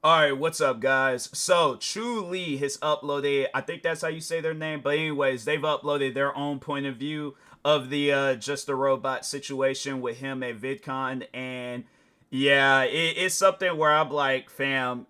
Alright, what's up, guys? So, Chu Lee has uploaded, I think that's how you say their name, but anyways, they've uploaded their own point of view of the Just a Robot situation with him at VidCon, and yeah, it's something where I'm like, fam,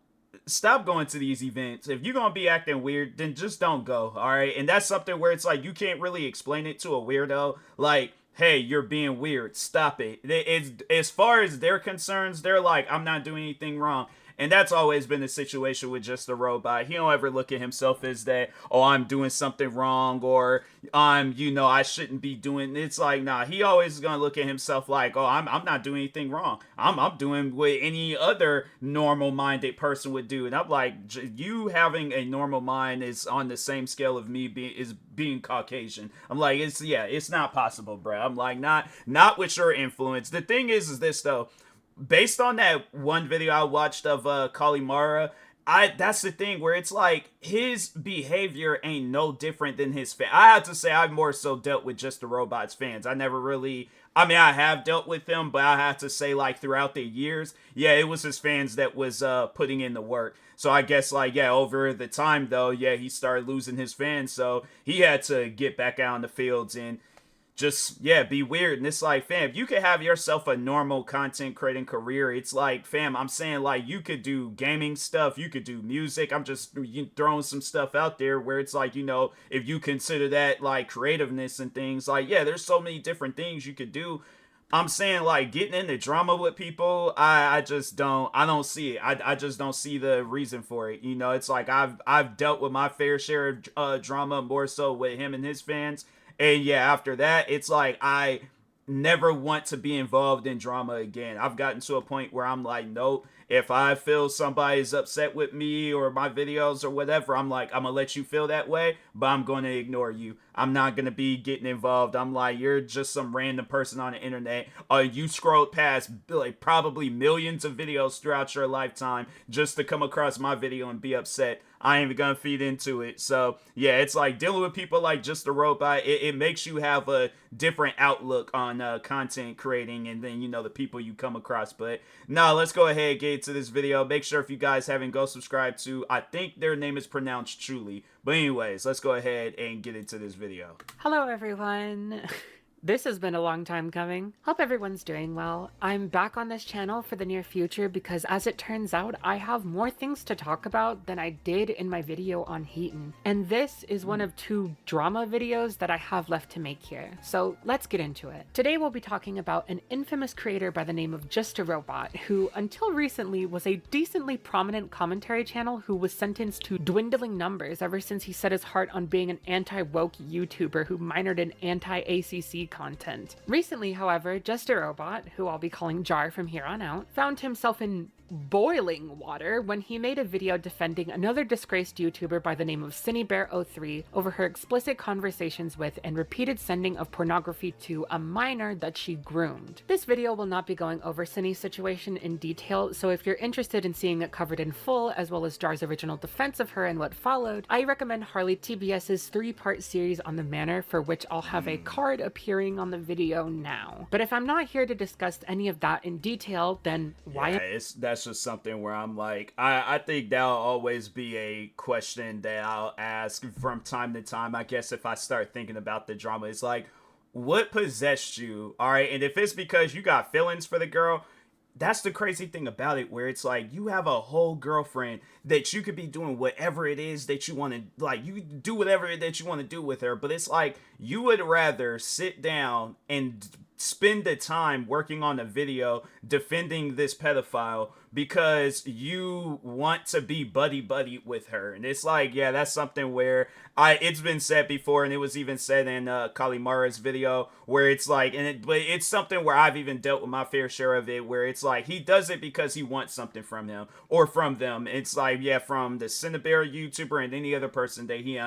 stop going to these events. If you're gonna be acting weird, then just don't go, alright? And that's something where it's like, you can't really explain it to a weirdo, like, hey, you're being weird, stop it. It's, as far as they're concerned, they're like, I'm not doing anything wrong. And that's always been the situation with Just a Robot. He don't ever look at himself as that, oh, I'm doing something wrong, or I shouldn't be doing. It's like, nah, he always is gonna look at himself like, oh, I'm not doing anything wrong. I'm doing what any other normal-minded person would do. And I'm like, you having a normal mind is on the same scale of me being Caucasian. I'm like, it's not possible, bro. I'm like, not with your influence. The thing is this though, based on that one video I watched of Kalimara, that's the thing where it's like his behavior ain't no different than his fan. I have to say I've more so dealt with Just the Robots fans. I never really, I mean, I have dealt with them, but I have to say, like, throughout the years, yeah, it was his fans that was putting in the work. So I guess, like, yeah, over the time though, yeah, he started losing his fans, so he had to get back out in the fields and just, yeah, be weird. And it's like, fam, you could have yourself a normal content creating career. It's like, fam, I'm saying, like, you could do gaming stuff, you could do music. I'm just throwing some stuff out there where it's like, if you consider that like creativeness and things, like, yeah, there's so many different things you could do. I'm saying, like, getting into drama with people, I just don't see it. I just don't see the reason for it. It's like I've dealt with my fair share of drama, more so with him and his fans. And yeah, after that, it's like I never want to be involved in drama again. I've gotten to a point where I'm like, nope. If I feel somebody's upset with me or my videos or whatever, I'm like, I'm gonna let you feel that way, but I'm gonna ignore you. I'm not gonna be getting involved. I'm like, you're just some random person on the internet. You scrolled past like probably millions of videos throughout your lifetime just to come across my video and be upset. I ain't even gonna feed into it. So yeah, it's like dealing with people like Just a Robot. It makes you have a different outlook on content creating, and then the people you come across. But no, let's go ahead and get into this video. Make sure if you guys haven't, go subscribe to. I think their name is pronounced Truly. But anyways, let's go ahead and get into this video. Hello everyone! This has been a long time coming. Hope everyone's doing well. I'm back on this channel for the near future because as it turns out, I have more things to talk about than I did in my video on Heaton. And this is one of 2 drama videos that I have left to make here. So let's get into it. Today we'll be talking about an infamous creator by the name of Just a Robot, who until recently was a decently prominent commentary channel who was sentenced to dwindling numbers ever since he set his heart on being an anti-woke YouTuber who minored in anti-ACC content. Recently, however, Just a Robot, who I'll be calling Jar from here on out, found himself in boiling water when he made a video defending another disgraced YouTuber by the name of CineBear03 over her explicit conversations with and repeated sending of pornography to a minor that she groomed. This video will not be going over Cine's situation in detail, so if you're interested in seeing it covered in full, as well as Jar's original defense of her and what followed, I recommend Harley TBS's 3-part series on the manor, for which I'll have a card appearing on the video now. But if I'm not here to discuss any of that in detail, then why? Yeah, that's just something where I'm like, I think that'll always be a question that I'll ask from time to time. I guess if I start thinking about the drama, it's like, what possessed you? All right, and if it's because you got feelings for the girl, that's the crazy thing about it, where it's like you have a whole girlfriend that you could be doing whatever it is that you want to, like, you do whatever that you want to do with her, but it's like you would rather sit down and spend the time working on a video defending this pedophile because you want to be buddy with her. And it's like, yeah, that's something where it's been said before, and it was even said in Kalimara's video, where it's like, but it's something where I've even dealt with my fair share of it, where it's like he does it because he wants something from him or from them. It's like, yeah, from the CineBear YouTuber and any other person that he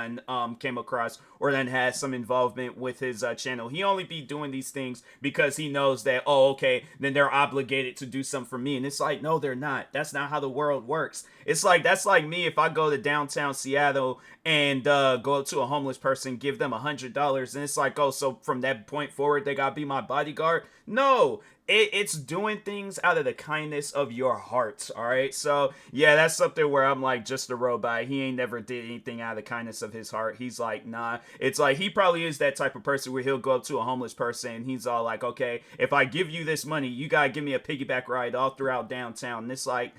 came across or then has some involvement with his channel. He only be doing these things because he knows that, oh, okay, then they're obligated to do something for me. And it's like, no, they're not. That's not how the world works. It's like, that's like me if I go to downtown Seattle and go up to a homeless person, give them $100, and it's like, oh, so from that point forward they gotta be my bodyguard? No, it's doing things out of the kindness of your heart. All right, so yeah, that's something where I'm like, just a robot. He ain't never did anything out of the kindness of his heart. He's like, nah. It's like he probably is that type of person where he'll go up to a homeless person and he's all like, okay, if I give you this money, you gotta give me a piggyback ride all throughout downtown. And it's like,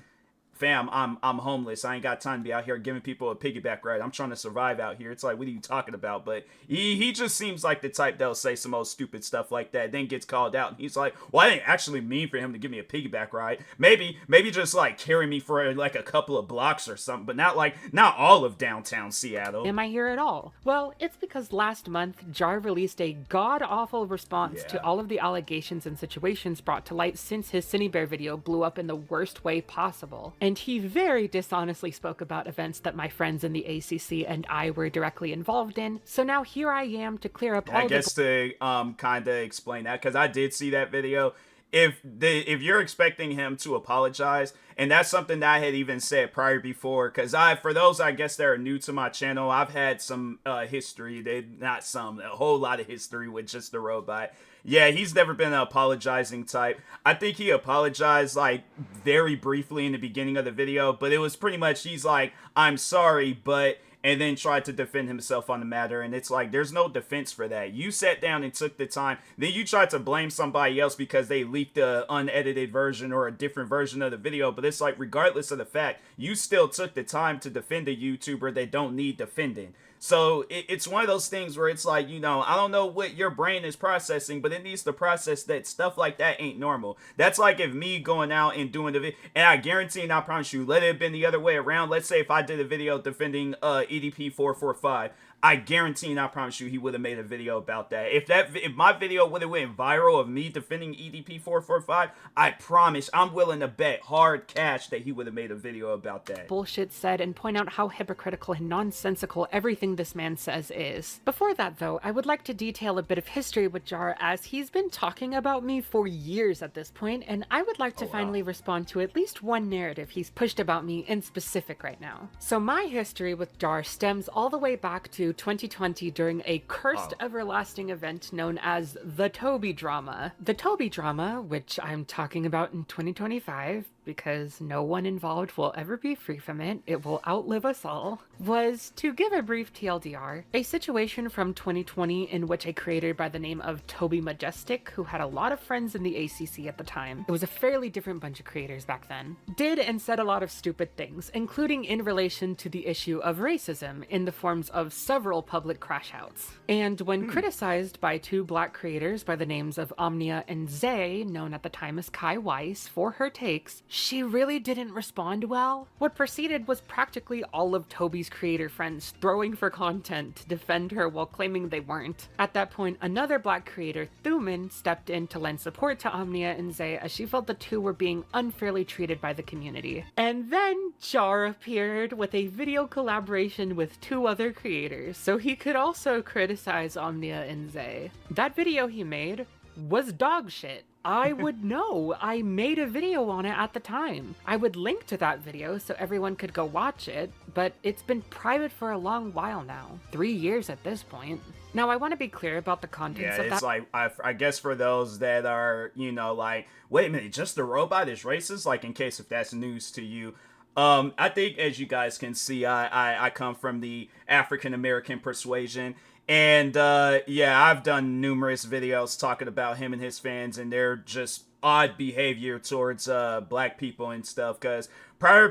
fam, I'm homeless. I ain't got time to be out here giving people a piggyback ride. I'm trying to survive out here. It's like, what are you talking about? But he just seems like the type that'll say some old stupid stuff like that, then gets called out. And he's like, well, I didn't actually mean for him to give me a piggyback ride. Maybe just like carry me for like a couple of blocks or something, but not all of downtown Seattle. Am I here at all? Well, it's because last month, Jar released a god-awful response to all of the allegations and situations brought to light since his Cine Bear video blew up in the worst way possible. And he very dishonestly spoke about events that my friends in the ACC and I were directly involved in. So now here I am to clear up all I guess to kind of explain that, because I did see that video. If you're expecting him to apologize, and that's something that I had even said prior before, because for those I guess that are new to my channel, I've had some history, a whole lot of history with Just a Robot. Yeah, he's never been an apologizing type. I think he apologized like very briefly in the beginning of the video, but it was pretty much he's like, I'm sorry, but, and then tried to defend himself on the matter. And it's like, there's no defense for that. You sat down and took the time. Then you tried to blame somebody else because they leaked the unedited version or a different version of the video. But it's like, regardless of the fact, you still took the time to defend a YouTuber that don't need defending. So it's one of those things where it's like, I don't know what your brain is processing, but it needs to process that stuff like that ain't normal. That's like if me going out and doing the video, and I guarantee and I promise you, let it have been the other way around. Let's say if I did a video defending EDP 445, I guarantee and I promise you he would have made a video about that. If my video would have went viral of me defending EDP 445, I promise, I'm willing to bet hard cash that he would have made a video about that. Bullshit said and point out how hypocritical and nonsensical everything this man says is. Before that though, I would like to detail a bit of history with Jar, as he's been talking about me for years at this point, and I would like to finally respond to at least one narrative he's pushed about me in specific right now. So my history with Jar stems all the way back to 2020 during a cursed everlasting event known as the Toby Drama. The Toby Drama, which I'm talking about in 2025, because no one involved will ever be free from it, it will outlive us all, was, to give a brief TLDR, a situation from 2020 in which a creator by the name of Toby Majestic, who had a lot of friends in the ACC at the time, it was a fairly different bunch of creators back then, did and said a lot of stupid things, including in relation to the issue of racism in the forms of several public crash outs. And when criticized by two black creators by the names of Omnia and Zay, known at the time as Kai Weiss, for her takes, she really didn't respond well. What proceeded was practically all of Toby's creator friends throwing for content to defend her while claiming they weren't. At that point, another black creator, Thuman, stepped in to lend support to Omnia and Zay as she felt the two were being unfairly treated by the community. And then Jar appeared with a video collaboration with two other creators, so he could also criticize Omnia and Zay. That video he made was dog shit. I would know. I made a video on it at the time. I would link to that video so everyone could go watch it, but it's been private for a long while now. 3 years at this point. Now, I want to be clear about the contents of that. Yeah, it's like, I guess for those that are, like, wait a minute, Just a Robot is racist? Like, in case if that's news to you. I think, as you guys can see, I come from the African-American persuasion. And, yeah, I've done numerous videos talking about him and his fans and their just odd behavior towards black people and stuff. Because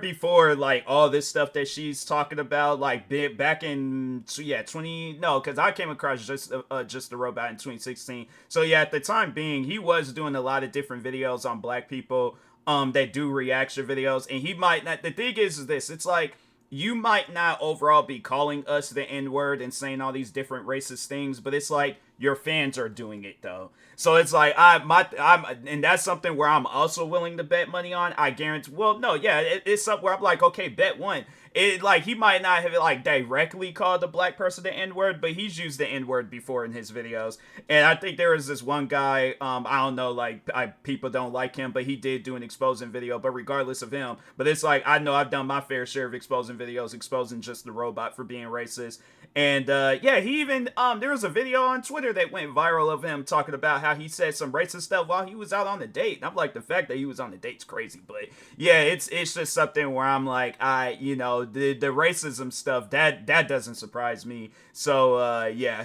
before, like, all this stuff that she's talking about, like, back in, because I came across Just a Robot in 2016. So, yeah, at the time being, he was doing a lot of different videos on black people that do reaction videos. And he might not, the thing is this, it's like, you might not overall be calling us the N-word and saying all these different racist things, but it's like your fans are doing it though. So it's like and that's something where I'm also willing to bet money on. I guarantee. Well, no, yeah, it's something where I'm like, okay, bet one. it like he might not have like directly called a black person the N-word, but he's used the N-word before in his videos. And I think there was this one guy, I don't know, like people don't like him, but he did do an exposing video. But regardless of him, but it's like I know I've done my fair share of exposing videos, exposing just the robot for being racist. And yeah, he even there was a video on Twitter that went viral of him talking about how he said some racist stuff while he was out on the date. And I'm like, the fact that he was on the date's crazy, but yeah, it's just something where I'm like, the racism stuff that doesn't surprise me. So yeah,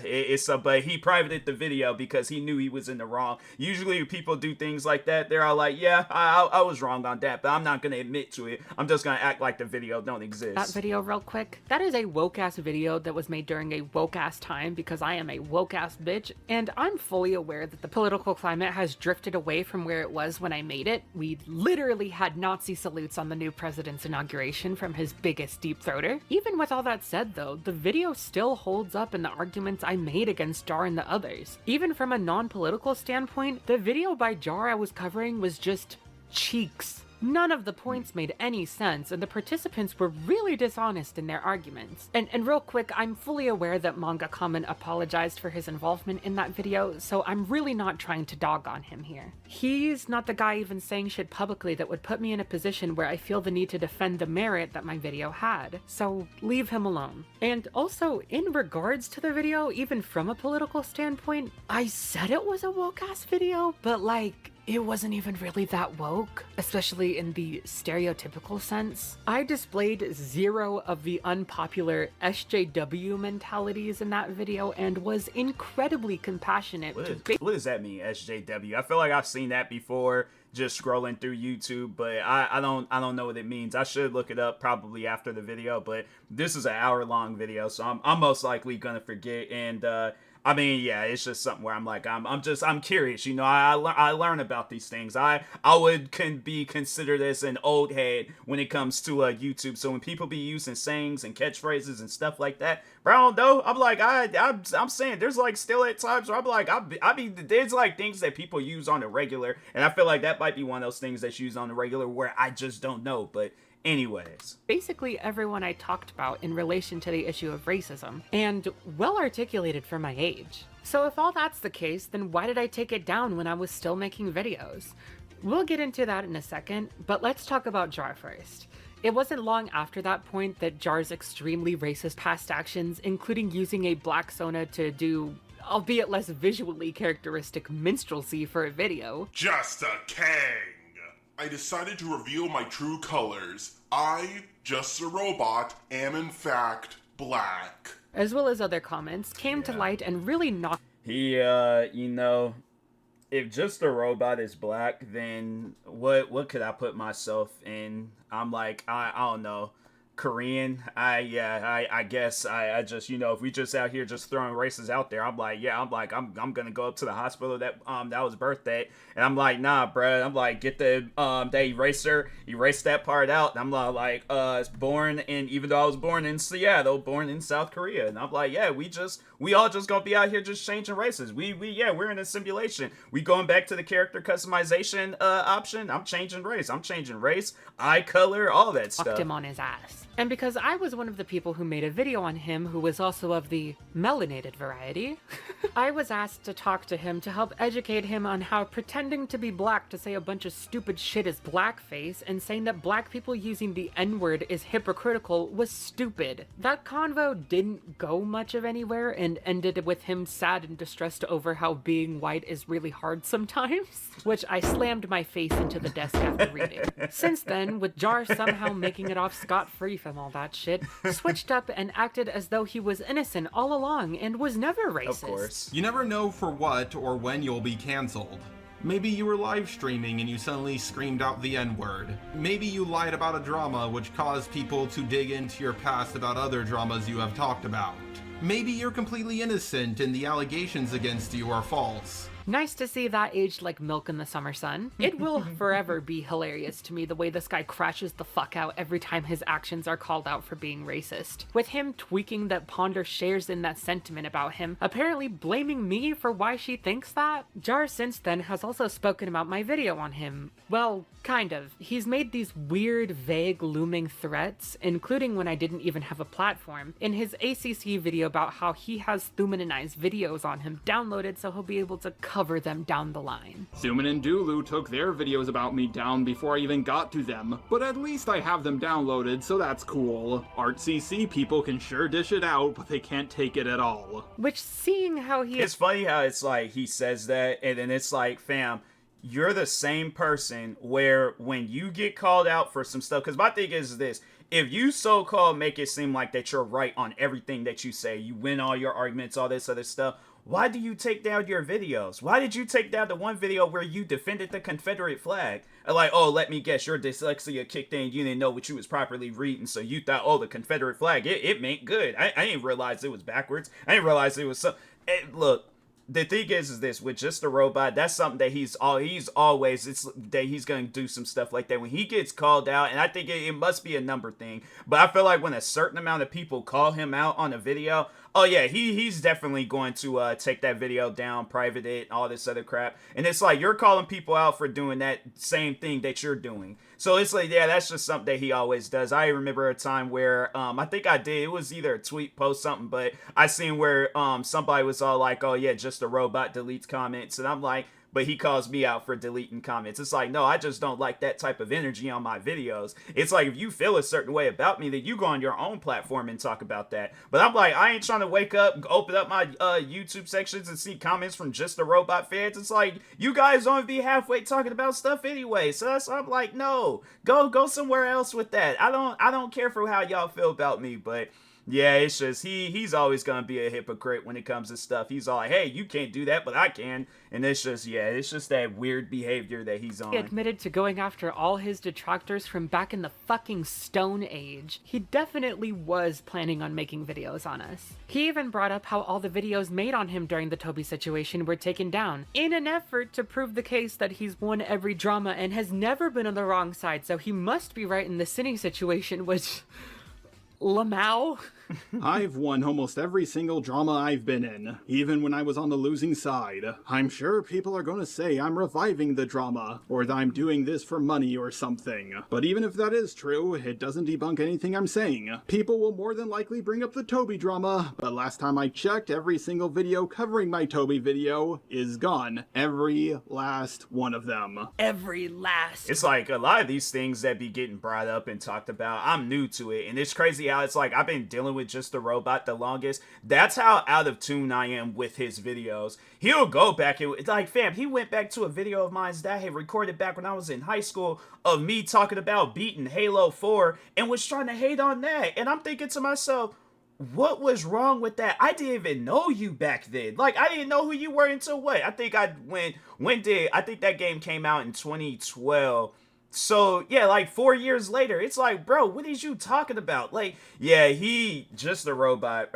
but he privated the video because he knew he was in the wrong. Usually people do things like that. They're all like, yeah, I was wrong on that, but I'm not gonna admit to it. I'm just gonna act like the video don't exist. That video real quick. That is a woke ass video that was made during a woke ass time because I am a woke ass bitch, and I'm fully aware that the political climate has drifted away from where it was when I made it. We literally had Nazi salutes on the new president's inauguration from his biggest deep throater. Even with all that said though, the video still holds up in the arguments I made against Jar and the others. Even from a non-political standpoint, the video by Jar I was covering was just cheeks. None of the points made any sense, and the participants were really dishonest in their arguments. And real quick, I'm fully aware that Manga Kamen apologized for his involvement in that video, so I'm really not trying to dog on him here. He's not the guy even saying shit publicly that would put me in a position where I feel the need to defend the merit that my video had, so leave him alone. And also, in regards to the video, even from a political standpoint, I said it was a woke-ass video, but like, it wasn't even really that woke, especially in the stereotypical sense. I displayed zero of the unpopular SJW mentalities in that video and was incredibly compassionate. What does that mean, SJW? I feel like I've seen that before just scrolling through YouTube, but I don't know what it means. I should look it up probably after the video, but this is an hour-long video, so I'm most likely gonna forget. And I mean, yeah, it's just something where I'm like, I'm curious, you know. I learn about these things. I can be considered as an old head when it comes to YouTube. So when people be using sayings and catchphrases and stuff like that, bro, I don't know. I'm like, I'm saying there's like still at times where I'm like, there's like things that people use on the regular, and I feel like that might be one of those things that's used on the regular where I just don't know, but. Anyways. Basically everyone I talked about in relation to the issue of racism, and well articulated for my age. So if all that's the case, then why did I take it down when I was still making videos? We'll get into that in a second, but let's talk about Jar first. It wasn't long after that point that Jar's extremely racist past actions, including using a black Sona to do, albeit less visually characteristic, minstrelsy for a video. Just a king! I decided to reveal my true colors. I, just a robot, am in fact black. As well as other comments, came to light and really knocked. He, you know, if just a robot is black, then what could I put myself in? I'm like, I don't know. Korean, I guess I just, you know, if we just out here just throwing races out there, I'm gonna go up to the hospital that was birthday, and I'm like, nah, bruh, I'm like, get the eraser, erase that part out, and I'm like, it's born in, even though I was born in Seattle, born in South Korea, and I'm like, yeah, we all just gonna be out here just changing races. We're in a simulation. We going back to the character customization option. I'm changing race, eye color, all that stuff. Fucked him on his ass. And because I was one of the people who made a video on him who was also of the melanated variety, I was asked to talk to him to help educate him on how pretending to be black to say a bunch of stupid shit is blackface and saying that black people using the N-word is hypocritical was stupid. That convo didn't go much of anywhere and ended with him sad and distressed over how being white is really hard sometimes, which I slammed my face into the desk after reading. Since then, with Jar somehow making it off scot-free from all that shit, switched up and acted as though he was innocent all along and was never racist. Of course. You never know for what or when you'll be cancelled. Maybe you were live streaming and you suddenly screamed out the N-word. Maybe you lied about a drama which caused people to dig into your past about other dramas you have talked about. Maybe you're completely innocent and the allegations against you are false. Nice to see that aged like milk in the summer sun. It will forever be hilarious to me the way this guy crashes the fuck out every time his actions are called out for being racist. With him tweaking that Ponder shares in that sentiment about him, apparently blaming me for why she thinks that. Jar since then has also spoken about my video on him. Well, kind of. He's made these weird, vague, looming threats, including when I didn't even have a platform, in his ACC video about how he has Thuman and I's videos on him downloaded so he'll be able to cover them down the line. Thuman and Dulu took their videos about me down before I even got to them, but at least I have them downloaded, so that's cool. ArtCC people can sure dish it out, but they can't take it at all. Which, seeing how he... It's funny how it's like he says that, and then it's like, fam, you're the same person where when you get called out for some stuff, because my thing is this, if you so-called make it seem like that you're right on everything that you say, you win all your arguments, all this other stuff, why do you take down your videos? Why did you take down the one video where you defended the Confederate flag? Like, oh, let me guess, your dyslexia kicked in, you didn't know what you was properly reading, so you thought, oh, the Confederate flag, it meant good. I didn't realize it was backwards. I didn't realize it was so... Look, the thing is this, with Just a Robot, that's something that he's always, it's that he's going to do some stuff like that. When he gets called out, and I think it must be a number thing, but I feel like when a certain amount of people call him out on a video, oh yeah, he's definitely going to take that video down, private it, all this other crap. And it's like, you're calling people out for doing that same thing that you're doing. So it's like, yeah, that's just something that he always does. I remember a time where, I think I did, it was either a tweet, post, something, but I seen where somebody was all like, oh yeah, Just a Robot deletes comments. And I'm like, but he calls me out for deleting comments. It's like, no, I just don't like that type of energy on my videos. It's like, if you feel a certain way about me, then you go on your own platform and talk about that. But I'm like, I ain't trying to wake up, open up my YouTube sections and see comments from Just a Robot fans. It's like, you guys don't be halfway talking about stuff anyway. So I'm like, no, go somewhere else with that. I don't care for how y'all feel about me, but... yeah, it's just, he's always going to be a hypocrite when it comes to stuff. He's all like, hey, you can't do that, but I can. And it's just, yeah, it's just that weird behavior that he's on. He admitted to going after all his detractors from back in the fucking Stone Age. He definitely was planning on making videos on us. He even brought up how all the videos made on him during the Toby situation were taken down, in an effort to prove the case that he's won every drama and has never been on the wrong side, so he must be right in the Sinning situation, which... Lamau? I've won almost every single drama I've been in, even when I was on the losing side. I'm sure people are gonna say I'm reviving the drama, or that I'm doing this for money or something. But even if that is true, it doesn't debunk anything I'm saying. People will more than likely bring up the Toby drama, but last time I checked, every single video covering my Toby video is gone. Every last one of them. Every last. It's like a lot of these things that be getting brought up and talked about, I'm new to it, and it's crazy how it's like I've been dealing with Just a Robot the longest. That's how out of tune I am with his videos. He'll go back and, like, fam, he went back to a video of mine that I had recorded back when I was in high school of me talking about beating Halo 4 and was trying to hate on that. And I'm thinking to myself, what was wrong with that? I didn't even know you back then. Like, I didn't know who you were until what? I think I think that game came out in 2012. So, yeah, like 4 years later, it's like, bro, what is you talking about? Like, yeah, he Just a Robot.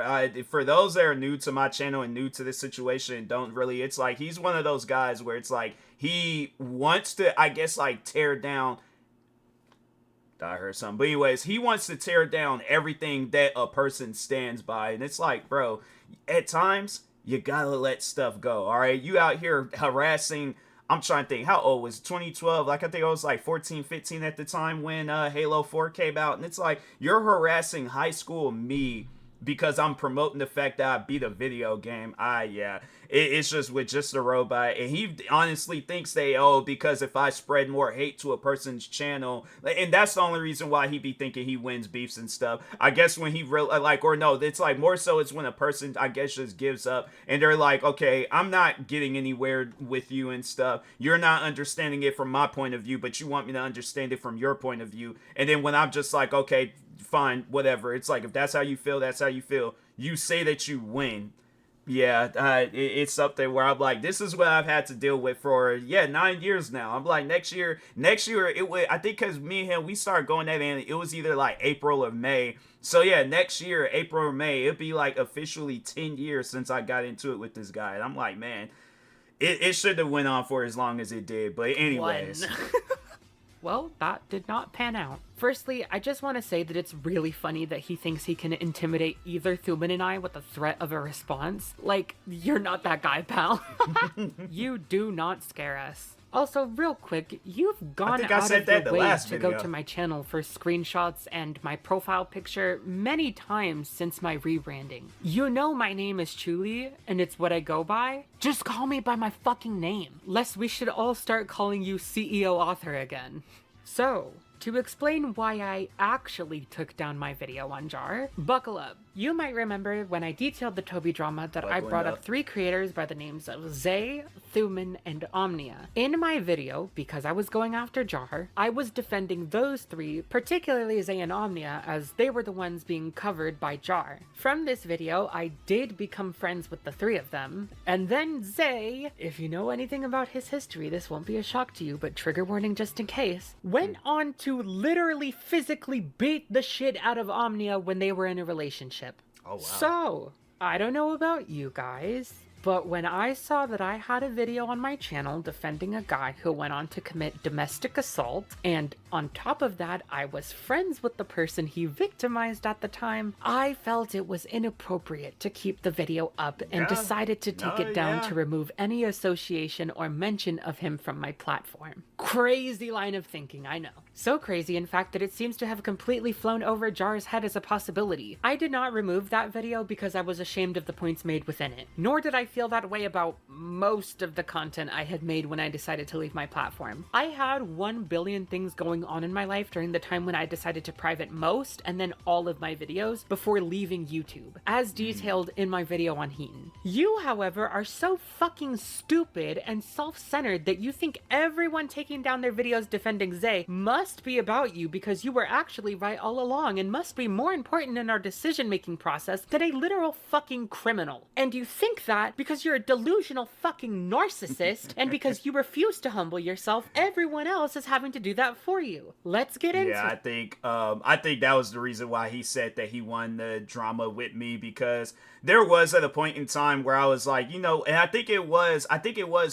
For those that are new to my channel and new to this situation, don't really, it's like, he's one of those guys where it's like, he wants to, I guess, like, tear down, I heard something, but anyways, he wants to tear down everything that a person stands by, and it's like, bro, at times, you gotta let stuff go, all right? You out here harassing, I'm trying to think, how old was it? 2012? Like, I think I was like 14, 15 at the time when Halo 4 came out. And it's like, you're harassing high school me because I'm promoting the fact that I beat a video game. Yeah. It's just with Just a Robot. And he honestly thinks because if I spread more hate to a person's channel, and that's the only reason why he be thinking he wins beefs and stuff. I guess when he it's like more so it's when a person, I guess, just gives up and they're like, okay, I'm not getting anywhere with you and stuff. You're not understanding it from my point of view, but you want me to understand it from your point of view. And then when I'm just like, okay, fine, whatever. It's like, if that's how you feel, that's how you feel. You say that you win. Yeah, it's something where I'm like, this is what I've had to deal with for 9 years now. I'm like, next year it would, I think, because me and him, we started going at it, it was either like April or May. So yeah, next year, April or May, it'd be like officially 10 years since I got into it with this guy. And I'm like, man, it should have went on for as long as it did. But anyways. Well, that did not pan out. Firstly, I just want to say that it's really funny that he thinks he can intimidate either Thuman and I with the threat of a response. Like, you're not that guy, pal. You do not scare us. Also, real quick, you've gone out of your way to go to my channel for screenshots and my profile picture many times since my rebranding. You know my name is Chuli, and it's what I go by. Just call me by my fucking name, lest we should all start calling you CEO Author again. So, to explain why I actually took down my video on Jar, buckle up. You might remember when I detailed the Toby drama that I brought up 3 creators by the names of Zay, Thuman, and Omnia. In my video, because I was going after Jar, I was defending those 3, particularly Zay and Omnia, as they were the ones being covered by Jar. From this video, I did become friends with the 3 of them, and then Zay, if you know anything about his history, this won't be a shock to you, but trigger warning just in case, went on to literally physically beat the shit out of Omnia when they were in a relationship. Oh, wow. So, I don't know about you guys, but when I saw that I had a video on my channel defending a guy who went on to commit domestic assault, and on top of that, I was friends with the person he victimized at the time, I felt it was inappropriate to keep the video up and decided to take it down to remove any association or mention of him from my platform. Crazy line of thinking, I know. So crazy, in fact, that it seems to have completely flown over Jar's head as a possibility. I did not remove that video because I was ashamed of the points made within it, nor did I feel that way about most of the content I had made when I decided to leave my platform. I had 1 billion things going on in my life during the time when I decided to private most and then all of my videos before leaving YouTube, as detailed in my video on Heaton. You, however, are so fucking stupid and self-centered that you think everyone taking down their videos defending Zay must be about you because you were actually right all along and must be more important in our decision-making process than a literal fucking criminal. And you think that because you're a delusional fucking narcissist and because you refuse to humble yourself, everyone else is having to do that for you. Let's get into it. Yeah, I think that was the reason why he said that he won the drama with me, because there was at a point in time where I was like, you know, and I think it was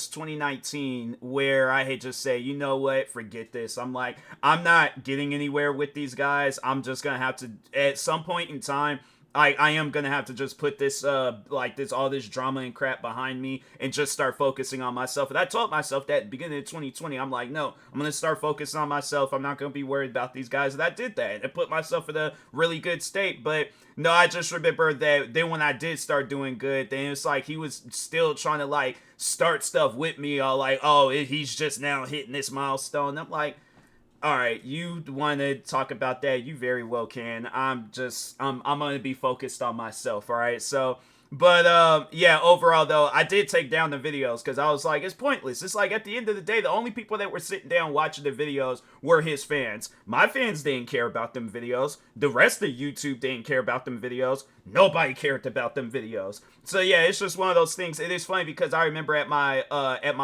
2019 where I had just said, you know what, forget this. I'm like, I'm not getting anywhere with these guys. I'm just gonna have to, at some point in time, I am gonna have to just put this all this drama and crap behind me and just start focusing on myself. And I told myself that at the beginning of 2020, I'm like, no, I'm gonna start focusing on myself. I'm not gonna be worried about these guys. And I did that and put myself in a really good state. But no, I just remember that then when I did start doing good, then it's like he was still trying to like start stuff with me, all like, oh, he's just now hitting this milestone. I'm like, all right, you want to talk about that? You very well can. I'm going to be focused on myself, all right? So, but, yeah, overall, though, I did take down the videos because I was like, it's pointless. It's like, at the end of the day, the only people that were sitting down watching the videos were his fans. My fans didn't care about them videos. The rest of YouTube didn't care about them videos. Nobody cared about them videos. So, yeah, it's just one of those things. It is funny because I remember at my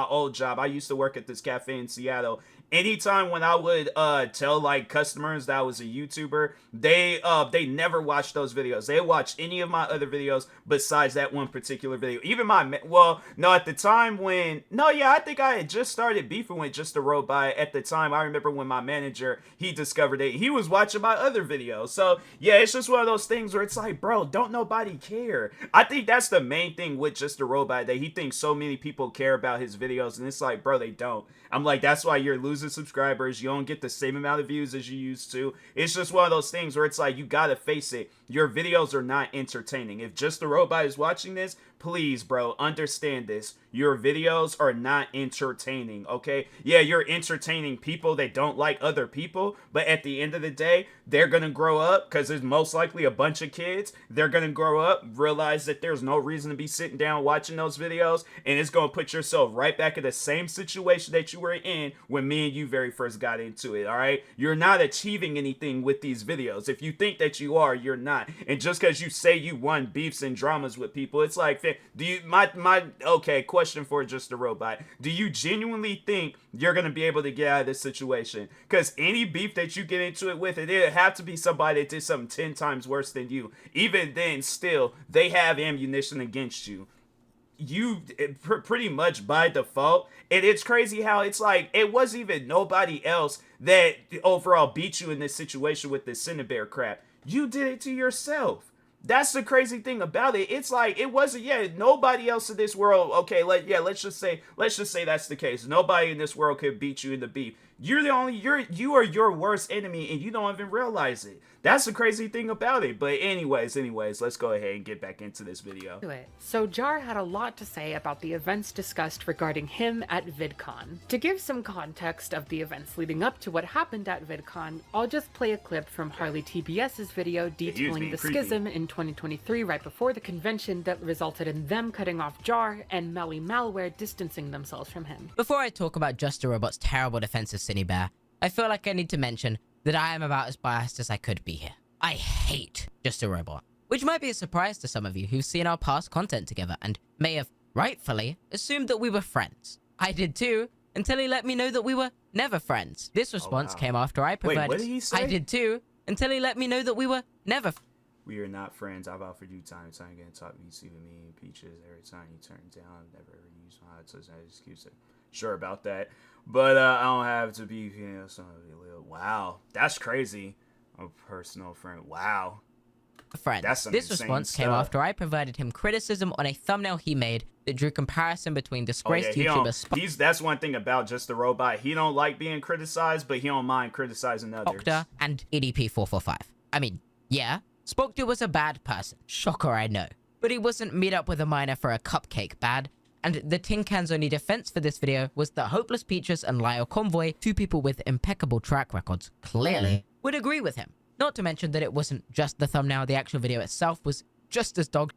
old job, I used to work at this cafe in Seattle. Anytime when I would tell like customers that I was a YouTuber, they never watched those videos. They watched any of my other videos besides that one particular video. Even at the time I think I had just started beefing with Just a Robot at the time. I remember when my manager, he discovered it, he was watching my other videos. So yeah, it's just one of those things where it's like, bro, don't nobody care. I think that's the main thing with Just a Robot, that he thinks so many people care about his videos, and it's like, bro, they don't. I'm like, that's why you're losing subscribers. You don't get the same amount of views as you used to. It's just one of those things where it's like, you gotta face it. Your videos are not entertaining. If Just a Robot is watching this, please, bro, understand this. Your videos are not entertaining, okay? Yeah, you're entertaining people that don't like other people, but at the end of the day, they're gonna grow up, because there's most likely a bunch of kids. They're gonna grow up, realize that there's no reason to be sitting down watching those videos, and it's gonna put yourself right back in the same situation that you were in when me and you very first got into it, all right? You're not achieving anything with these videos. If you think that you are, you're not. And just because you say you won beefs and dramas with people, it's like, do you, okay, question for Just a Robot. Do you genuinely think you're going to be able to get out of this situation? Because any beef that you get into it with, it'll have to be somebody that did something 10 times worse than you. Even then, still, they have ammunition against you. pretty much by default. And it's crazy how it's like it wasn't even nobody else that overall beat you in this situation with this Cinnabear crap. You did it to yourself. That's the crazy thing about it. It's like it wasn't nobody else in this world. Okay, let's just say that's the case. Nobody in this world could beat you in the beef. You are your worst enemy and you don't even realize it. That's the crazy thing about it. But anyways, let's go ahead and get back into this video. So Jar had a lot to say about the events discussed regarding him at VidCon. To give some context of the events leading up to what happened at VidCon, I'll just play a clip from Harley TBS's video detailing the schism in 2023 right before the convention that resulted in them cutting off Jar and Melly Malware distancing themselves from him. Before I talk about Just a Robot's terrible defense of Cinnabear, I feel like I need to mention that I am about as biased as I could be here. I hate Just a Robot, which might be a surprise to some of you who've seen our past content together and may have, rightfully, assumed that we were friends. I did too, until he let me know that we were never friends. This response came after I provided— Wait, what did he say? I did too, until he let me know that we were never— We are not friends. I've offered you time and time again. Talk me, see with me, peaches. Every time you turn down, never ever use my hot sauce as excuse. Sure about that, but I don't have to be. Wow, that's crazy. A personal friend. Wow. friend. That's some This insane response came stuff. after I provided him criticism on a thumbnail he made that drew comparison between disgraced YouTuber That's one thing about Just the Robot. He don't like being criticized, but he don't mind criticizing others. Spoctor and EDP445. I mean, yeah, Spoctor was a bad person. Shocker, I know. But he wasn't meet up with a miner for a cupcake bad. And the Tin Can's only defense for this video was that Hopeless Peaches and Lyle Convoy, two people with impeccable track records, clearly would agree with him. Not to mention that it wasn't just the thumbnail, the actual video itself was just as dog,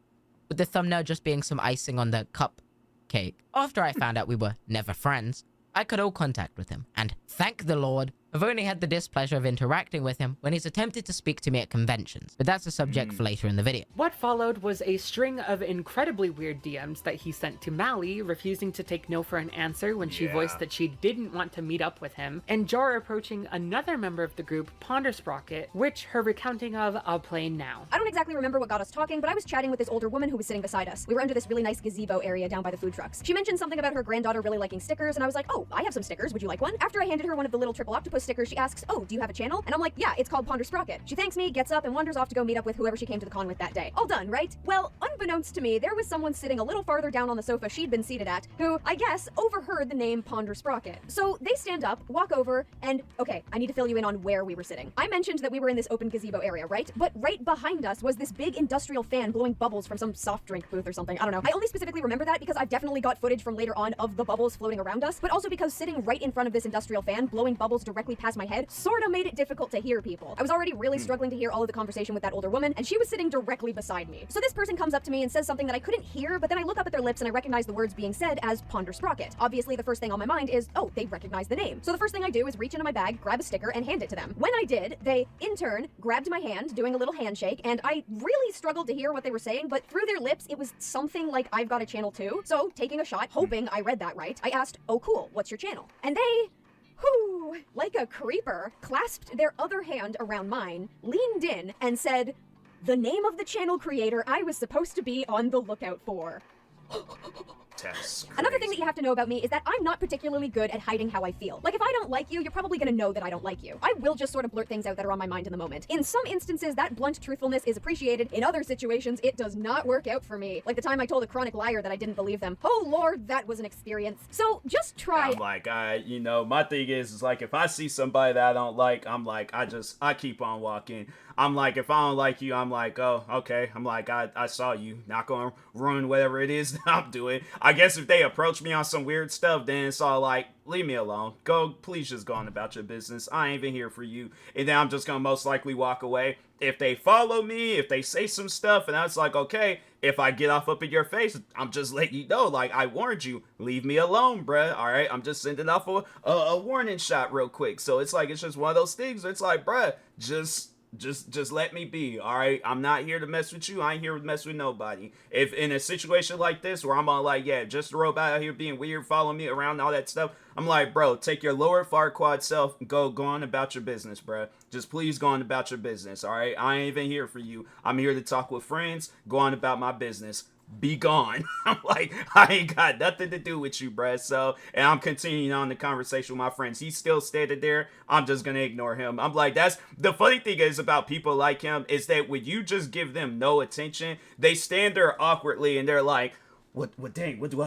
with the thumbnail just being some icing on the cupcake. After I found out we were never friends, I cut all contact with him, and thank the Lord, I've only had the displeasure of interacting with him when he's attempted to speak to me at conventions, but that's a subject for later in the video. What followed was a string of incredibly weird DMs that he sent to Mally, refusing to take no for an answer when she voiced that she didn't want to meet up with him, and Jar approaching another member of the group, PonderSprocket, which her recounting of I'll play now. I don't exactly remember what got us talking, but I was chatting with this older woman who was sitting beside us. We were under this really nice gazebo area down by the food trucks. She mentioned something about her granddaughter really liking stickers, and I was like, oh, I have some stickers, would you like one? After I handed her one of the little triple octopus stickers, she asks, oh, do you have a channel? And I'm like, yeah, it's called PonderSprocket. She thanks me, gets up, and wanders off to go meet up with whoever she came to the con with that day. All done, right? Well, unbeknownst to me, there was someone sitting a little farther down on the sofa she'd been seated at, who, I guess, overheard the name PonderSprocket. So they stand up, walk over, and, okay, I need to fill you in on where we were sitting. I mentioned that we were in this open gazebo area, right? But right behind us was this big industrial fan blowing bubbles from some soft drink booth or something. I don't know. I only specifically remember that because I've definitely got footage from later on of the bubbles floating around us, but also because sitting right in front of this industrial fan blowing bubbles directly past my head sorta made it difficult to hear people. I was already really struggling to hear all of the conversation with that older woman, and she was sitting directly beside me. So this person comes up to me and says something that I couldn't hear, but then I look up at their lips and I recognize the words being said as PonderSprocket. Obviously, the first thing on my mind is, oh, they recognize the name. So the first thing I do is reach into my bag, grab a sticker, and hand it to them. When I did, they, in turn, grabbed my hand, doing a little handshake, and I really struggled to hear what they were saying, but through their lips, it was something like, I've got a channel too. So, taking a shot, hoping I read that right, I asked, oh cool, what's your channel? And they, whoo, like a creeper, clasped their other hand around mine, leaned in, and said, the name of the channel creator I was supposed to be on the lookout for. Another thing that you have to know about me is that I'm not particularly good at hiding how I feel. Like, if I don't like you, you're probably gonna know that I don't like you. I will just sort of blurt things out that are on my mind in the moment. In some instances, that blunt truthfulness is appreciated. In other situations, it does not work out for me. Like the time I told a chronic liar that I didn't believe them. Oh lord, that was an experience. So, just try— I'm like, my thing is like, if I see somebody that I don't like, I'm like, I keep on walking. I'm like, if I don't like you, I'm like, oh, okay. I'm like, I saw you. Not gonna ruin whatever it is that I'm doing. I guess if they approach me on some weird stuff, then it's all like, leave me alone. Please just go on about your business. I ain't even here for you. And then I'm just gonna most likely walk away. If they follow me, if they say some stuff, and I was like, okay, if I get off up in your face, I'm just letting you know, like, I warned you, leave me alone, bruh, alright? I'm just sending off a warning shot real quick. So it's like, it's just one of those things where it's like, bruh, just let me be, all right? I'm not here to mess with you. I ain't here to mess with nobody. If in a situation like this where I'm all like, yeah, just a robot out here being weird, following me around, all that stuff, I'm like, bro, take your lower Farquaad self, go on about your business, bro. Just please go on about your business, all right? I ain't even here for you. I'm here to talk with friends, go on about my business. be gone. I'm like, I ain't got nothing to do with you, bruh. So, and I'm continuing on the conversation with my friends. He's still standing there. I'm just gonna ignore him. I'm like, that's the funny thing is about people like him is that when you just give them no attention, they stand there awkwardly and they're like, dang, what do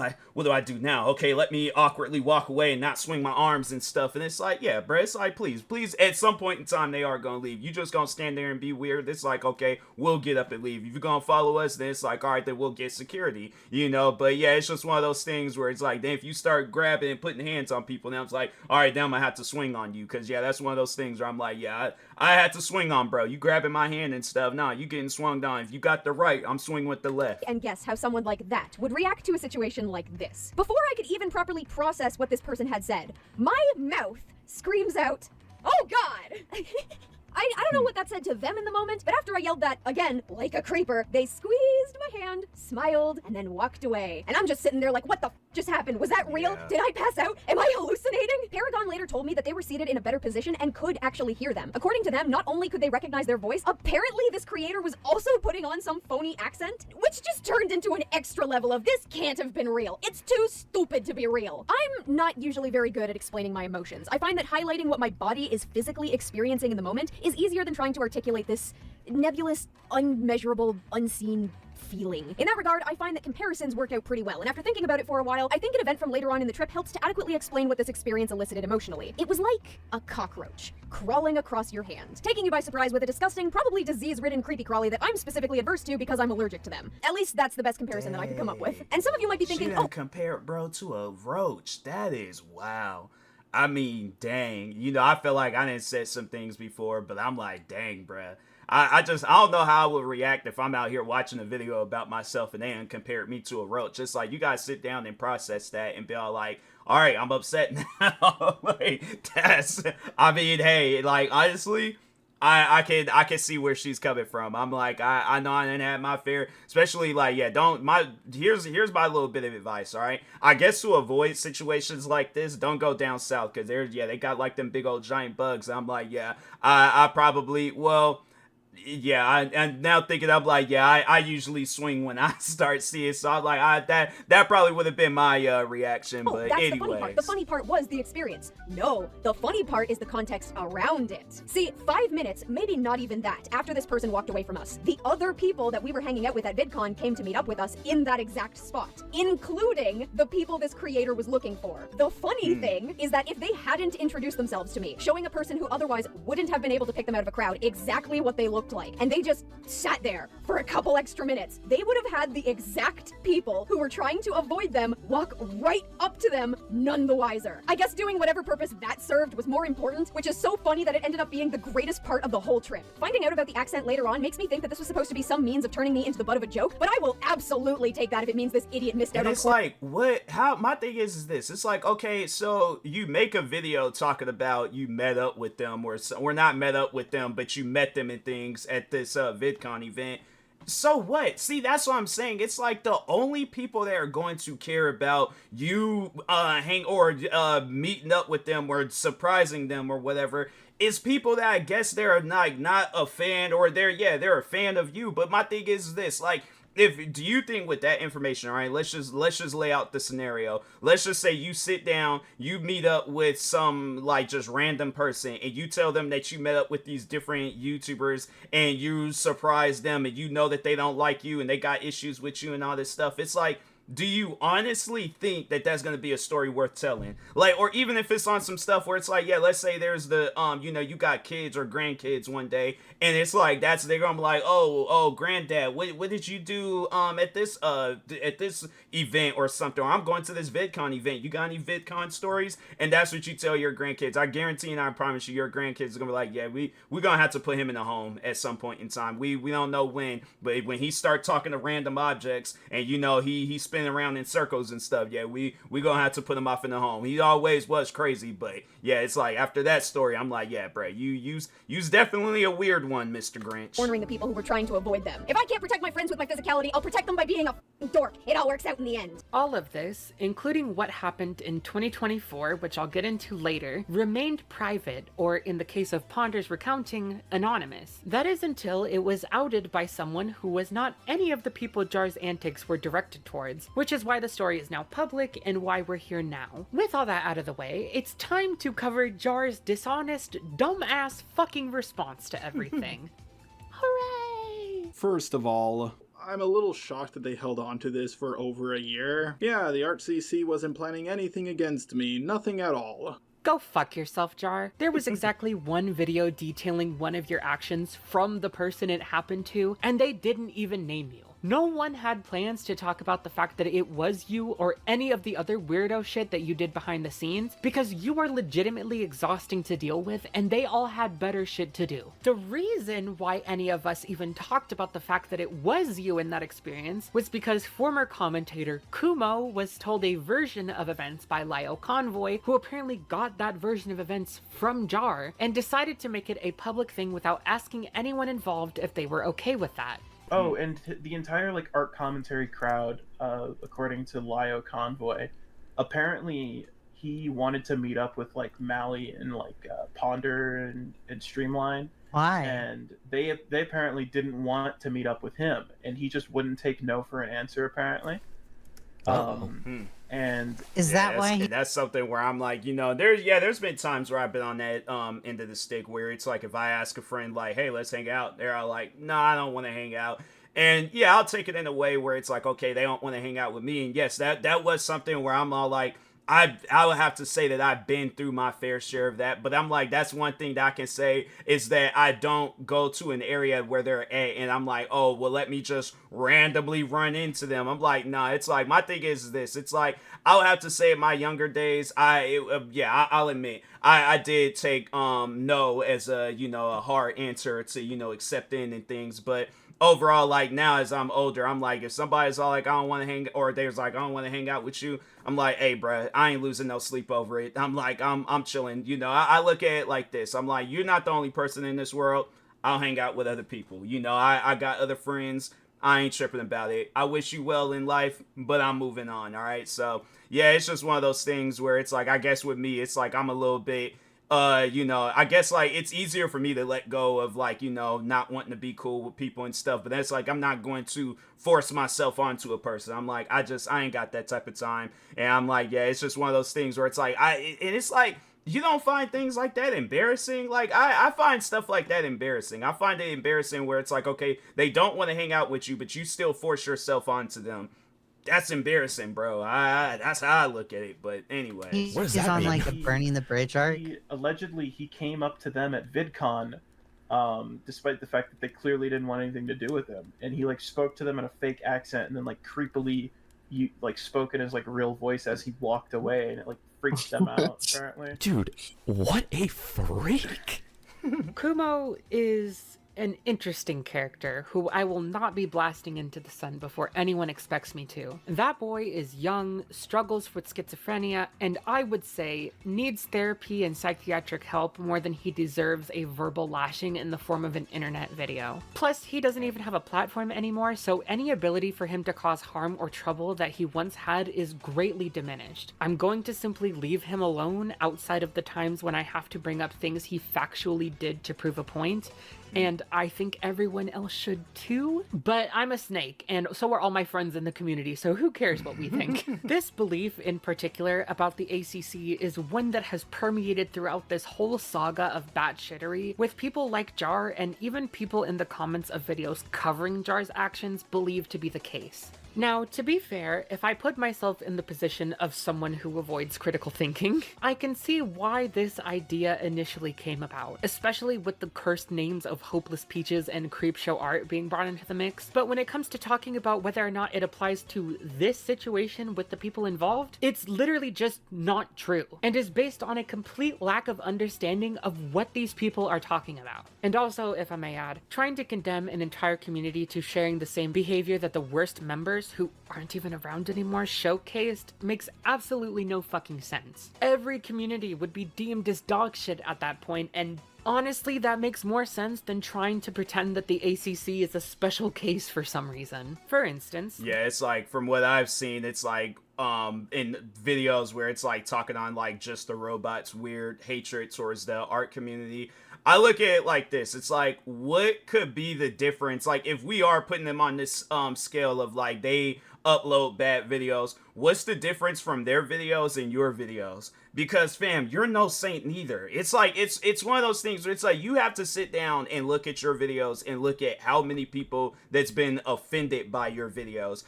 I do now? Okay, let me awkwardly walk away and not swing my arms and stuff. And it's like, yeah, bro, it's like, please, at some point in time, they are gonna leave. You just gonna stand there and be weird. It's like, okay, we'll get up and leave. If you're gonna follow us, then it's like, all right, then we'll get security, you know? But yeah, it's just one of those things where it's like, then if you start grabbing and putting hands on people, now it's like, all right, then I'm gonna have to swing on you. Cause yeah, that's one of those things where I'm like, yeah, I had to swing on, bro. You grabbing my hand and stuff. Nah, you getting swung on. If you got the right, I'm swinging with the left. And guess how someone like that would react to a situation like this. Before I could even properly process what this person had said, my mouth screams out, "Oh God!" I don't know what that said to them in the moment, but after I yelled that, again, like a creeper, they squeezed my hand, smiled, and then walked away. And I'm just sitting there like, what the just happened? Was that real? Yeah. Did I pass out? Am I hallucinating? Paragon later told me that they were seated in a better position and could actually hear them. According to them, not only could they recognize their voice, apparently this creator was also putting on some phony accent, which just turned into an extra level of this can't have been real. It's too stupid to be real. I'm not usually very good at explaining my emotions. I find that highlighting what my body is physically experiencing in the moment is easier than trying to articulate this nebulous, unmeasurable, unseen feeling. In that regard, I find that comparisons work out pretty well, and after thinking about it for a while, I think an event from later on in the trip helps to adequately explain what this experience elicited emotionally. It was like a cockroach crawling across your hand, taking you by surprise with a disgusting, probably disease-ridden creepy crawly that I'm specifically adverse to because I'm allergic to them. At least that's the best comparison that I could come up with. And some of you might be thinking, She didn't compare it, bro, to a roach. That is wow. I mean, dang. You know, I feel like I didn't said some things before, but I'm like, dang, bruh. I don't know how I would react if I'm out here watching a video about myself and they didn't compare me to a roach. It's like, you guys sit down and process that and be all like, all right, I'm upset now. Like, I mean, hey, like, honestly, I can see where she's coming from. I'm like, I know I didn't have my fair, especially like, yeah, here's my little bit of advice, all right? I guess to avoid situations like this, don't go down south, because they got like them big old giant bugs. I'm like, yeah, I probably, well, yeah, and now thinking, I'm like, yeah, I usually swing when I start seeing, so I'm like, that probably would have been my reaction, but that's anyways. the funny part. The funny part was the experience. No, the funny part is the context around it. See, 5 minutes, maybe not even that, after this person walked away from us, the other people that we were hanging out with at VidCon came to meet up with us in that exact spot, including the people this creator was looking for. The funny thing is that if they hadn't introduced themselves to me, showing a person who otherwise wouldn't have been able to pick them out of a crowd exactly what they looked like, and they just sat there for a couple extra minutes, they would have had the exact people who were trying to avoid them walk right up to them, none the wiser. I guess doing whatever purpose that served was more important, which is so funny that it ended up being the greatest part of the whole trip. Finding out about the accent later on makes me think that this was supposed to be some means of turning me into the butt of a joke, but I will absolutely take that if it means this idiot missed out And on. it's like, my thing is this. It's like, okay, so you make a video talking about you met up with them, or not met up with them, but you met them and things at this VidCon event. So what? See, that's what I'm saying. It's like the only people that are going to care about you meeting up with them or surprising them or whatever is people that I guess they're not a fan, or they're a fan of you. But my thing is this, like, do you think with that information, all right, let's just lay out the scenario. Let's just say you sit down, you meet up with some like just random person, and you tell them that you met up with these different YouTubers, and you surprise them, and you know that they don't like you and they got issues with you and all this stuff. It's like, do you honestly think that that's going to be a story worth telling? Like, or even if it's on some stuff where it's like, yeah, let's say there's the, you got kids or grandkids one day, and it's like, they're going to be like, oh, granddad, what did you do, at this event or something? Or I'm going to this VidCon event. You got any VidCon stories? And that's what you tell your grandkids. I guarantee and I promise you, your grandkids are going to be like, yeah, we're going to have to put him in a home at some point in time. We don't know when, but when he start talking to random objects, and he spins around in circles and stuff, yeah, we gonna have to put him off in the home. He always was crazy, but yeah, it's like after that story, I'm like, yeah, bro, you's definitely a weird one, Mr. Grinch. Cornering the people who were trying to avoid them. If I can't protect my friends with my physicality, I'll protect them by being a Dork, it all works out in the end. All of this, including what happened in 2024, which I'll get into later, remained private, or in the case of Ponder's recounting, anonymous. That is until it was outed by someone who was not any of the people Jar's antics were directed towards, which is why the story is now public and why we're here now. With all that out of the way, it's time to cover Jar's dishonest, dumbass fucking response to everything. Hooray! First of all, I'm a little shocked that they held on to this for over a year. Yeah, the ArtCC wasn't planning anything against me, nothing at all. Go fuck yourself, Jar. There was exactly one video detailing one of your actions from the person it happened to, and they didn't even name you. No one had plans to talk about the fact that it was you or any of the other weirdo shit that you did behind the scenes, because you are legitimately exhausting to deal with and they all had better shit to do. The reason why any of us even talked about the fact that it was you in that experience was because former commentator Kumo was told a version of events by Lio Convoy, who apparently got that version of events from Jar and decided to make it a public thing without asking anyone involved if they were okay with that. Oh, and the entire like art commentary crowd, according to Lio Convoy, apparently he wanted to meet up with like Mally and like Ponder and Streamline. Why? And they apparently didn't want to meet up with him, and he just wouldn't take no for an answer apparently. And Is that why? That's something where I'm like, there's been times where I've been on that end of the stick where it's like if I ask a friend like, hey, let's hang out, they're all like, no, I don't want to hang out. And yeah, I'll take it in a way where it's like, okay, they don't want to hang out with me. And yes, that was something where I'm all like, I would have to say that I've been through my fair share of that, but I'm like, that's one thing that I can say is that I don't go to an area where they're at and I'm like, oh, well, let me just randomly run into them. I'm like, nah, it's like, my thing is this, it's like, I'll have to say in my younger days, I'll admit, I did take, no as a hard answer to, accepting and things, but overall, like now as I'm older, I'm like, if somebody's all like, I don't want to hang, or there's like, I don't want to hang out with you, I'm like, hey, bruh, I ain't losing no sleep over it. I'm like, I'm chilling. I look at it like this. I'm like, you're not the only person in this world. I'll hang out with other people. I got other friends. I ain't tripping about it. I wish you well in life, but I'm moving on. All right. So yeah, it's just one of those things where it's like, I guess with me, it's like, I'm a little bit, I guess like it's easier for me to let go of like, not wanting to be cool with people and stuff, but that's like, I'm not going to force myself onto a person. I'm like, I ain't got that type of time. And I'm like, yeah, it's just one of those things where it's like, and it's like, you don't find things like that embarrassing. Like I find stuff like that embarrassing. I find it embarrassing where it's like, okay, they don't want to hang out with you, but you still force yourself onto them. That's embarrassing, bro. That's how I look at it. But anyway, He's on like a burning the bridge arc. Allegedly, he came up to them at VidCon, despite the fact that they clearly didn't want anything to do with him, and he like spoke to them in a fake accent, and then like creepily, spoke in his like real voice as he walked away, and it like freaked them out. Apparently, dude, what a freak! Kumo is an interesting character who I will not be blasting into the sun before anyone expects me to. That boy is young, struggles with schizophrenia, and I would say needs therapy and psychiatric help more than he deserves a verbal lashing in the form of an internet video. Plus, he doesn't even have a platform anymore, so any ability for him to cause harm or trouble that he once had is greatly diminished. I'm going to simply leave him alone outside of the times when I have to bring up things he factually did to prove a point, and I think everyone else should too, but I'm a snake, and so are all my friends in the community, so who cares what we think? This belief in particular about the ACC is one that has permeated throughout this whole saga of batshittery, with people like Jar and even people in the comments of videos covering Jar's actions believed to be the case. Now, to be fair, if I put myself in the position of someone who avoids critical thinking, I can see why this idea initially came about, especially with the cursed names of Hopeless Peaches and Creepshow Art being brought into the mix. But when it comes to talking about whether or not it applies to this situation with the people involved, it's literally just not true, and is based on a complete lack of understanding of what these people are talking about. And also, if I may add, trying to condemn an entire community to sharing the same behavior that the worst members who aren't even around anymore showcased makes absolutely no fucking sense. Every community would be deemed as dog shit at that point, and Honestly, that makes more sense than trying to pretend that the ACC is a special case for some reason. For instance, Yeah, it's like, from what I've seen, it's like in videos where it's like talking on like Just the Robot's weird hatred towards the art community. I look at it like this. It's like, what could be the difference? Like, if we are putting them on this scale of like they upload bad videos, what's the difference from their videos and your videos? Because fam, you're no saint neither. It's like it's one of those things where it's like you have to sit down and look at your videos and look at how many people that's been offended by your videos.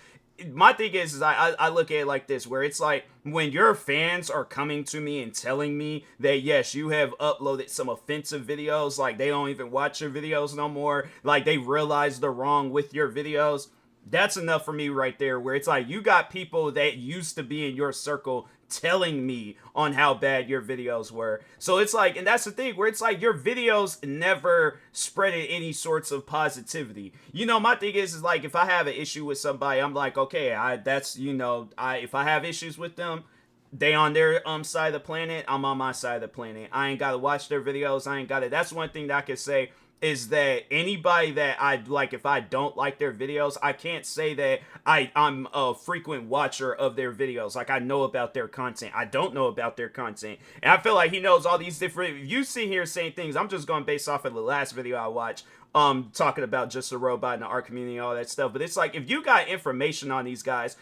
My thing is I look at it like this, where it's like when your fans are coming to me and telling me that yes, you have uploaded some offensive videos, like they don't even watch your videos no more, like they realize the wrong with your videos. That's enough for me right there, where it's like you got people that used to be in your circle telling me on how bad your videos were. So it's like, and that's the thing, where it's like your videos never spreaded any sorts of positivity. You know, my thing is like, if I have an issue with somebody, I'm like, okay, if I have issues with them, they on their side of the planet, I'm on my side of the planet. I ain't gotta watch their videos. That's one thing that I can say, is that anybody that I like, if I don't like their videos, I can't say that I'm a frequent watcher of their videos. Like, I know about their content. I don't know about their content. And I feel like he knows all these different, if you sit here saying things, I'm just going based off of the last video I watched, talking about Just a Robot and the art community and all that stuff. But it's like, if you got information on these guys,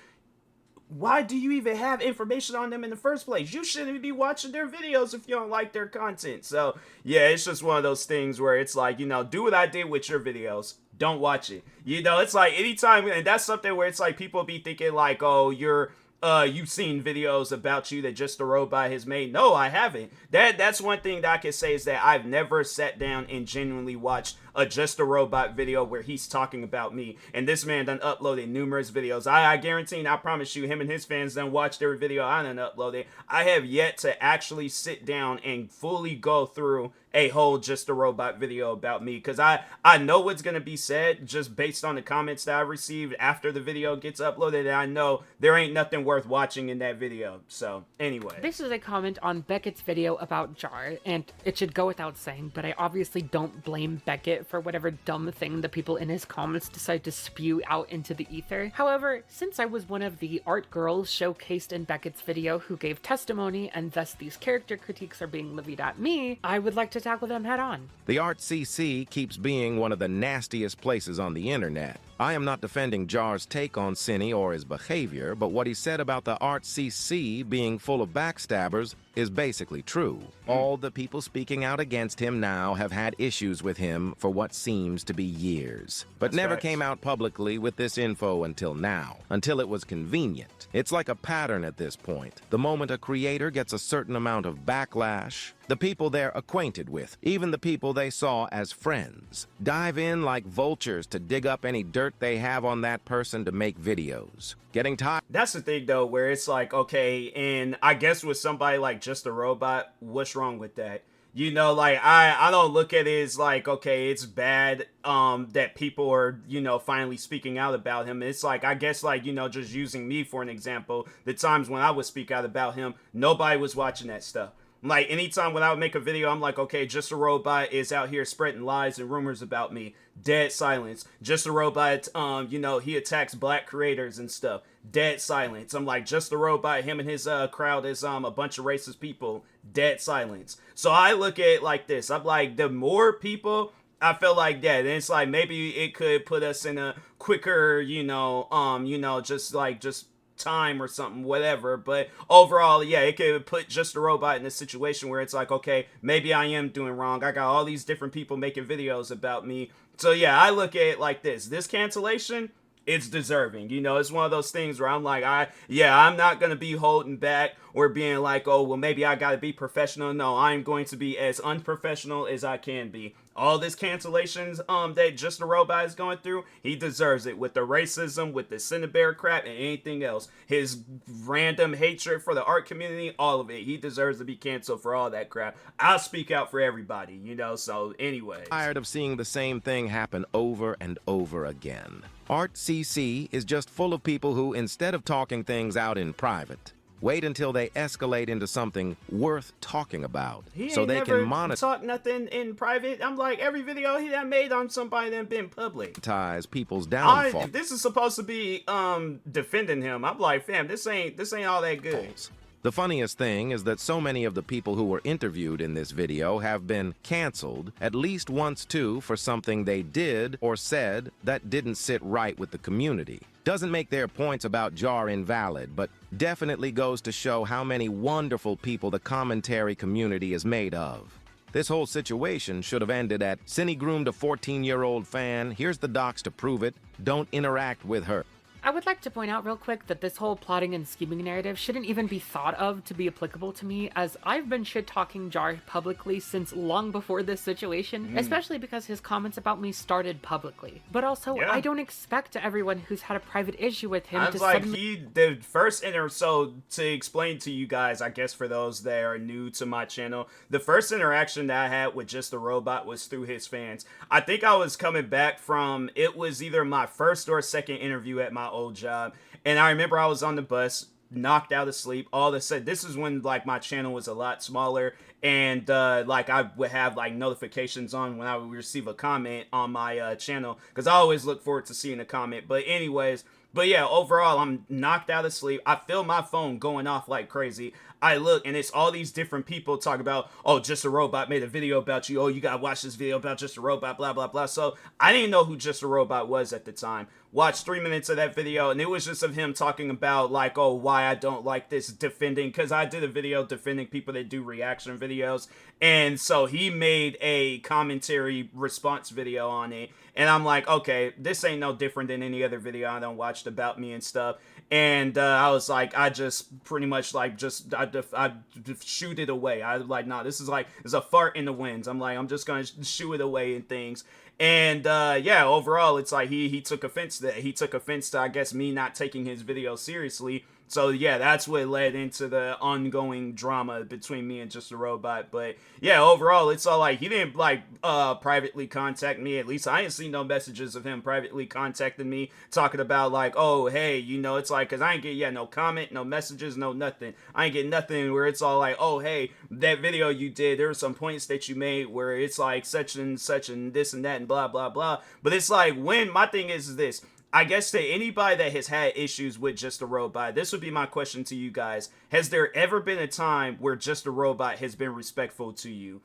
why do you even have information on them in the first place? You shouldn't be watching their videos if you don't like their content. So, yeah, it's just one of those things where it's like, do what I did with your videos. Don't watch it. It's like anytime, and that's something where it's like people be thinking like, oh, you've seen videos about you that Just a Robot has made. No, I haven't. That's one thing that I can say, is that I've never sat down and genuinely watched a Just a Robot video where he's talking about me. And this man done uploaded numerous videos. I guarantee and I promise you, him and his fans done watched every video I done uploaded. I have yet to actually sit down and fully go through a whole Just a Robot video about me, because I know what's going to be said just based on the comments that I received after the video gets uploaded, and I know there ain't nothing worth watching in that video. So anyway, this is a comment on Beckett's video about Jar, and it should go without saying, but I obviously don't blame Beckett for whatever dumb thing the people in his comments decide to spew out into the ether. However, since I was one of the art girls showcased in Beckett's video who gave testimony, and thus these character critiques are being levied at me, I would like to tackle them head on. The Art CC keeps being one of the nastiest places on the internet. I am not defending Jar's take on Cinny or his behavior, but what he said about the Art CC being full of backstabbers is basically true. All the people speaking out against him now have had issues with him for what seems to be years, but never came out publicly with this info until now, until it was convenient. It's like a pattern at this point. The moment a creator gets a certain amount of backlash, the people they're acquainted with, even the people they saw as friends, dive in like vultures to dig up any dirt they have on that person to make videos. Getting tired. That's the thing though, where it's like, okay, and I guess with somebody like Just a Robot, what's wrong with that? Like I don't look at it as like, okay, it's bad that people are, finally speaking out about him. It's like, I guess, like, just using me for an example, the times when I would speak out about him, nobody was watching that stuff. Like, anytime when I would make a video, I'm like, okay, Just a Robot is out here spreading lies and rumors about me. Dead silence. Just a Robot, he attacks black creators and stuff. Dead silence. I'm like, Just a Robot, him and his crowd is a bunch of racist people. Dead silence. So I look at it like this. I'm like, the more people, I feel like that. And it's like, maybe it could put us in a quicker, just time or something, whatever. But overall, yeah, it could put Just a Robot in a situation where it's like, okay, maybe I am doing wrong. I got all these different people making videos about me. So yeah, I look at it like this cancellation, it's deserving. It's one of those things where I'm like, I'm not going to be holding back or being like, oh, well, maybe I got to be professional. No, I'm going to be as unprofessional as I can be. All this cancellations that Just a Robot is going through, he deserves it, with the racism, with the Cinnabear crap, and anything else. His random hatred for the art community, all of it. He deserves to be canceled for all that crap. I'll speak out for everybody, so anyway. Tired of seeing the same thing happen over and over again. Art CC is just full of people who, instead of talking things out in private, Wait until they escalate into something worth talking about, He so ain't they never can monetize talk nothing in private. I'm like, every video he done made on somebody that been public. people's downfall. If this is supposed to be defending him, I'm like, fam, this ain't all that good. The funniest thing is that so many of the people who were interviewed in this video have been canceled at least once too for something they did or said that didn't sit right with the community. Doesn't make their points about Jar invalid, but definitely goes to show how many wonderful people the commentary community is made of. This whole situation should have ended at Cindy groomed a 14-year-old fan, here's the docs to prove it, don't interact with her. I would like to point out real quick that this whole plotting and scheming narrative shouldn't even be thought of to be applicable to me, as I've been shit-talking Jar publicly since long before this situation, especially because his comments about me started publicly. But also, I don't expect everyone who's had a private issue with him to suddenly... the first so to explain to you guys, I guess for those that are new to my channel, the first interaction that I had with Just a Robot was through his fans. I think I was coming back from, it was either my first or second interview at my old job, and I remember I was on the bus, knocked out of sleep. All of a sudden, this is when like my channel was a lot smaller, and like I would have like notifications on when I would receive a comment on my channel, because I always look forward to seeing a comment. But anyways, yeah, overall, I'm knocked out of sleep. I feel my phone going off like crazy. I look, and it's all these different people talking about, oh, Just a Robot made a video about you. Oh, you gotta watch this video about Just a Robot, blah, blah, blah. So I didn't know who Just a Robot was at the time. Watched 3 minutes of that video, and it was just of him talking about, like, oh, why I don't like this, defending, because I did a video defending people that do reaction videos, and so he made a commentary response video on it, and I'm like, okay, this ain't no different than any other video I done watched about me and stuff. And I was like, I just pretty much like I shoot it away. I was like, nah, this is a fart in the winds. I'm like, I'm just gonna shoo it away and things. And yeah, overall, it's like he took offense to that. He took offense to, I guess, me not taking his video seriously. So yeah, that's what led into the ongoing drama between me and Just a Robot. But yeah, overall, it's all like, he didn't like privately contact me. At least I ain't seen no messages of him privately contacting me, talking about like, oh, hey, you know, it's like, because I ain't get no comment, no messages, no nothing. I ain't get nothing where it's all like, oh, hey, that video you did, there were some points that you made where it's like such and such and this and that and blah, blah, blah. But it's like, when my thing is this, I guess to anybody that has had issues with Just a Robot, this would be my question to you guys. Has there ever been a time where Just a Robot has been respectful to you?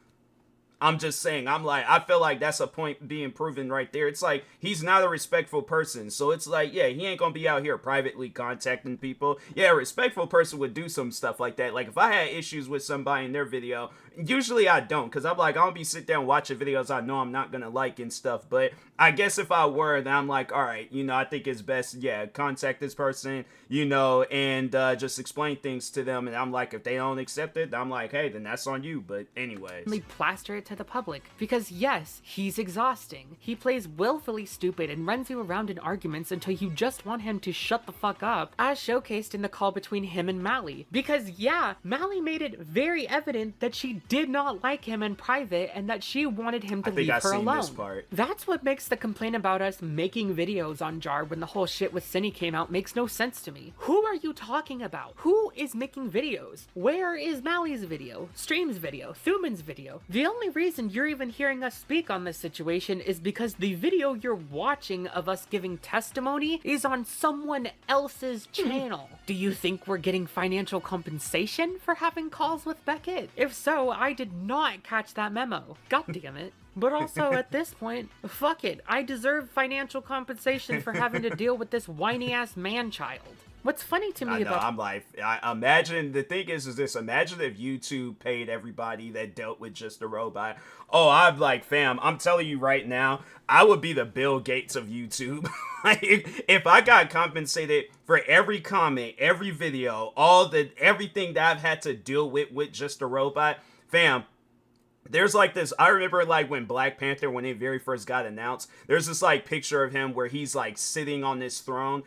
I'm just saying, I'm like, I feel like that's a point being proven right there. It's like, he's not a respectful person. So it's like, yeah, he ain't gonna be out here privately contacting people. Yeah, a respectful person would do some stuff like that. Like, if I had issues with somebody in their video, usually I don't, because I'm like, I don't be sitting down watching videos I know I'm not gonna like and stuff. But I guess if I were, then I'm like, all right, you know, I think it's best, yeah, contact this person, you know, and just explain things to them. And I'm like, if they don't accept it, I'm like, hey, then that's on you. But anyways, plaster it to the public, because yes, he's exhausting. He plays willfully stupid and runs you around in arguments until you just want him to shut the fuck up, as showcased in the call between him and Mally. Because yeah, Mally made it very evident that she did not like him in private and that she wanted him to leave her alone. This part. That's what makes the complaint about us making videos on Jar when the whole shit with Cindy came out makes no sense to me. Who are you talking about? Who is making videos? Where is Mally's video? Stream's video? Thuman's video? The only reason you're even hearing us speak on this situation is because the video you're watching of us giving testimony is on someone else's channel. Do you think we're getting financial compensation for having calls with Beckett? If so, I did not catch that memo. God damn it. But also, at this point, fuck it. I deserve financial compensation for having to deal with this whiny-ass man-child. What's funny to me about... I'm like, imagine, the thing is this, imagine if YouTube paid everybody that dealt with Just a Robot. Oh, I'm like, fam, I'm telling you right now, I would be the Bill Gates of YouTube. Like, if I got compensated for every comment, every video, everything that I've had to deal with Just a Robot, fam, there's like this, I remember like when Black Panther, when it very first got announced, there's this like picture of him where he's like sitting on this throne.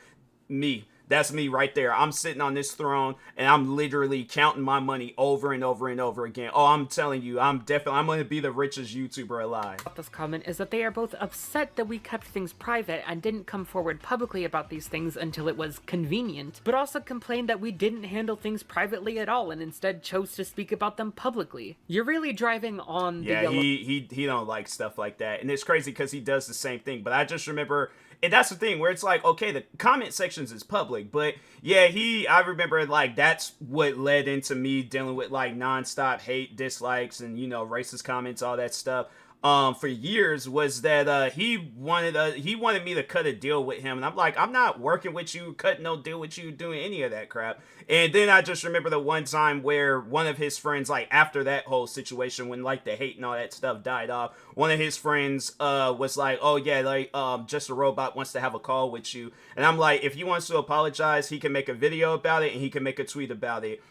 That's me right there. I'm sitting on this throne and I'm literally counting my money over and over and over again. Oh, I'm telling you, I'm going to be the richest YouTuber alive. This comment is that they are both upset that we kept things private and didn't come forward publicly about these things until it was convenient, but also complained that we didn't handle things privately at all and instead chose to speak about them publicly. You're really driving on the yellow... he don't like stuff like that, and it's crazy because he does the same thing. But I just remember, and that's the thing where it's like, okay, the comment sections is public, but yeah, I remember like that's what led into me dealing with like nonstop hate, dislikes, and racist comments, all that stuff. For years was that he wanted me to cut a deal with him, and I'm like, I'm not working with you, cutting no deal with you, doing any of that crap. And then I just remember the one time where one of his friends, like after that whole situation, when like the hate and all that stuff died off, one of his friends was like, oh yeah, like Just a Robot wants to have a call with you. And I'm like, if he wants to apologize, he can make a video about it and he can make a tweet about it.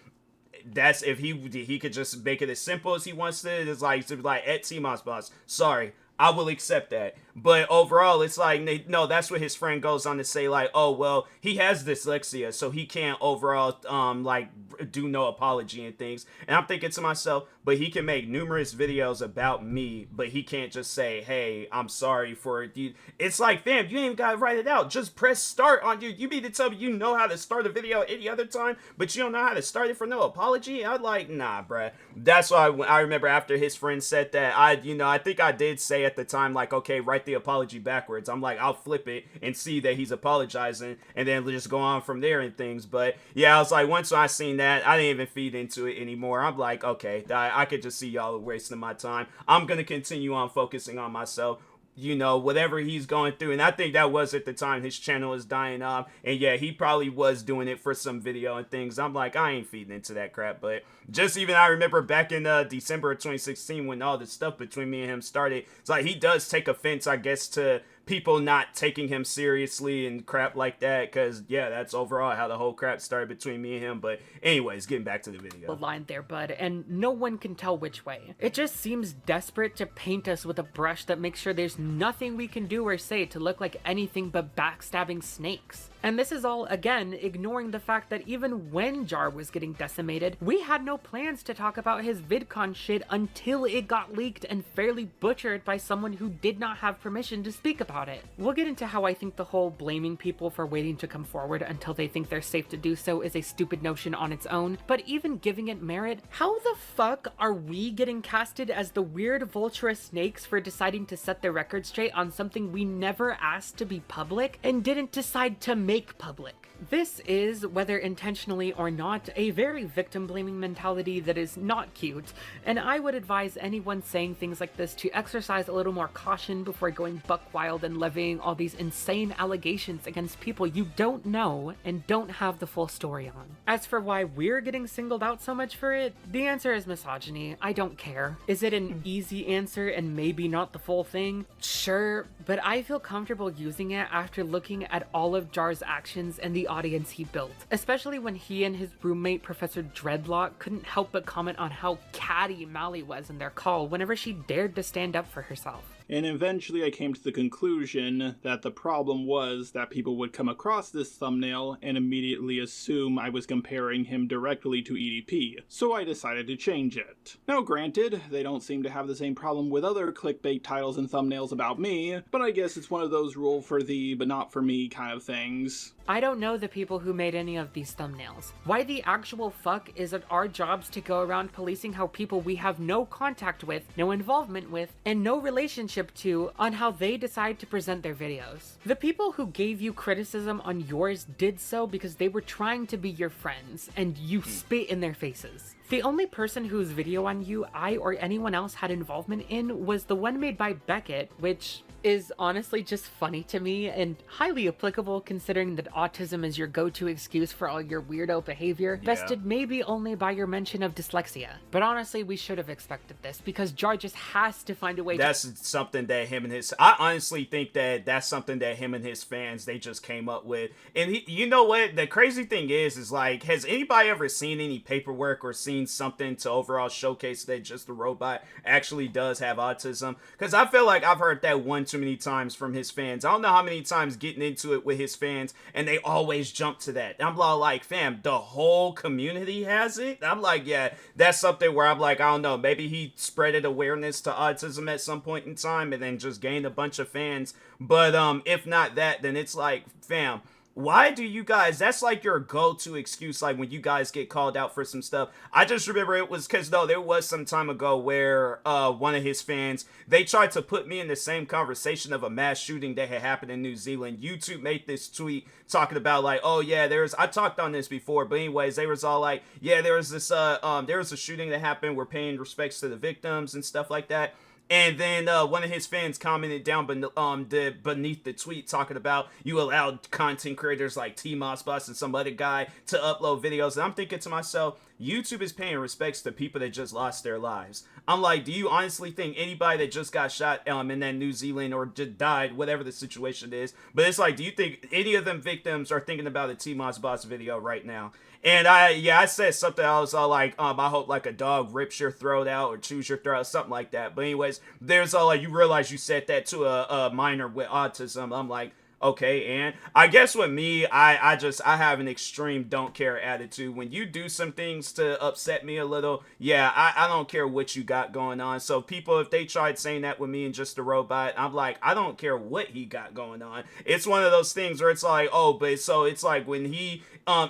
That's if he could just make it as simple as he wants to. It's like to be like at TMossBoss, sorry, I will accept that. But overall, it's like, no, that's what his friend goes on to say, like, oh, well, he has dyslexia, so he can't overall, like, do no apology and things. And I'm thinking to myself, but he can make numerous videos about me, but he can't just say, hey, I'm sorry for it. It's like, fam, you ain't even gotta write it out. Just press start on you mean to tell me you know how to start a video any other time, but you don't know how to start it for no apology? I'm like, nah, bruh. That's why I remember after his friend said that, I think I did say at the time, like, okay, write the apology backwards. I'm like, I'll flip it and see that he's apologizing and then just go on from there and things. But yeah, I was like, once I seen that, I didn't even feed into it anymore. I'm like, okay, I could just see y'all wasting my time. I'm gonna continue on focusing on myself, whatever he's going through. And I think that was at the time his channel was dying off, and yeah, he probably was doing it for some video and things. I'm like, I ain't feeding into that crap. But just even I remember back in December of 2016 when all the stuff between me and him started, it's like he does take offense, I guess, to people not taking him seriously and crap like that, because yeah, that's overall how the whole crap started between me and him. But anyways, getting back to the video. The line there, bud, and no one can tell which way. It just seems desperate to paint us with a brush that makes sure there's nothing we can do or say to look like anything but backstabbing snakes. And this is all, again, ignoring the fact that even when Jar was getting decimated, we had no plans to talk about his VidCon shit until it got leaked and fairly butchered by someone who did not have permission to speak about it. We'll get into how I think the whole blaming people for waiting to come forward until they think they're safe to do so is a stupid notion on its own, but even giving it merit, how the fuck are we getting casted as the weird vulturous snakes for deciding to set the record straight on something we never asked to be public and didn't decide to make public? This is, whether intentionally or not, a very victim-blaming mentality that is not cute, and I would advise anyone saying things like this to exercise a little more caution before going buck wild and levying all these insane allegations against people you don't know and don't have the full story on. As for why we're getting singled out so much for it, the answer is misogyny. I don't care. Is it an easy answer and maybe not the full thing? Sure, but I feel comfortable using it after looking at all of Jar's actions and the audience he built, especially when he and his roommate Professor Dreadlock couldn't help but comment on how catty Mally was in their call whenever she dared to stand up for herself. And eventually I came to the conclusion that the problem was that people would come across this thumbnail and immediately assume I was comparing him directly to EDP, so I decided to change it. Now granted, they don't seem to have the same problem with other clickbait titles and thumbnails about me, but I guess it's one of those rule for thee but not for me kind of things. I don't know the people who made any of these thumbnails. Why the actual fuck is it our jobs to go around policing how people we have no contact with, no involvement with, and no relationship to on how they decide to present their videos? The people who gave you criticism on yours did so because they were trying to be your friends, and you spit in their faces. The only person whose video on you I or anyone else had involvement in was the one made by Beckett, which is honestly just funny to me and highly applicable considering that autism is your go-to excuse for all your weirdo behavior, bested maybe only by your mention of dyslexia. But honestly, we should have expected this because Jar just has to find a way That's something that him and his... I honestly think that that's something that him and his fans, they just came up with. And you know what? The crazy thing is like, has anybody ever seen any paperwork or seen something to overall showcase that Just a Robot actually does have autism? Because I feel like I've heard that 1, too many times from his fans. I don't know how many times getting into it with his fans, and they always jump to that. I'm like, fam, the whole community has it? I'm like, yeah, that's something where I'm like, I don't know, maybe he spreaded awareness to autism at some point in time and then just gained a bunch of fans. But if not that, then it's like, fam, why do you guys, that's like your go-to excuse, like when you guys get called out for some stuff. I just remember it was because, though, there was some time ago where one of his fans, they tried to put me in the same conversation of a mass shooting that had happened in New Zealand. YouTube made this tweet talking about like, oh yeah, I talked on this before, but anyways, they was all like, yeah, there was a shooting that happened, we're paying respects to the victims and stuff like that. And then one of his fans commented down beneath the tweet talking about you allowed content creators like TMossBoss and some other guy to upload videos. And I'm thinking to myself, YouTube is paying respects to people that just lost their lives. I'm like, do you honestly think anybody that just got shot in that New Zealand or just died, whatever the situation is, but it's like, do you think any of them victims are thinking about a TMossBoss video right now? And I said something, I was all like, I hope like a dog rips your throat out or chews your throat, something like that. But anyways, there's all like, you realize you said that to a minor with autism. I'm like, okay, and I guess with me, I have an extreme don't care attitude. When you do some things to upset me a little, yeah, I don't care what you got going on. So people, if they tried saying that with me and Just a Robot, I'm like, I don't care what he got going on. It's one of those things where it's like, oh, but so it's like when he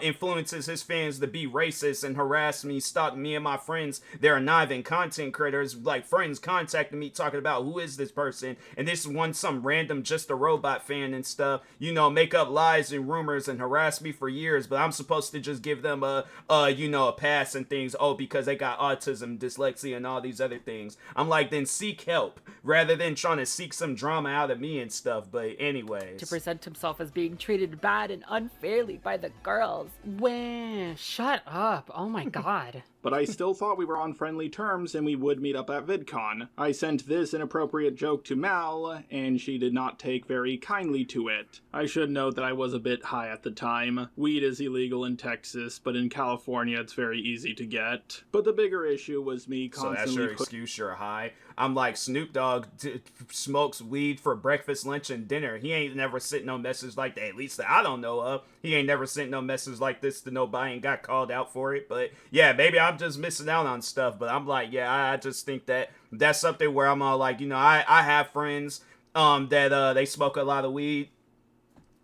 influences his fans to be racist and harass me, stalk me and my friends that are not even content creators, like friends contacting me talking about who is this person, and this is some random Just a Robot fan and stuff, you know, make up lies and rumors and harass me for years, but I'm supposed to just give them a pass and things, because they got autism, dyslexia, and all these other things. I'm like, then seek help rather than trying to seek some drama out of me and stuff. But anyways, to present himself as being treated bad and unfairly by the girls. Wah, shut up. Oh my god. But I still thought we were on friendly terms and we would meet up at VidCon. I sent this inappropriate joke to Mal, and she did not take very kindly to it. I should note that I was a bit high at the time. Weed is illegal in Texas, but in California it's very easy to get. But the bigger issue was me constantly... So that's your excuse, you're high? I'm like, Snoop Dogg smokes weed for breakfast, lunch, and dinner. He ain't never sent no message like that, at least that I don't know of. He ain't never sent no message like this to nobody and got called out for it. But yeah, maybe I'm just missing out on stuff. But I'm like, yeah, I just think that that's something where I'm all like, you know, I have friends that they smoke a lot of weed.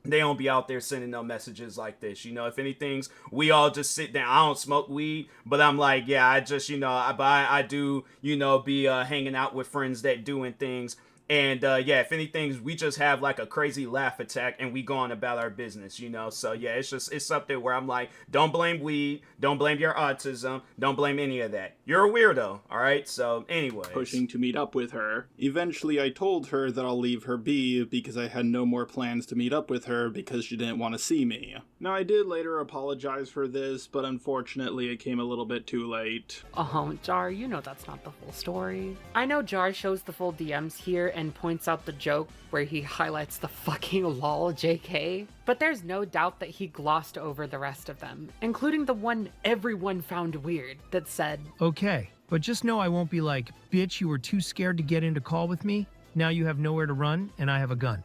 They don't be out there sending no messages like this. You know, if anything's, we all just sit down. I don't smoke weed, but I'm like, yeah, I just, you know, I do, you know, be hanging out with friends that doing things. And yeah, if anything, we just have like a crazy laugh attack and we go on about our business, you know? So yeah, it's something where I'm like, don't blame weed, don't blame your autism, don't blame any of that. You're a weirdo, all right? So anyways. Pushing to meet up with her. Eventually I told her that I'll leave her be because I had no more plans to meet up with her because she didn't want to see me. Now I did later apologize for this, but unfortunately it came a little bit too late. Oh, Jar, you know that's not the full story. I know Jar shows the full DMs here and points out the joke where he highlights the fucking lol JK, but there's no doubt that he glossed over the rest of them, including the one everyone found weird that said, okay, but just know I won't be like, bitch, you were too scared to get into call with me? Now you have nowhere to run and I have a gun.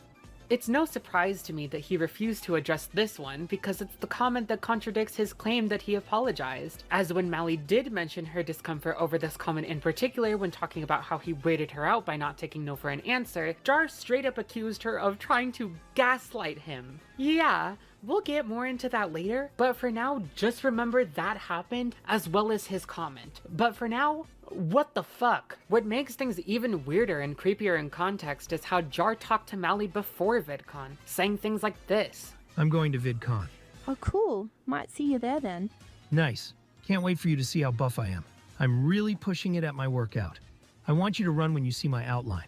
It's no surprise to me that he refused to address this one because it's the comment that contradicts his claim that he apologized. As when Mally did mention her discomfort over this comment in particular when talking about how he waited her out by not taking no for an answer, Jar straight up accused her of trying to gaslight him. Yeah, we'll get more into that later, but for now, just remember that happened as well as his comment. But for now, what the fuck? What makes things even weirder and creepier in context is how Jar talked to Mally before VidCon, saying things like this. I'm going to VidCon. Oh, cool. Might see you there then. Nice. Can't wait for you to see how buff I am. I'm really pushing it at my workout. I want you to run when you see my outline.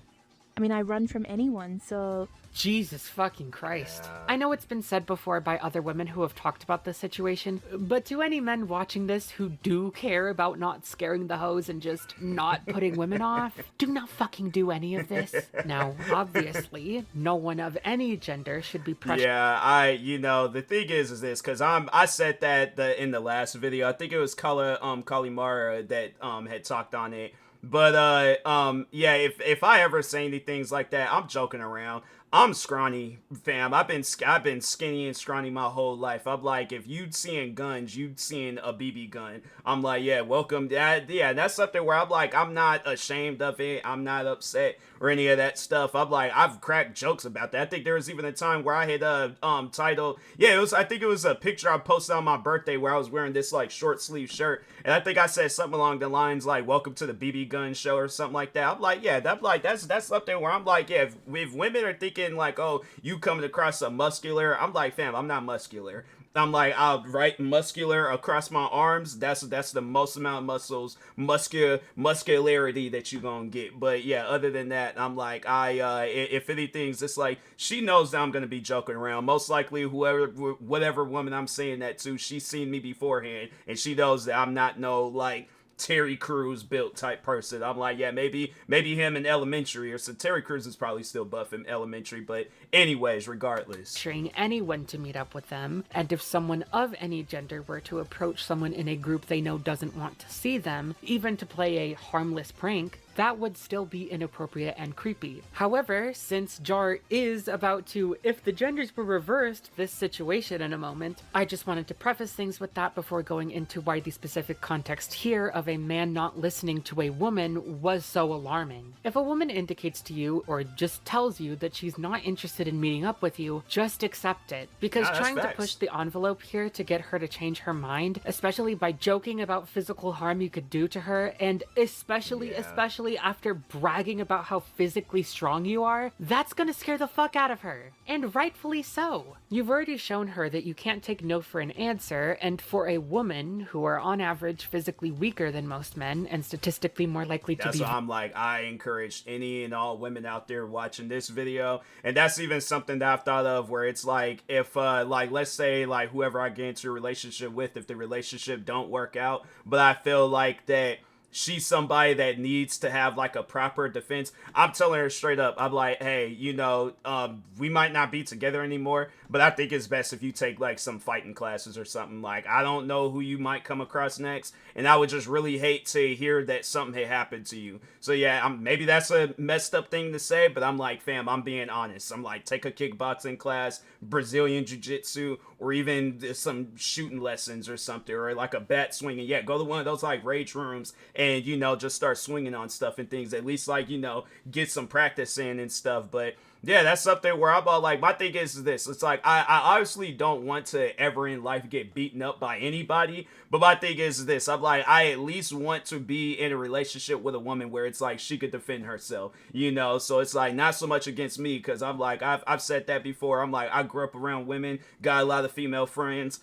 I mean, I run from anyone, so... Jesus fucking Christ. I know it's been said before by other women who have talked about this situation, but to any men watching this who do care about not scaring the hoes and just not putting women off, do not fucking do any of this. Now, obviously, no one of any gender should be pressured. Yeah, you know, the thing is this, because I said that in the last video. I think it was Kalimara that had talked on it. But yeah, if I ever say anything like that, I'm joking around. I'm scrawny, fam. I've been skinny and scrawny my whole life. I'm like, if you'd seeing guns, you'd seeing a BB gun. I'm like, yeah, welcome. Yeah, that's something where I'm like, I'm not ashamed of it. I'm not upset or any of that stuff. I'm like, I've cracked jokes about that. I think there was even a time where I had titled, yeah, I think it was a picture I posted on my birthday where I was wearing this like short sleeve shirt, and I think I said something along the lines like, "Welcome to the BB gun show" or something like that. I'm like, yeah, that's something where I'm like, yeah, if women are thinking like, oh, you coming across a muscular, I'm like, fam, I'm not muscular. I'm like, I'll write muscular across my arms. That's the most amount of muscularity that you gonna get. But yeah, other than that, I'm like, if anything's just like, she knows that I'm gonna be joking around. Most likely, whatever woman I'm saying that to, she's seen me beforehand, and she knows that I'm not no like Terry Crews built type person. I'm like, yeah, maybe him in elementary, or so Terry Crews is probably still buff in elementary, but anyways, regardless. Pressuring anyone to meet up with them, and if someone of any gender were to approach someone in a group they know doesn't want to see them, even to play a harmless prank, that would still be inappropriate and creepy. However, since Jar is about to, if the genders were reversed, this situation in a moment, I just wanted to preface things with that before going into why the specific context here of a man not listening to a woman was so alarming. If a woman indicates to you or just tells you that she's not interested in meeting up with you, just accept it. Because trying to push the envelope here to get her to change her mind, especially by joking about physical harm you could do to her, and especially after bragging about how physically strong you are, that's gonna scare the fuck out of her. And rightfully so. You've already shown her that you can't take no for an answer, and for a woman, who are on average physically weaker than most men, and statistically more likely to be— That's why I'm like, I encourage any and all women out there watching this video, and that's even something that I've thought of, where it's like, if like, let's say like whoever I get into a relationship with, if the relationship don't work out, but I feel like that she's somebody that needs to have like a proper defense, I'm telling her straight up, I'm like, hey, we might not be together anymore, but I think it's best if you take like some fighting classes or something. Like, I don't know who you might come across next, and I would just really hate to hear that something had happened to you. So yeah, maybe that's a messed up thing to say, but I'm like, fam, I'm being honest. I'm like, take a kickboxing class, Brazilian jiu-jitsu, or even some shooting lessons or something, or like a bat swinging. Yeah, go to one of those like rage rooms and, just start swinging on stuff and things. At least like, get some practice in and stuff. But yeah, that's something where I'm all like, my thing is this. It's like, I obviously don't want to ever in life get beaten up by anybody. But my thing is this. I'm like, I at least want to be in a relationship with a woman where it's like she could defend herself, So it's like, not so much against me, because I'm like, I've said that before. I'm like, I grew up around women, got a lot of female friends.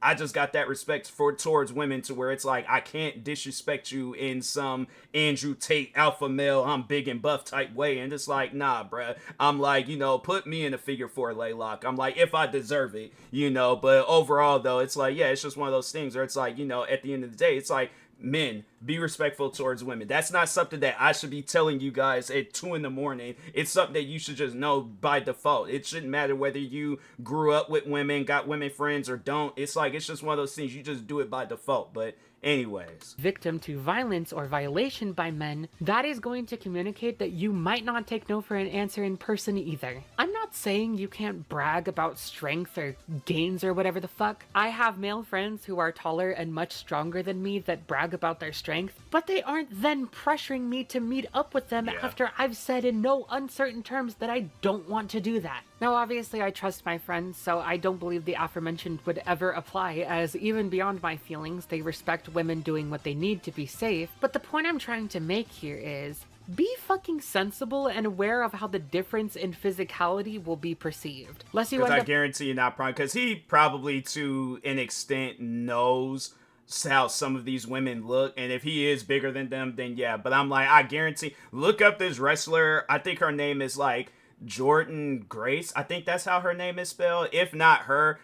I just got that respect towards women to where it's like, I can't disrespect you in some Andrew Tate alpha male, I'm big and buff type way. And it's like, nah, bruh. I'm like, put me in a figure 4 laylock. I'm like, if I deserve it, But overall, though, it's like, yeah, it's just one of those things where it's like, at the end of the day, it's like, men, be respectful towards women. That's not something that I should be telling you guys at 2 a.m. It's something that you should just know by default. It shouldn't matter whether you grew up with women, got women friends, or don't. It's like, it's just one of those things. You just do it by default. But anyways, victim to violence or violation by men, that is going to communicate that you might not take no for an answer in person either. I'm not saying you can't brag about strength or gains or whatever the fuck. I have male friends who are taller and much stronger than me that brag about their strength, but they aren't then pressuring me to meet up with them after I've said in no uncertain terms that I don't want to do that. Now, obviously, I trust my friends, so I don't believe the aforementioned would ever apply, as even beyond my feelings, they respect women doing what they need to be safe. But the point I'm trying to make here is, be fucking sensible and aware of how the difference in physicality will be perceived. Lest you because end I guarantee you're not probably, because he probably to an extent knows how some of these women look, and if he is bigger than them, then yeah. But I'm like, I guarantee, look up this wrestler. I think her name is like Jordan Grace. I think that's how her name is spelled. If not her,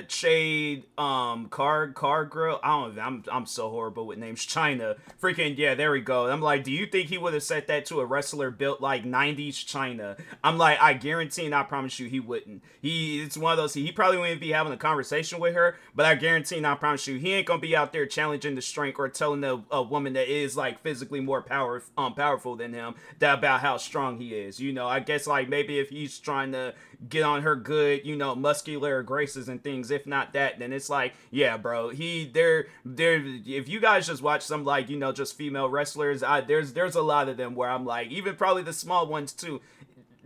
Shade car grill. I don't know. I'm so horrible with names. China. Freaking yeah, there we go. I'm like, do you think he would have said that to a wrestler built like 90s China? I'm like, I guarantee and I promise you he wouldn't. It's one of those, he probably wouldn't be having a conversation with her, but I guarantee and I promise you he ain't gonna be out there challenging the strength or telling a woman that is like physically more powerful than him that about how strong he is. You know, I guess like maybe if he's trying to get on her good, you know, muscular graces and things. If not that, then it's like, yeah, bro, they're if you guys just watch some like, you know, just female wrestlers, there's a lot of them where I'm like, even probably the small ones too,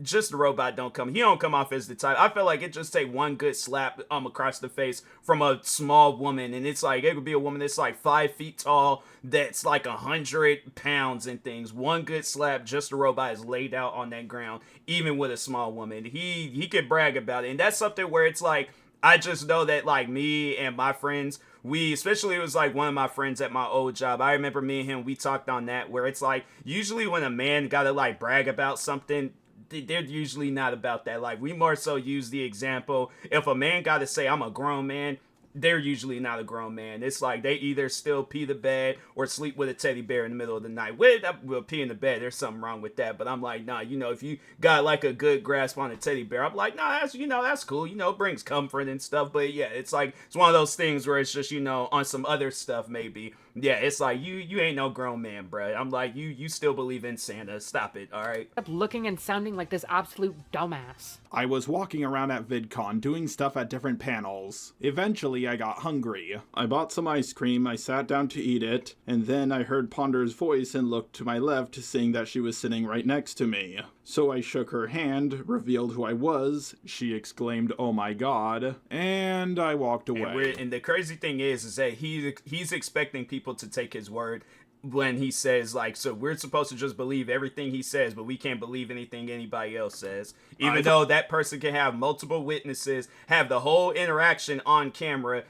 just the robot don't come. He don't come off as the type. I feel like it just take one good slap across the face from a small woman, and it's like it could be a woman that's like 5 feet tall, that's like 100 pounds and things. One good slap, just the robot is laid out on that ground, even with a small woman. He could brag about it, and that's something where it's like I just know that like me and my friends. Especially it was like one of my friends at my old job. I remember me and him, we talked on that where it's like usually when a man gotta like brag about something, they're usually not about that. Like we more so use the example, if a man gotta say I'm a grown man, they're usually not a grown man. It's like they either still pee the bed or sleep with a teddy bear in the middle of the night. Well, pee in the bed, there's something wrong with that. But I'm like, nah, you know, if you got like a good grasp on a teddy bear, I'm like, nah, that's, you know, that's cool. You know, it brings comfort and stuff. But yeah, it's like, it's one of those things where it's just, you know, on some other stuff maybe. Yeah, it's like, you ain't no grown man, bro. I'm like, you still believe in Santa. Stop it, all right? Looking and sounding like this absolute dumbass. I was walking around at VidCon doing stuff at different panels. Eventually, I got hungry. I bought some ice cream, I sat down to eat it, and then I heard Ponder's voice and looked to my left, seeing that she was sitting right next to me. So I shook her hand, revealed who I was, she exclaimed, "Oh my god," and I walked away. And the crazy thing is that he's expecting people to take his word when he says like, so we're supposed to just believe everything he says, but we can't believe anything anybody else says, even though that person can have multiple witnesses, have the whole interaction on camera.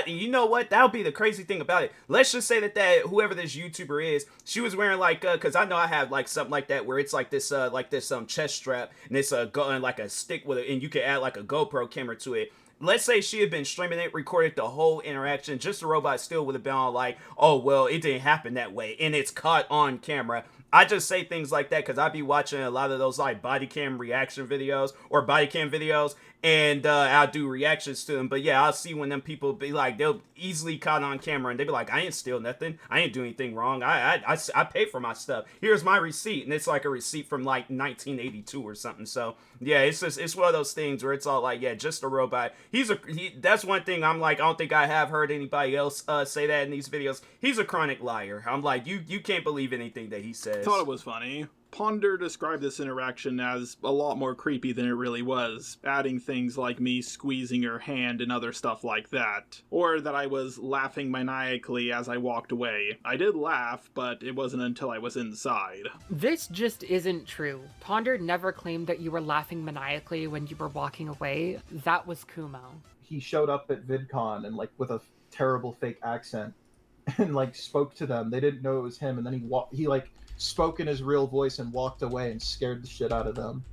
You know what, that'll be the crazy thing about it. Let's just say that whoever this YouTuber is, she was wearing like because I know I have like something like that where it's like this chest strap, and it's like a stick with it, and you can add like a GoPro camera to it. Let's say she had been streaming it, recorded the whole interaction, just the robot still would have been all like, oh, well, it didn't happen that way, and it's caught on camera. I just say things like that because I be watching a lot of those like body cam reaction videos or body cam videos, and I'll do reactions to them. But yeah, I'll see when them people be like, they'll easily caught on camera and they be like, I ain't steal nothing, I ain't do anything wrong, I pay for my stuff, here's my receipt, and it's like a receipt from like 1982 or something. So yeah, it's one of those things where it's all like, yeah, just a robot. That's one thing I'm like, I don't think I have heard anybody else say that in these videos. He's a chronic liar. I'm like, you can't believe anything that he says. Thought it was funny. Ponder described this interaction as a lot more creepy than it really was, adding things like me squeezing her hand and other stuff like that. Or that I was laughing maniacally as I walked away. I did laugh, but it wasn't until I was inside. This just isn't true. Ponder never claimed that you were laughing maniacally when you were walking away. That was Kumo. He showed up at VidCon and like with a terrible fake accent and like spoke to them. They didn't know it was him, and then he like spoke in his real voice and walked away and scared the shit out of them.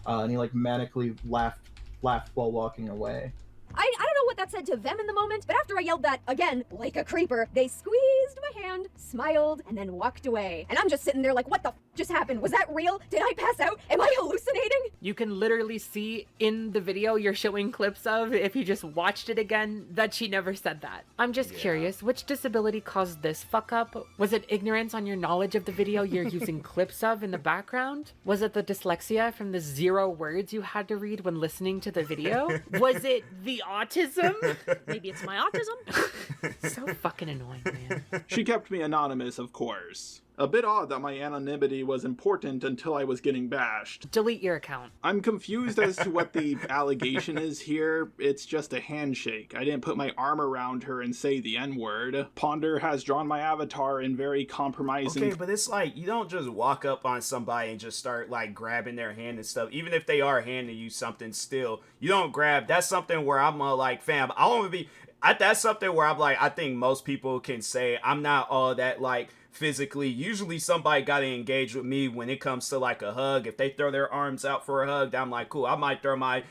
And he like manically laughed while walking away. I don't know what that said to them in the moment, but after I yelled that, again, like a creeper, they squeezed my hand, smiled, and then walked away. And I'm just sitting there like, what the f just happened? Was that real? Did I pass out? Am I hallucinating? You can literally see in the video you're showing clips of, if you just watched it again, that she never said that. I'm just curious, which disability caused this fuck up? Was it ignorance on your knowledge of the video you're using clips of in the background? Was it the dyslexia from the 0 words you had to read when listening to the video? Was it the autism? Maybe it's my autism. So fucking annoying, man. She kept me anonymous, of course. A bit odd that my anonymity was important until I was getting bashed. Delete your account. I'm confused as to what the allegation is here. It's just a handshake. I didn't put my arm around her and say the N-word. Ponder has drawn my avatar in very compromising... Okay, but it's like, you don't just walk up on somebody and just start like grabbing their hand and stuff. Even if they are handing you something still, you don't grab. That's something where I'm like, fam, I don't want to be... that's something where I'm like, I think most people can say I'm not all that like physically. Usually somebody got to engage with me when it comes to like a hug. If they throw their arms out for a hug, I'm like, cool. I might throw my,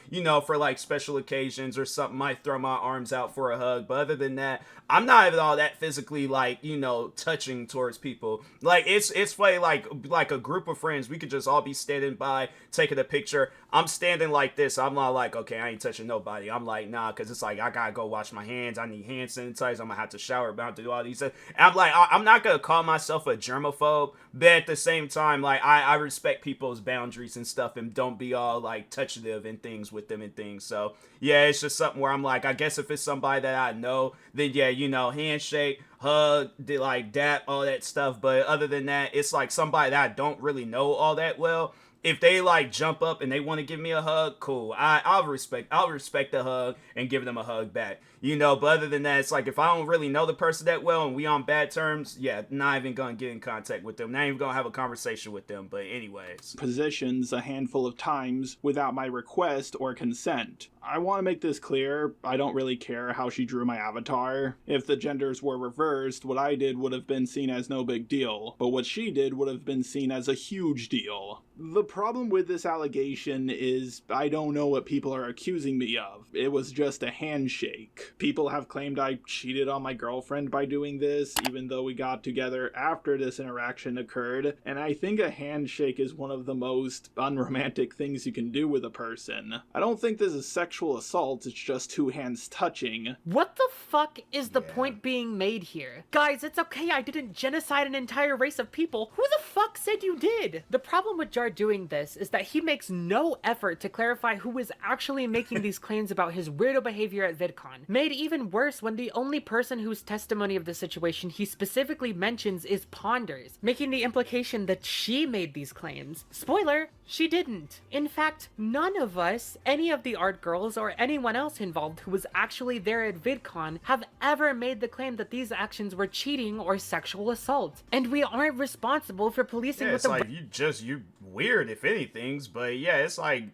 for like special occasions or something, might throw my arms out for a hug. But other than that, I'm not even all that physically like, touching towards people. Like it's funny, like a group of friends, we could just all be standing by taking a picture. I'm standing like this. I'm not like, okay, I ain't touching nobody. I'm like, nah, because it's like I gotta go wash my hands. I need hand sanitizer. I'm gonna have to shower. But I have to do all these things. And I'm like, I'm not gonna call myself a germaphobe, but at the same time, like I respect people's boundaries and stuff, and don't be all like touchative and things with them and things. So yeah, it's just something where I'm like, I guess if it's somebody that I know, then yeah, handshake, hug, like dap, all that stuff. But other than that, it's like somebody that I don't really know all that well. If they like jump up and they want to give me a hug, cool. I'll respect the hug and give them a hug back. But other than that, it's like if I don't really know the person that well and we on bad terms, yeah, not even gonna get in contact with them. Not even gonna have a conversation with them. But anyways. Positions a handful of times without my request or consent. I want to make this clear, I don't really care how she drew my avatar. If the genders were reversed, what I did would have been seen as no big deal, but what she did would have been seen as a huge deal. The problem with this allegation is I don't know what people are accusing me of. It was just a handshake. People have claimed I cheated on my girlfriend by doing this, even though we got together after this interaction occurred, and I think a handshake is one of the most unromantic things you can do with a person. I don't think this is sexual assault, it's just two hands touching. What the fuck is the point being made here? Guys, it's okay, I didn't genocide an entire race of people. Who the fuck said you did? The problem with Jar doing this is that he makes no effort to clarify who is actually making these claims about his weirdo behavior at VidCon. Made even worse when the only person whose testimony of the situation he specifically mentions is Ponders, making the implication that she made these claims. Spoiler, she didn't. In fact, none of us, any of the art girls, or anyone else involved who was actually there at VidCon have ever made the claim that these actions were cheating or sexual assault. And we aren't responsible for policing Yeah, with it's like you weird if anything's, but yeah, it's like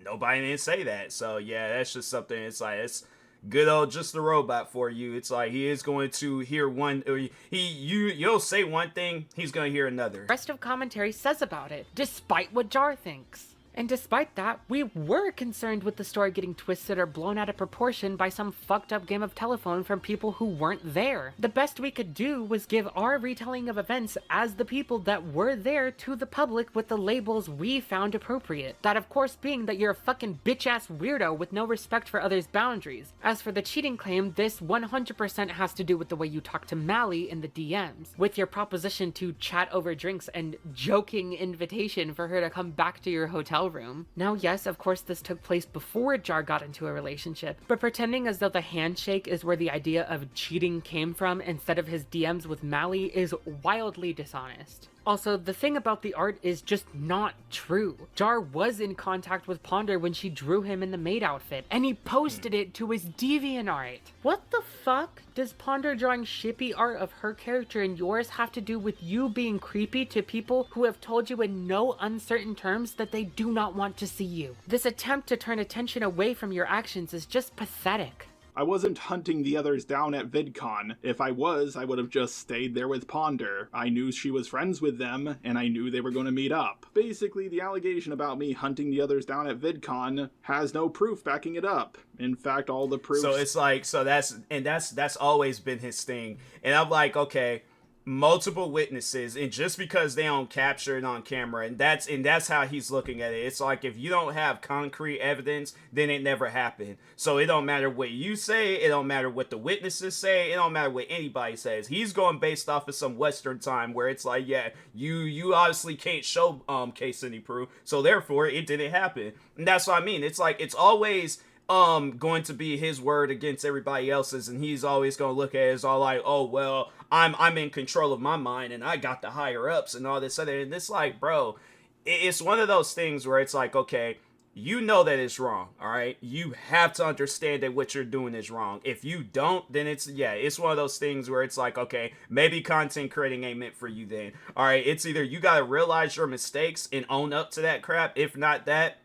nobody didn't say that. So yeah, that's just something. It's like it's good old just the robot for you. It's like he is going to hear one, or you'll say one thing, he's gonna hear another. rest of commentary says about it, despite what Jar thinks. And despite that, we were concerned with the story getting twisted or blown out of proportion by some fucked up game of telephone from people who weren't there. The best we could do was give our retelling of events as the people that were there to the public with the labels we found appropriate. That of course being that you're a fucking bitch-ass weirdo with no respect for others' boundaries. As for the cheating claim, this 100% has to do with the way you talk to Mally in the DMs, with your proposition to chat over drinks and joking invitation for her to come back to your hotel room. Now yes, of course this took place before Jar got into a relationship, but pretending as though the handshake is where the idea of cheating came from instead of his DMs with Mally is wildly dishonest. Also, the thing about the art is just not true. Jar was in contact with Ponder when she drew him in the maid outfit, and he posted it to his DeviantArt. What the fuck does Ponder drawing shippy art of her character and yours have to do with you being creepy to people who have told you in no uncertain terms that they do not want to see you? This attempt to turn attention away from your actions is just pathetic. I wasn't hunting the others down at VidCon. If I was, I would have just stayed there with Ponder. I knew she was friends with them, and I knew they were going to meet up. Basically, the allegation about me hunting the others down at VidCon has no proof backing it up. In fact, all the proof. So it's like, that's always been his thing. And I'm like, okay, multiple witnesses, and just because they don't capture it on camera, and that's how he's looking at it. It's like if you don't have concrete evidence, then it never happened. So it don't matter what you say, it don't matter what the witnesses say, it don't matter what anybody says. He's going based off of some Western time where it's like, yeah, you obviously can't show case any proof, so therefore it didn't happen. And that's what I mean. It's like it's always going to be his word against everybody else's, and he's always going to look at it as all like, oh well, I'm in control of my mind and I got the higher ups and all this other. And it's like, bro, it's one of those things where it's like, okay, you know that it's wrong, all right? You have to understand that what you're doing is wrong. If you don't, then it's one of those things where it's like, okay, maybe content creating ain't meant for you then. All right, it's either you got to realize your mistakes and own up to that crap. If not that,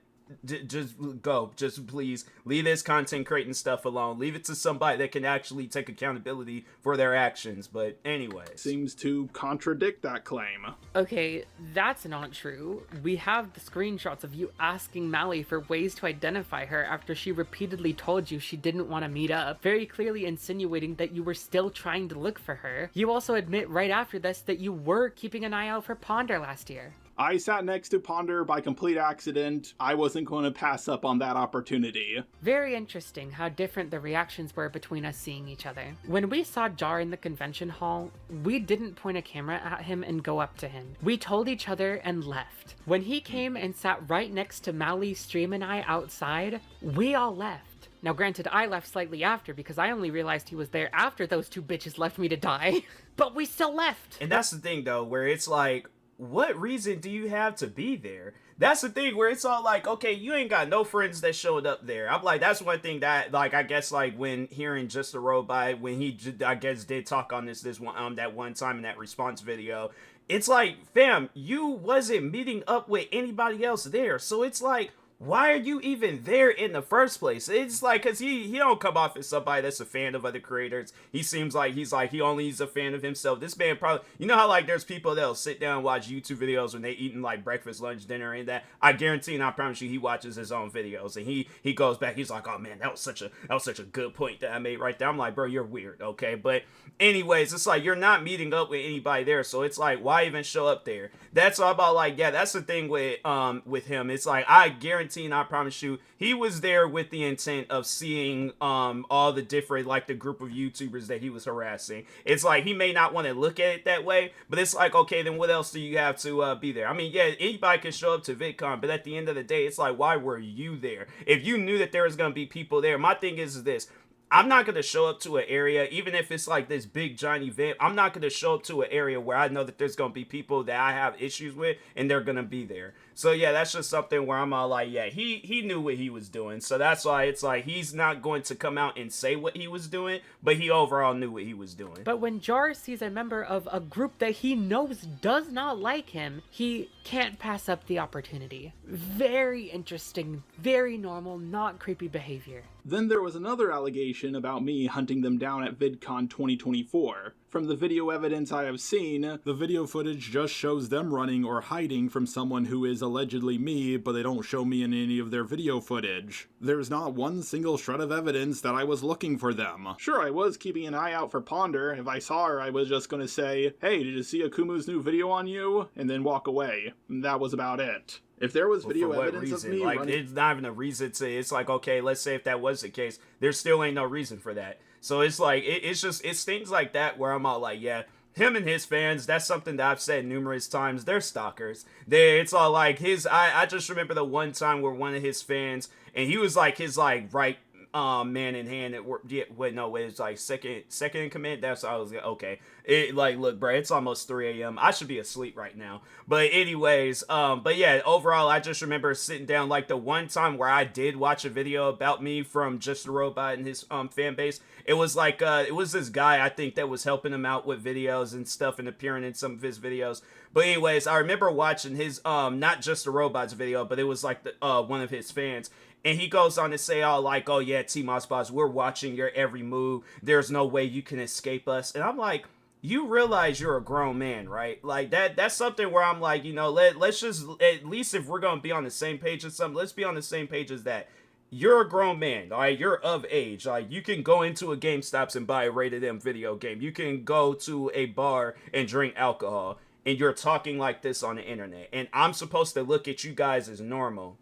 just go. Just please leave this content creating stuff alone. Leave it to somebody that can actually take accountability for their actions. But anyways, seems to contradict that claim. Okay, that's not true. We have the screenshots of you asking Mally for ways to identify her after she repeatedly told you she didn't want to meet up, very clearly insinuating that you were still trying to look for her. You also admit right after this that you were keeping an eye out for Ponder last year. I sat next to Ponder by complete accident. I wasn't going to pass up on that opportunity. Very interesting how different the reactions were between us seeing each other. When we saw Jar in the convention hall, we didn't point a camera at him and go up to him. We told each other and left. When he came and sat right next to Mally, Stream, and I outside, we all left. Now granted, I left slightly after because I only realized he was there after those two bitches left me to die. But we still left! And that's the thing though, where it's like, what reason do you have to be there? That's the thing where it's all like, okay, you ain't got no friends that showed up there. I'm like, that's one thing that, like, I guess, like, when hearing Just a Robot, when he, I guess, did talk on this one, that one time in that response video, it's like, fam, you wasn't meeting up with anybody else there. So it's like, why are you even there in the first place? It's like, because he don't come off as somebody that's a fan of other creators. He seems like he only is a fan of himself. This man probably, you know how like there's people that'll sit down and watch YouTube videos when they eating like breakfast, lunch, dinner, and that. I guarantee and I promise you he watches his own videos and he goes back, he's like, oh man, that was such a good point that I made right there. I'm like, bro, you're weird, okay? But anyways, it's like you're not meeting up with anybody there, so it's like, why even show up there? That's all about, like, yeah, that's the thing with him. It's like, I guarantee and I promise you, he was there with the intent of seeing all the different, like, the group of YouTubers that he was harassing. It's like, he may not want to look at it that way, but it's like, okay, then what else do you have to be there? I mean, yeah, anybody can show up to VidCon, but at the end of the day, it's like, why were you there? If you knew that there was going to be people there, my thing is this. I'm not going to show up to an area, even if it's like this big giant event, I'm not going to show up to an area where I know that there's going to be people that I have issues with and they're going to be there. So yeah, that's just something where I'm all like, yeah, he knew what he was doing. So that's why it's like, he's not going to come out and say what he was doing, but he overall knew what he was doing. But when Jar sees a member of a group that he knows does not like him, he can't pass up the opportunity. Very interesting, very normal, not creepy behavior. Then there was another allegation about me hunting them down at VidCon 2024. From the video evidence I have seen, the video footage just shows them running or hiding from someone who is allegedly me, but they don't show me in any of their video footage. There's not one single shred of evidence that I was looking for them. Sure, I was keeping an eye out for Ponder. If I saw her, I was just gonna say, hey, did you see Akumu's new video on you? And then walk away. And that was about it. If there was video evidence of me like, running... It's not even a reason to... It's like, okay, let's say if that was the case, there still ain't no reason for that. So it's like, it's things like that where I'm all like, yeah, him and his fans, that's something that I've said numerous times, they're stalkers. It's all like I just remember the one time where one of his fans, and he was like his like right man in hand at work. Yeah, wait, no, it's like second in command. That's how I was like, okay. It like, look, bro, it's almost 3 a.m. I should be asleep right now. But anyways, but yeah, overall, I just remember sitting down like the one time where I did watch a video about me from Just a Robot and his fan base. It was like it was this guy I think that was helping him out with videos and stuff and appearing in some of his videos. But anyways, I remember watching his not Just a Robot's video, but it was like the one of his fans. And he goes on to say, all like, oh yeah, TMossBoss, we're watching your every move. There's no way you can escape us. And I'm like, you realize you're a grown man, right? Like that's something where I'm like, you know, let's just, at least if we're going to be on the same page or something, let's be on the same page as that. You're a grown man, all right? You're of age. Like, you can go into a GameStops and buy a rated M video game. You can go to a bar and drink alcohol. And you're talking like this on the internet. And I'm supposed to look at you guys as normal.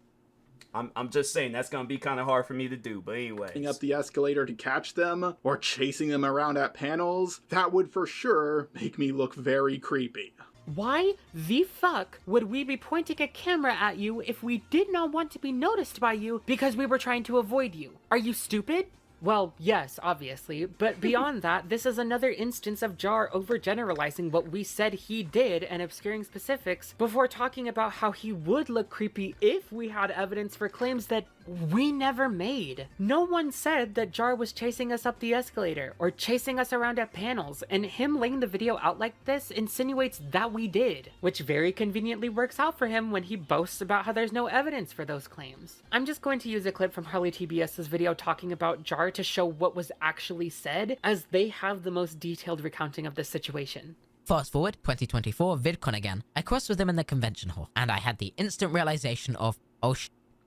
I'm just saying that's going to be kind of hard for me to do, but anyways. Up the escalator to catch them, or chasing them around at panels, that would for sure make me look very creepy. Why the fuck would we be pointing a camera at you if we did not want to be noticed by you because we were trying to avoid you? Are you stupid? Well, yes, obviously, but beyond that, this is another instance of Jar overgeneralizing what we said he did and obscuring specifics before talking about how he would look creepy if we had evidence for claims that we never made. No one said that Jar was chasing us up the escalator or chasing us around at panels, and him laying the video out like this insinuates that we did, which very conveniently works out for him when he boasts about how there's no evidence for those claims. I'm just going to use a clip from Harley TBS's video talking about Jar to show what was actually said, as they have the most detailed recounting of this situation. Fast forward, 2024, VidCon again. I crossed with him in the convention hall, and I had the instant realization of, oh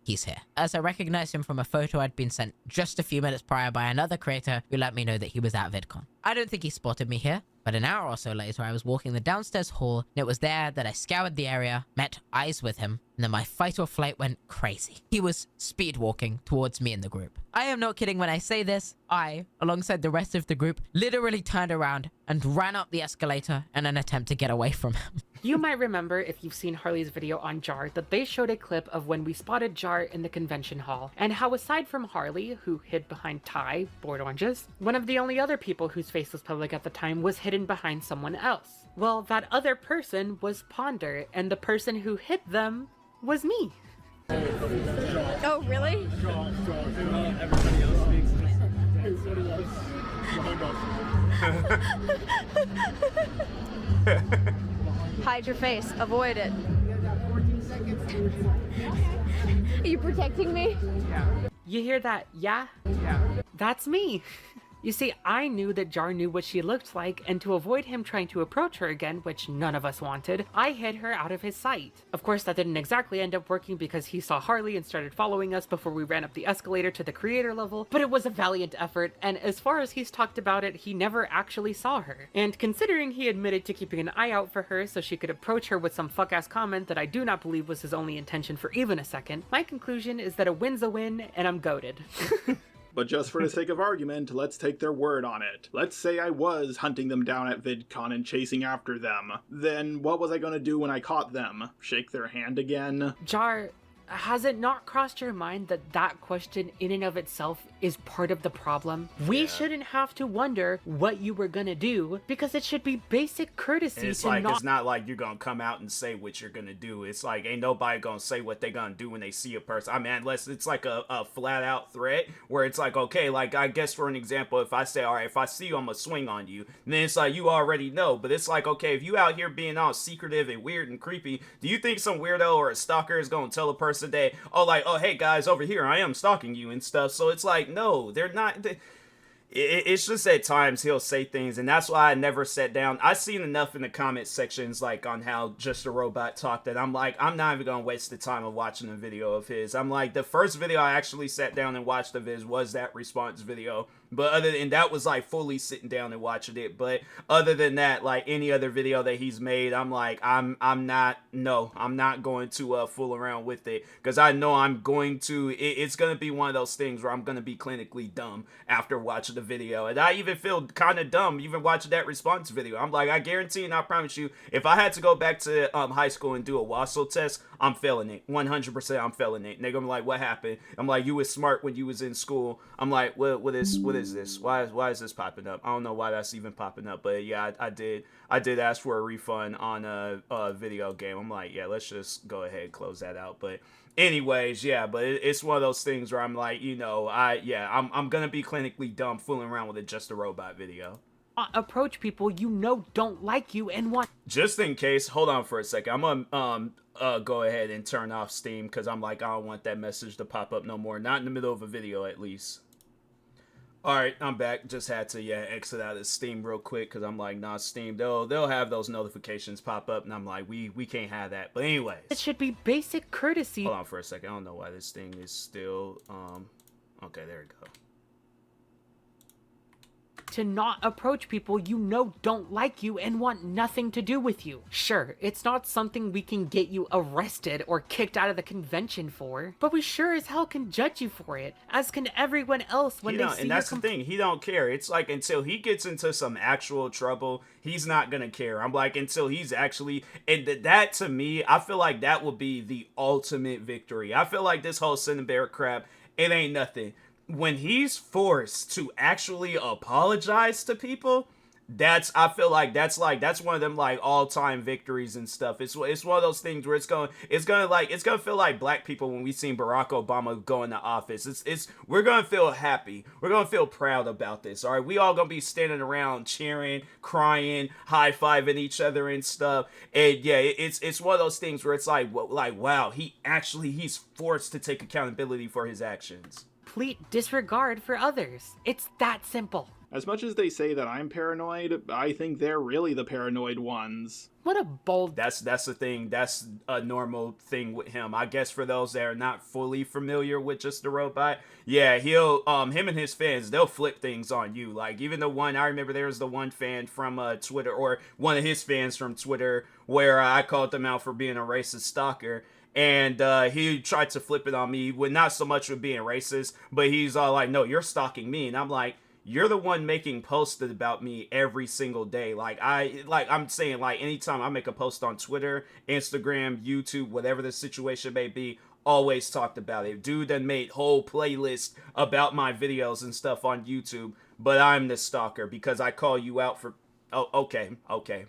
he's here, as I recognized him from a photo I'd been sent just a few minutes prior by another creator who let me know that he was at VidCon. I don't think he spotted me here, but an hour or so later I was walking the downstairs hall, and it was there that I scoured the area, met eyes with him, and then my fight or flight went crazy. He was speed walking towards me in the group. I am not kidding when I say this. I, alongside the rest of the group, literally turned around and ran up the escalator in an attempt to get away from him. You might remember, if you've seen Harley's video on Jar, that they showed a clip of when we spotted Jar in the convention hall, and how aside from Harley, who hid behind Ty, Bored Oranges, one of the only other people whose face was public at the time was hidden behind someone else. Well, that other person was Ponder, and the person who hid them was me. Oh, really? Everybody else speaks. Hide your face. Avoid it. Are you protecting me? You hear that? Yeah? That's me. You see, I knew that Jar knew what she looked like, and to avoid him trying to approach her again, which none of us wanted, I hid her out of his sight. Of course, that didn't exactly end up working because he saw Harley and started following us before we ran up the escalator to the creator level, but it was a valiant effort, and as far as he's talked about it, he never actually saw her. And considering he admitted to keeping an eye out for her so she could approach her with some fuck-ass comment that I do not believe was his only intention for even a second, my conclusion is that a win's a win, and I'm goated. But just for the sake of argument, let's take their word on it. Let's say I was hunting them down at VidCon and chasing after them. Then what was I gonna do when I caught them? Shake their hand again? Jar, has it not crossed your mind that that question in and of itself is part of the problem? We shouldn't have to wonder what you were gonna do, because it should be basic courtesy it's to like, not— it's not like you're gonna come out and say what you're gonna do. It's like, ain't nobody gonna say what they gonna do when they see a person. I mean, unless it's like a flat out threat, where it's like, okay, like, I guess for an example, if I say, all right, if I see you, I'm gonna swing on you, then it's like, you already know. But it's like, okay, if you out here being all secretive and weird and creepy, do you think some weirdo or a stalker is gonna tell a person that, oh, like, oh, hey guys, over here, I am stalking you and stuff? So it's like, no, they're not. It's just at times he'll say things, and that's why I never sat down. I've seen enough in the comment sections, like, on how Just a Robot talked, that I'm like, I'm not even gonna waste the time of watching a video of his. I'm like, the first video I actually sat down and watched of his was that response video. But other than that, was like fully sitting down and watching it. But other than that, like any other video that he's made, I'm like, I'm not going to fool around with it, because I know I'm going to. It's gonna be one of those things where I'm gonna be clinically dumb after watching the video, and I even feel kind of dumb even watching that response video. I'm like, I guarantee and I promise you, if I had to go back to high school and do a WASL test, I'm failing it. 100%, I'm failing it. And they're gonna be like, what happened? I'm like, you was smart when you was in school. I'm like, what is this? Why is this popping up? I don't know why that's even popping up, but yeah, I did ask for a refund on a video game. I'm like, yeah, let's just go ahead and close that out. But anyways, yeah, but it's one of those things where I'm like, you know, I'm gonna be clinically dumb fooling around with Just a Robot video. Approach people you know don't like you and want— Just in case, hold on for a second. I'm gonna go ahead and turn off Steam, because I'm like, I don't want that message to pop up no more. Not in the middle of a video, at least. Alright, I'm back. Just had to, exit out of Steam real quick, because I'm like, nah, Steam, they'll have those notifications pop up, and I'm like, we can't have that. But anyways. It should be basic courtesy. Hold on for a second. I don't know why this thing is still, okay, there we go. To not approach people you know don't like you and want nothing to do with you. Sure, it's not something we can get you arrested or kicked out of the convention for, but we sure as hell can judge you for it, as can everyone else when they see and that's the thing, he don't care. It's like, until he gets into some actual trouble, he's not gonna care. I'm like, until he's actually, and that to me, I feel like that would be the ultimate victory. I feel like this whole Cinnamon crap, it ain't nothing. When he's forced to actually apologize to people, I feel like that's one of them like all-time victories and stuff. It's one of those things where it's gonna feel like black people when we seen Barack Obama go into office. We're gonna feel happy. We're gonna feel proud about this. All right, we all gonna be standing around cheering, crying, high-fiving each other and stuff. And yeah, it's one of those things where it's like wow, he's forced to take accountability for his actions. Complete disregard for others. It's that simple. As much as they say that I'm paranoid, I think they're really the paranoid ones. What a bold... That's the thing. That's a normal thing with him. I guess for those that are not fully familiar with Just a Robot, yeah, he'll him and his fans, they'll flip things on you. Like even the one I remember, there was the one fan from Twitter, or one of his fans from Twitter, where I called them out for being a racist stalker. And he tried to flip it on me, with not so much with being racist, but he's all like, "No, you're stalking me," and I'm like, "You're the one making posts about me every single day." I'm saying, like, anytime I make a post on Twitter, Instagram, YouTube, whatever the situation may be, always talked about it. Dude done made whole playlists about my videos and stuff on YouTube, but I'm the stalker because I call you out for... Oh, okay,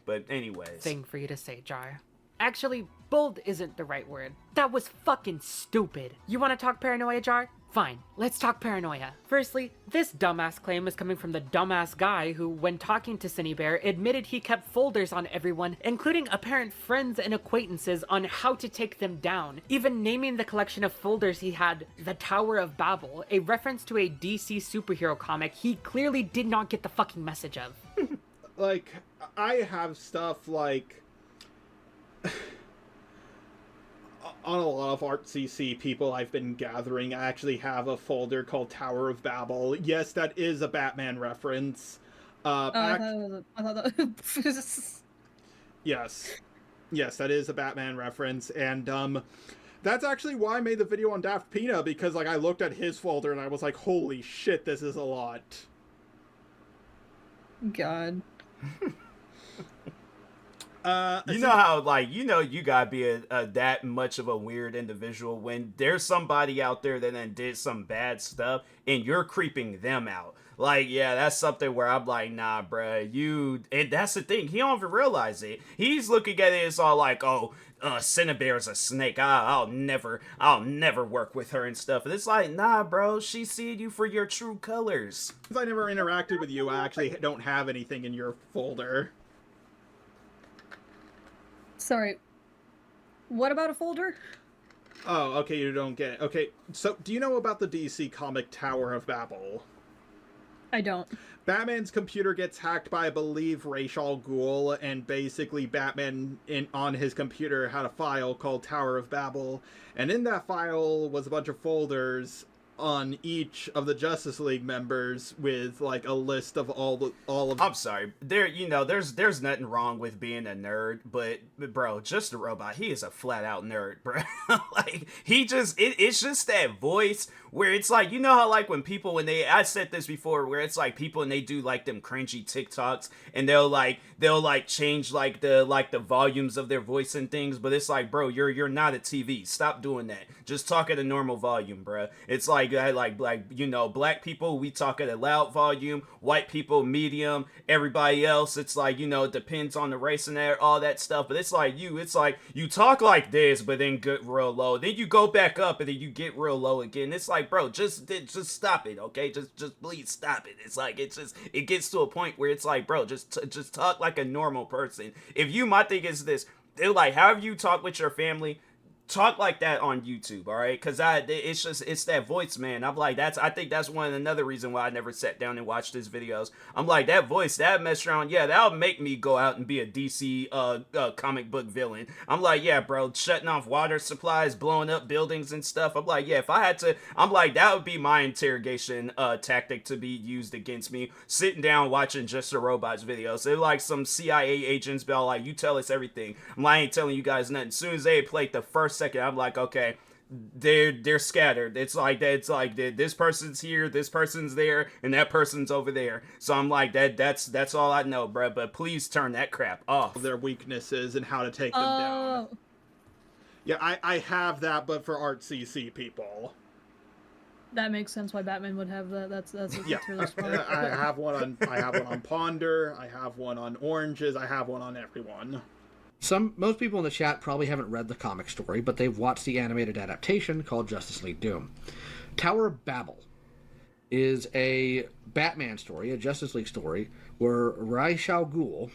but anyways. Thing for you to say, Jar. Actually, bold isn't the right word. That was fucking stupid. You want to talk paranoia, Jar? Fine, let's talk paranoia. Firstly, this dumbass claim is coming from the dumbass guy who, when talking to Cinebear, admitted he kept folders on everyone, including apparent friends and acquaintances, on how to take them down, even naming the collection of folders he had the Tower of Babel, a reference to a DC superhero comic he clearly did not get the fucking message of. Like, I have stuff like... on a lot of ArtCC people I've been gathering, I actually have a folder called Tower of Babel. Yes, that is a Batman reference. Yes, that is a Batman reference, and that's actually why I made the video on Daft Pina, because like I looked at his folder and I was like, holy shit, this is a lot. God. You know how, like, you gotta be a that much of a weird individual when there's somebody out there that then did some bad stuff and you're creeping them out. Like, yeah, that's something where I'm like, nah, bruh, and that's the thing, he don't even realize it. He's looking at it, it's all like, oh, Cinebear's a snake, I'll never work with her and stuff. And it's like, nah, bro, she's seeing you for your true colors. If I never interacted with you, I actually don't have anything in your folder. Sorry. What about a folder? Oh, okay, you don't get it. Okay, so do you know about the DC comic Tower of Babel? I don't. Batman's computer gets hacked by, I believe, Ra's al Ghul, and basically Batman on his computer had a file called Tower of Babel, and in that file was a bunch of folders on each of the Justice League members with like a list of all of. I'm sorry, there's nothing wrong with being a nerd, but bro, Just a Robot, he is a flat out nerd, bro. Like it's just that voice where it's like, you know how like when I said this before, where it's like people and they do like them cringy TikToks and they'll change like the volumes of their voice and things, but it's like, bro, you're not a TV. Stop doing that. Just talk at a normal volume, bro. It's like black people, we talk at a loud volume, white people medium, everybody else it's like, it depends on the race and all that stuff, but it's like you talk like this but then get real low, then you go back up and then you get real low again. It's like, bro, just stop it, okay? Just please stop it. It's like it gets to a point where it's like, bro, just talk like a normal person. My thing is this, they're like, however you talk with your family, talk like that on YouTube, all right? Because it's that voice, man. I'm like, I think that's another reason why I never sat down and watched his videos. I'm like, that voice, that mess around, yeah, that'll make me go out and be a DC comic book villain. I'm like, yeah, bro, shutting off water supplies, blowing up buildings and stuff. I'm like, yeah, if I had to, I'm like, that would be my interrogation tactic to be used against me, sitting down watching Just a Robot's videos. They're like some CIA agents, but like, you tell us everything. I'm like, I ain't telling you guys nothing. As soon as they played the first second, I'm like, okay, they're scattered. It's like this person's here, this person's there, and that person's over there. So I'm like, that's all I know, bro. But please turn that crap off. Their weaknesses and how to take them down. Yeah, I have that, but for ArtCC people. That makes sense why Batman would have that. That's Yeah, really smart. I have one on Ponder. I have one on Oranges. I have one on everyone. Most people in the chat probably haven't read the comic story, but they've watched the animated adaptation called Justice League Doom. Tower of Babel is a Batman story, a Justice League story, where Ra's al Ghul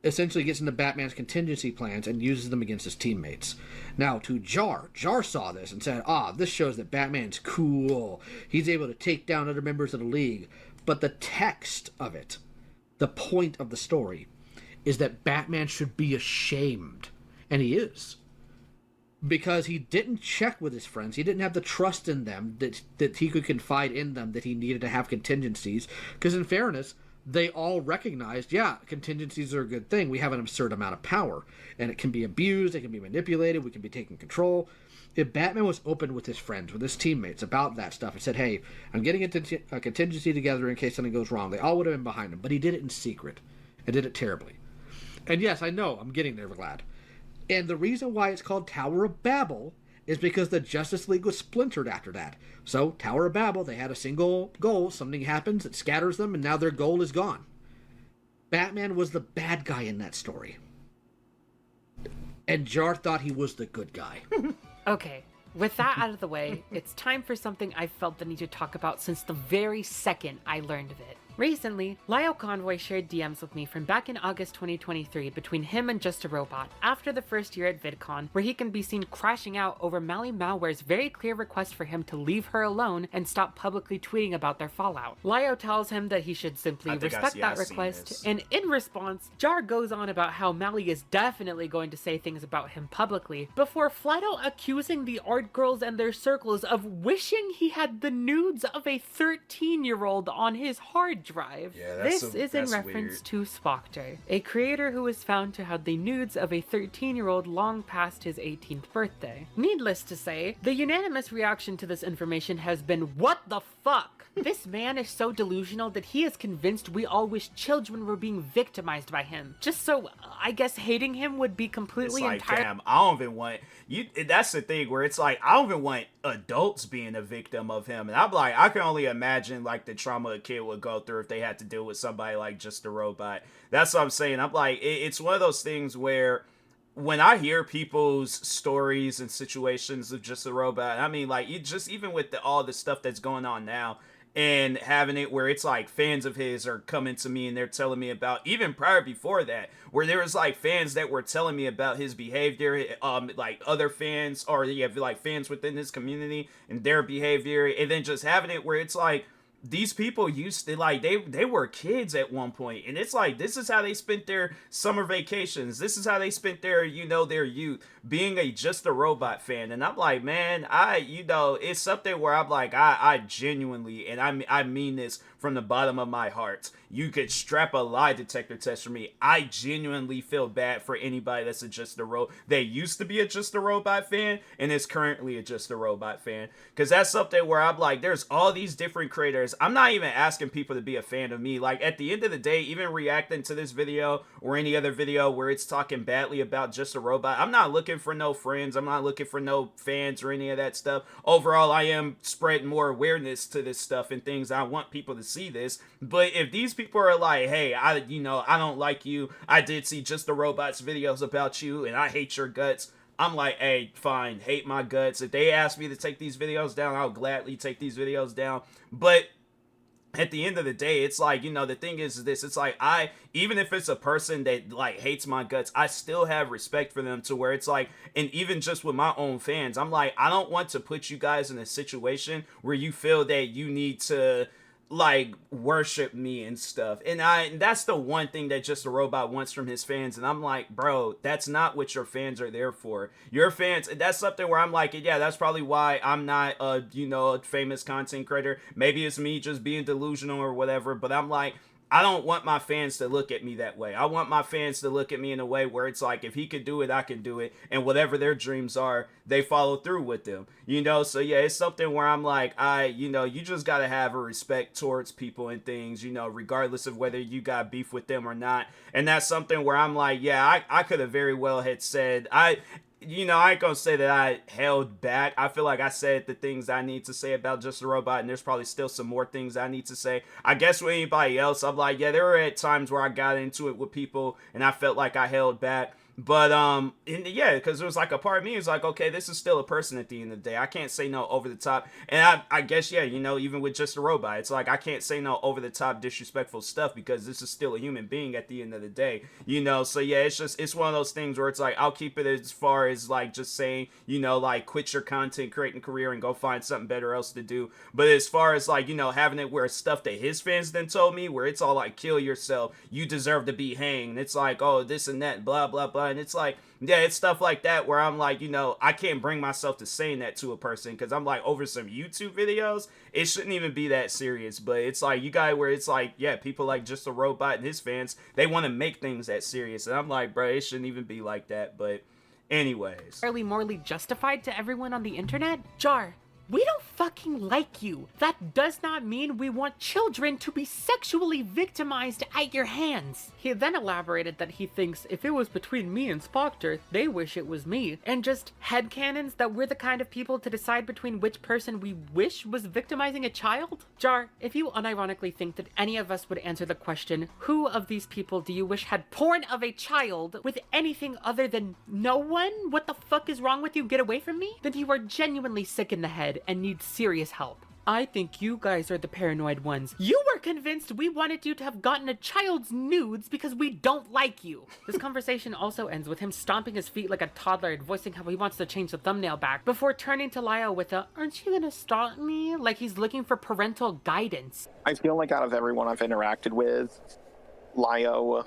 essentially gets into Batman's contingency plans and uses them against his teammates. Now, to Jar saw this and said, this shows that Batman's cool. He's able to take down other members of the League. But the text of it, the point of the story, is that Batman should be ashamed. And he is. Because he didn't check with his friends. He didn't have the trust in them that he could confide in them, that he needed to have contingencies. Because in fairness, they all recognized, contingencies are a good thing. We have an absurd amount of power. And it can be abused, it can be manipulated, we can be taken control. If Batman was open with his friends, with his teammates about that stuff and said, hey, I'm getting a contingency together in case something goes wrong, they all would have been behind him. But he did it in secret. And did it terribly. And yes, I know, I'm getting there, Vlad. And the reason why it's called Tower of Babel is because the Justice League was splintered after that. So, Tower of Babel, they had a single goal, something happens, it scatters them, and now their goal is gone. Batman was the bad guy in that story. And Jar thought he was the good guy. Okay, with that out of the way, it's time for something I've felt the need to talk about since the very second I learned of it. Recently, Lyle Convoy shared DMs with me from back in August 2023 between him and Just a Robot after the first year at VidCon, where he can be seen crashing out over Mally Malware's very clear request for him to leave her alone and stop publicly tweeting about their fallout. Lyle tells him that he should simply respect that request, and in response, Jar goes on about how Mally is definitely going to say things about him publicly, before flat out accusing the art girls and their circles of wishing he had the nudes of a 13-year-old on his hard drive. This is in reference to Spocter, a creator who was found to have the nudes of a 13-year-old long past his 18th birthday. Needless to say, the unanimous reaction to this information has been, what the fuck? This man is so delusional that he is convinced we all wish children were being victimized by him. Just so, I guess hating him would be completely damn, I don't even want you. That's the thing where it's like, I don't even want adults being a victim of him. And I'm like, I can only imagine like the trauma a kid would go through if they had to deal with somebody like Just a Robot. That's what I'm saying. I'm like, it's one of those things where when I hear people's stories and situations of Just a Robot, I mean, like, even with all the stuff that's going on now, and having it where it's like fans of his are coming to me and they're telling me about, even prior before that, where there was like fans that were telling me about his behavior, like other fans, or like fans within his community and their behavior, and then just having it where it's like, these people used to, like, they were kids at one point, and it's like, this is how they spent their summer vacations, this is how they spent their youth, being a Just a Robot fan. And I'm like, man, it's something where I'm like, I genuinely, and I mean this from the bottom of my heart, you could strap a lie detector test for me. I genuinely feel bad for anybody that's they used to be a Just a Robot fan and is currently a Just a Robot fan, because that's something where I'm like, there's all these different creators. I'm not even asking people to be a fan of me. Like, at the end of the day, even reacting to this video or any other video where it's talking badly about Just a Robot, I'm not looking for no friends, I'm not looking for no fans or any of that stuff. Overall, I am spreading more awareness to this stuff and things. I want people to see this. But if these people are like, hey, I don't like you, I did see Just a Robot's videos about you and I hate your guts, I'm like, hey, fine, hate my guts. If they ask me to take these videos down, I'll gladly take these videos down. But at the end of the day, it's like, the thing is this, it's like, even if it's a person that like hates my guts, I still have respect for them, to where it's like, and even just with my own fans, I'm like, I don't want to put you guys in a situation where you feel that you need to like worship me and stuff. And that's the one thing that Just a Robot wants from his fans. And I'm like, bro, that's not what your fans are there for. Your fans, that's something where I'm like, yeah, that's probably why I'm not a famous content creator. Maybe it's me just being delusional or whatever, but I'm like, I don't want my fans to look at me that way. I want my fans to look at me in a way where it's like, if he could do it, I can do it. And whatever their dreams are, they follow through with them. So yeah, it's something where I'm like, you just got to have a respect towards people and things, regardless of whether you got beef with them or not. And that's something where I'm like, yeah, I could have very well had said, you know, I ain't gonna say that I held back. I feel like I said the things I need to say about Just a Robot, and there's probably still some more things I need to say. I guess with anybody else, I'm like, yeah, there were at times where I got into it with people, and I felt like I held back. But yeah, because it was like a part of me is like, okay, this is still a person at the end of the day. I can't say no over the top, and I guess yeah, you know, even with Just a Robot, it's like I can't say no over the top disrespectful stuff because this is still a human being at the end of the day, you know. So yeah, it's one of those things where it's like I'll keep it as far as like just saying, you know, like quit your content creating career and go find something better else to do. But as far as like, you know, having it where it's stuff that his fans then told me where it's all like kill yourself, you deserve to be hanged. It's like, oh, this and that, blah blah blah. And it's like, yeah, it's stuff like that where I'm like, you know, I can't bring myself to saying that to a person because I'm like, over some YouTube videos, it shouldn't even be that serious. But it's like, you got where it's like, yeah, people like Just a Robot and his fans, they want to make things that serious. And I'm like, bro, it shouldn't even be like that. But anyways. Fairly morally justified to everyone on the internet? Jar, we don't fucking like you. That does not mean we want children to be sexually victimized at your hands. He then elaborated that he thinks if it was between me and Spoctor, they wish it was me. And just headcanons that we're the kind of people to decide between which person we wish was victimizing a child? Jar, if you unironically think that any of us would answer the question, who of these people do you wish had porn of a child with anything other than no one? What the fuck is wrong with you? Get away from me? Then you are genuinely sick in the head and need serious help. I think you guys are the paranoid ones. You were convinced we wanted you to have gotten a child's nudes because we don't like you. This conversation also ends with him stomping his feet like a toddler and voicing how he wants to change the thumbnail back before turning to Lio with a, aren't you gonna stop me? Like he's looking for parental guidance. I feel like out of everyone I've interacted with, Lio,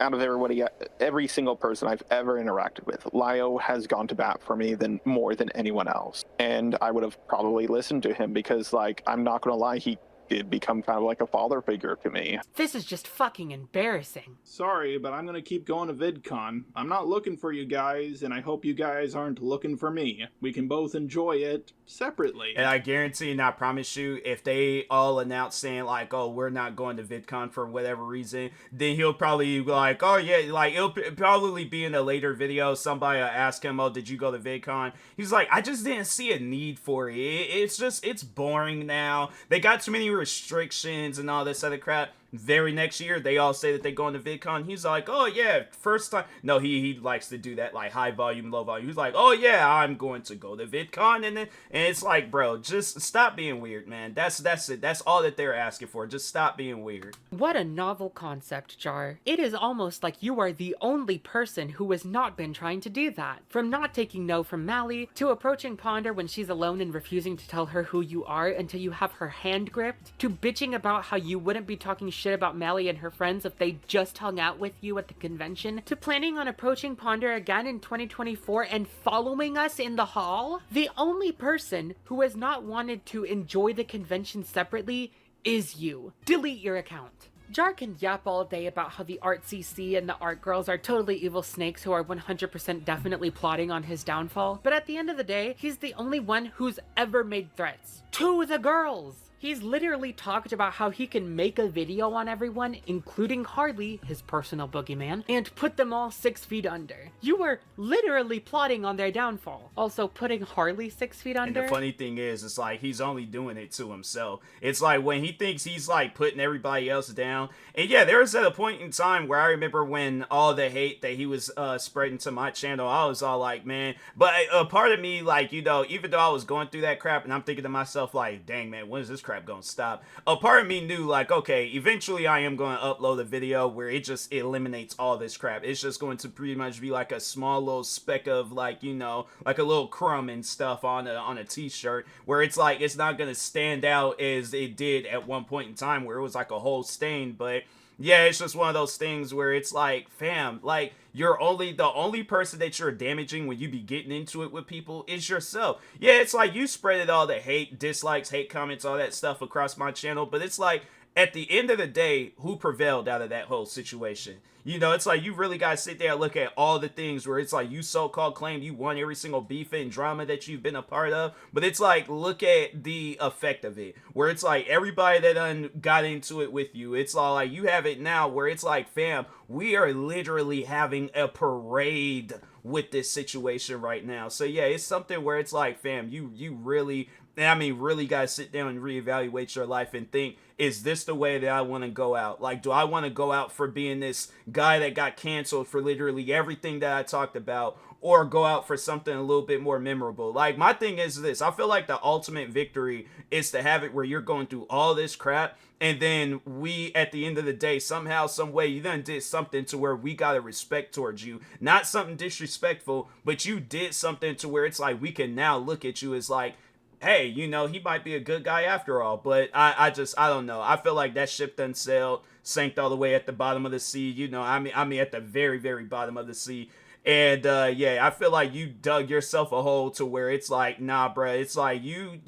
out of everybody, every single person I've ever interacted with, Lio has gone to bat for me more than anyone else. And I would have probably listened to him because, like, I'm not going to lie, he did become kind of like a father figure to me. This is just fucking embarrassing. Sorry, but I'm gonna keep going to VidCon. I'm not looking for you guys, and I hope you guys aren't looking for me. We can both enjoy it separately. And I guarantee and I promise you, if they all announce saying like, oh, we're not going to VidCon for whatever reason, then he'll probably be like, oh yeah, like it'll probably be in a later video. Somebody will ask him, oh, did you go to VidCon? He's like, I just didn't see a need for it. It's boring now. They got too many restrictions and all this other crap. Very next year, they all say that they going to VidCon. He's like, oh yeah, first time. No, he likes to do that, like high volume, low volume. He's like, oh yeah, I'm going to go to VidCon, and it's like, bro, just stop being weird, man. That's it. That's all that they're asking for. Just stop being weird. What a novel concept, Jar. It is almost like you are the only person who has not been trying to do that. From not taking no from Mally, to approaching Ponder when she's alone and refusing to tell her who you are until you have her hand gripped, to bitching about how you wouldn't be talking shit about Mally and her friends if they just hung out with you at the convention, to planning on approaching Ponder again in 2024 and following us in the hall. The only person who has not wanted to enjoy the convention separately is you. Delete your account. Jar can yap all day about how the Art CC and the Art Girls are totally evil snakes who are 100% definitely plotting on his downfall, but at the end of the day, he's the only one who's ever made threats to the girls. He's literally talked about how he can make a video on everyone, including Harley, his personal boogeyman, and put them all 6 feet under. You were literally plotting on their downfall. Also, putting Harley 6 feet under. And the funny thing is, it's like he's only doing it to himself. It's like when he thinks he's like putting everybody else down. And yeah, there was at a point in time where I remember when all the hate that he was spreading to my channel, I was all like, man. But a part of me, like, you know, even though I was going through that crap and I'm thinking to myself, like, dang, man, when is this crap gonna stop? A part of me knew, like, okay, eventually I am going to upload a video where it just eliminates all this crap. It's just going to pretty much be like a small little speck of, like, you know, like a little crumb and stuff on a t-shirt, where it's like it's not gonna stand out as it did at one point in time where it was like a whole stain. But yeah, it's just one of those things where it's like, fam, like, the only person that you're damaging when you be getting into it with people is yourself. Yeah, it's like you spreaded all the hate, dislikes, hate comments, all that stuff across my channel, but it's like, at the end of the day, who prevailed out of that whole situation? You know, it's like you really got to sit there and look at all the things where it's like you so-called claim you won every single beef and drama that you've been a part of. But it's like, look at the effect of it, where it's like everybody that got into it with you, it's all like you have it now where it's like, fam, we are literally having a parade with this situation right now. So yeah, it's something where it's like, fam, you really, I mean, really got to sit down and reevaluate your life and think, is this the way that I want to go out? Like, do I want to go out for being this guy that got canceled for literally everything that I talked about, or go out for something a little bit more memorable? Like, my thing is this. I feel like the ultimate victory is to have it where you're going through all this crap, and then we, at the end of the day, somehow, some way, you done did something to where we got a respect towards you. Not something disrespectful, but you did something to where it's like we can now look at you as like, hey, you know, he might be a good guy after all. But I don't know. I feel like that ship done sailed, sank all the way at the bottom of the sea. You know, I mean at the very, very bottom of the sea. And yeah, I feel like you dug yourself a hole to where it's like, nah, bruh. It's like you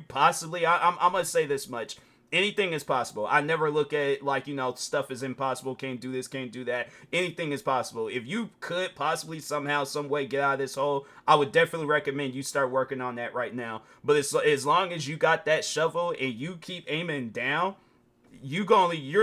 possibly. I'm gonna say this much. Anything is possible. I never look at it like, you know, stuff is impossible, can't do this, can't do that. Anything is possible. If you could possibly somehow, some way get out of this hole, I would definitely recommend you start working on that right now. But as long as you got that shovel and you keep aiming down, you're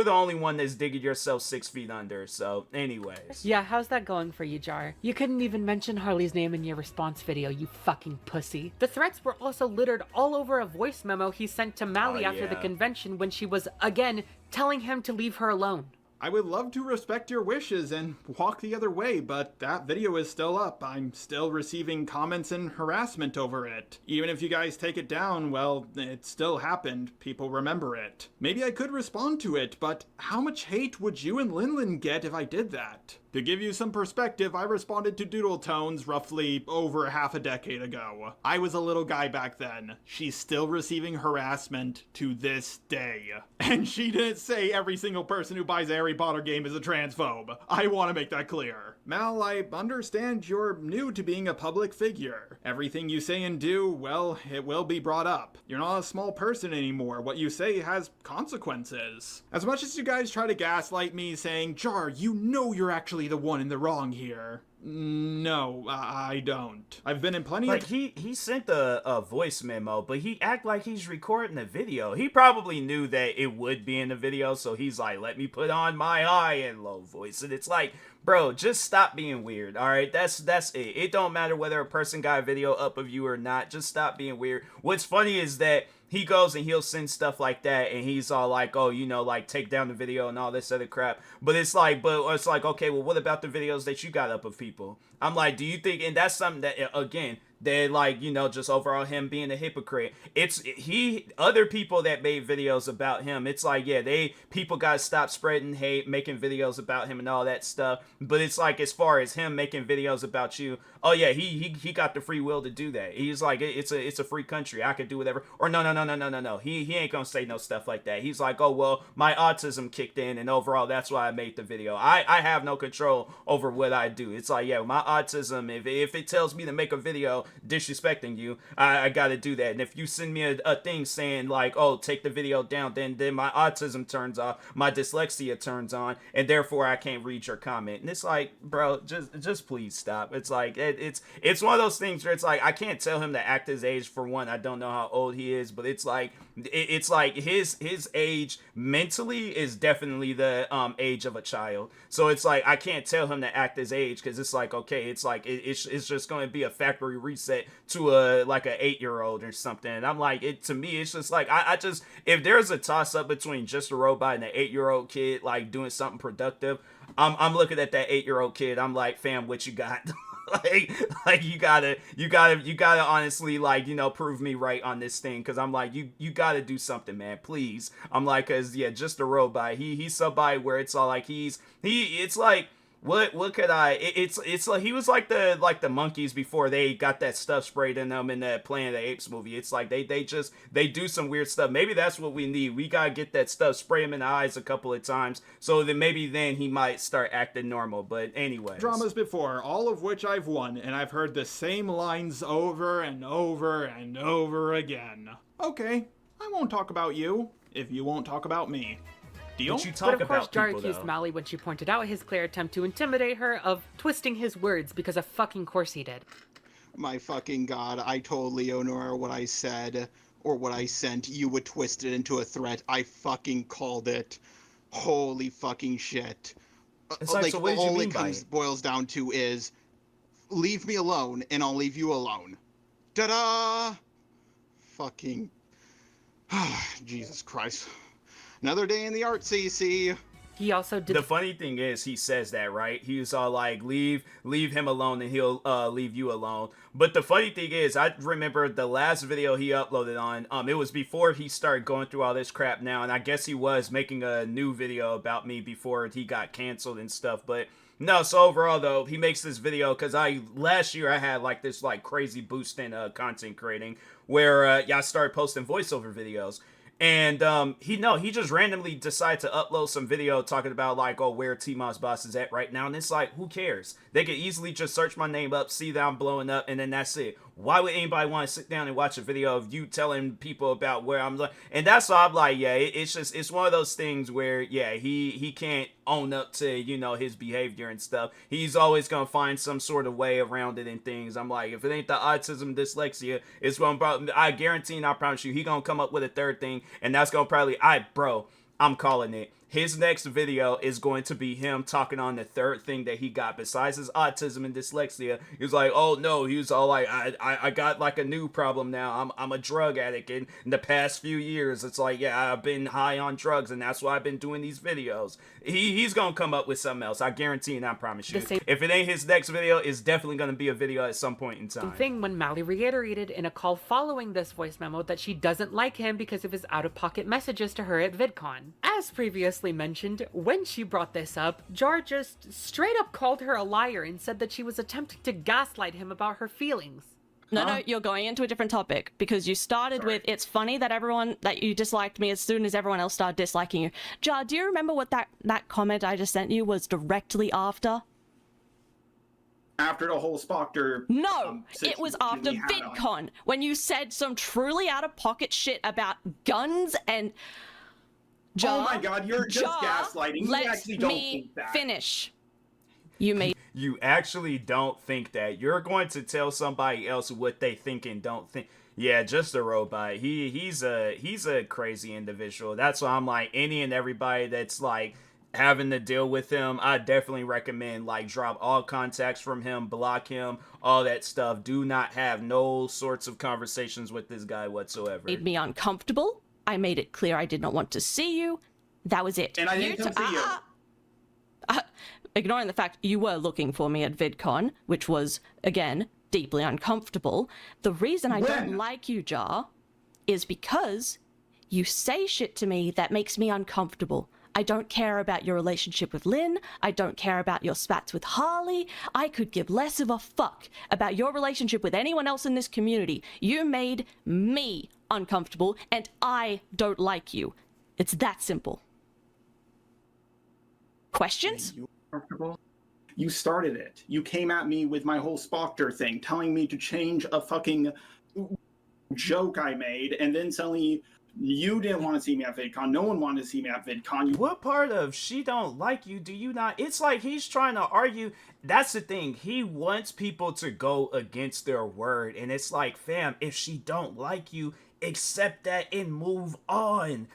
the only one that's digging yourself 6 feet under. So anyways. Yeah, how's that going for you, Jar? You couldn't even mention Harley's name in your response video, you fucking pussy. The threats were also littered all over a voice memo he sent to Mally after the convention when she was, again, telling him to leave her alone. I would love to respect your wishes and walk the other way, but that video is still up. I'm still receiving comments and harassment over it. Even if you guys take it down, well, it still happened. People remember it. Maybe I could respond to it, but how much hate would you and Linlin get if I did that? To give you some perspective, I responded to Doodle Tones roughly over half a decade ago. I was a little guy back then. She's still receiving harassment to this day. And she didn't say every single person who buys a Harry Potter game is a transphobe. I want to make that clear. Mal, I understand you're new to being a public figure. Everything you say and do, well, it will be brought up. You're not a small person anymore. What you say has consequences. As much as you guys try to gaslight me saying, Jar, you know you're actually the one in the wrong here. No, I don't. I've been in plenty of... Like, he sent a voice memo, but he act like he's recording a video. He probably knew that it would be in the video, so he's like, let me put on my high and low voice. And it's like, bro, just stop being weird, alright? That's it. It don't matter whether a person got a video up of you or not. Just stop being weird. What's funny is that he goes and he'll send stuff like that, and he's all like, oh, you know, like, take down the video and all this other crap. But it's like, okay, well, what about the videos that you got up of people? I'm like, do you think, and that's something that, again, that, like, you know, just overall him being a hypocrite. Other people that made videos about him, it's like, yeah, people gotta stop spreading hate, making videos about him and all that stuff. But it's like, as far as him making videos about you, oh yeah, he got the free will to do that. He's like, it's a free country, I can do whatever. Or no. He ain't gonna say no stuff like that. He's like, oh well, my autism kicked in, and overall that's why I made the video. I have no control over what I do. It's like, yeah, my autism, if it tells me to make a video disrespecting you, I gotta do that. And if you send me a thing saying like, oh, take the video down, then my autism turns off, my dyslexia turns on, and therefore I can't read your comment. And it's like, bro, just please stop. It's like, it's one of those things where it's like, I can't tell him to act his age. For one, I don't know how old he is, but it's like his age mentally is definitely the age of a child. So it's like, I can't tell him to act his age, because it's like, okay, it's like it's just going to be a factory reset to a 8-year-old or something. And I'm like, to me, it's just like, I just, if there's a toss up between Just a Robot and an 8-year-old kid like doing something productive, I'm looking at that 8-year-old kid. I'm like, fam, what you got? like you gotta honestly, like, you know, prove me right on this thing, because I'm like, you gotta do something, man, please. I'm like, because yeah, Just a Robot, he's somebody where it's all like, it's like, what could I, it's like, he was like the monkeys before they got that stuff sprayed in them in that Planet of the Apes movie. It's like they do some weird stuff. Maybe that's what we need. We gotta get that stuff, spray him in the eyes a couple of times, so that maybe then he might start acting normal. But anyway, dramas before, all of which I've won, and I've heard the same lines over and over and over again. Okay, I won't talk about you. if you won't talk about me. Deal? But you talk But of course, about Jar people, accused though. Mally when she pointed out his clear attempt to intimidate her of twisting his words because of fucking course he did. My fucking god, I told Leonora what I said, or what I sent. You would twist it into a threat. I fucking called it. Holy fucking shit. It's like, so what did you all mean it by comes it? boils down to is, leave me alone, and I'll leave you alone. Ta-da! Fucking... Jesus Christ. Another day in the art, CC. He also did. The funny thing is, he says that, right? He was all like, leave him alone and he'll leave you alone. But the funny thing is, I remember the last video he uploaded on, it was before he started going through all this crap now, and I guess he was making a new video about me before he got canceled and stuff, but no, so overall though, he makes this video because last year I had like this like crazy boost in content creating where I started posting voiceover videos. And he just randomly decided to upload some video talking about like, oh, where TMossBoss is at right now, and it's like, who cares? They could easily just search my name up, see that I'm blowing up, and then that's it. Why would anybody want to sit down and watch a video of you telling people about where I'm like? And that's why I'm like, yeah, it's one of those things where he can't own up to his behavior and stuff. He's always gonna find some sort of way around it and things. I'm like, if it ain't the autism, dyslexia, it's gonna. I guarantee and I promise you, he gonna come up with a third thing. And that's gonna probably, I'm calling it. His next video is going to be him talking on the third thing that he got besides his autism and dyslexia. He was like, oh no, he was all like, I got like a new problem now. I'm a drug addict. In the past few years, it's like, yeah, I've been high on drugs and that's why I've been doing these videos. He's gonna come up with something else. I guarantee and I promise you. If it ain't his next video, it's definitely gonna be a video at some point in time. Thing when Mally reiterated in a call following this voice memo that she doesn't like him because of his out-of-pocket messages to her at VidCon. As previously mentioned, when she brought this up, Jar just straight up called her a liar and said that she was attempting to gaslight him about her feelings. No, you're going into a different topic because you started with, it's funny that you disliked me as soon as everyone else started disliking you. Jar, do you remember what that comment I just sent you was directly after? After the whole Spoctor... No, it was after VidCon, when you said some truly out-of-pocket shit about guns and... Jar, oh my god, you're just gaslighting. You actually don't think that. Finish. You actually don't think that. You're going to tell somebody else what they think and don't think. Yeah, just a robot. He's a crazy individual. That's why I'm like, any and everybody that's like having to deal with him, I definitely recommend like drop all contacts from him, block him, all that stuff. Do not have no sorts of conversations with this guy whatsoever. Made me uncomfortable. I made it clear I did not want to see you. That was it. And I didn't come see you. Ignoring the fact you were looking for me at VidCon, which was, again, deeply uncomfortable. The reason I don't like you, Jar, is because you say shit to me that makes me uncomfortable. I don't care about your relationship with Lynn. I don't care about your spats with Harley. I could give less of a fuck about your relationship with anyone else in this community. You made me uncomfortable, and I don't like you. It's that simple. Questions? You started it. You came at me with my whole Spoctor thing, telling me to change a fucking joke I made, and then suddenly you didn't want to see me at VidCon. No one wanted to see me at VidCon. What part of she don't like you do you not? It's like he's trying to argue. That's the thing. He wants people to go against their word, and it's like, fam, if she don't like you, accept that and move on.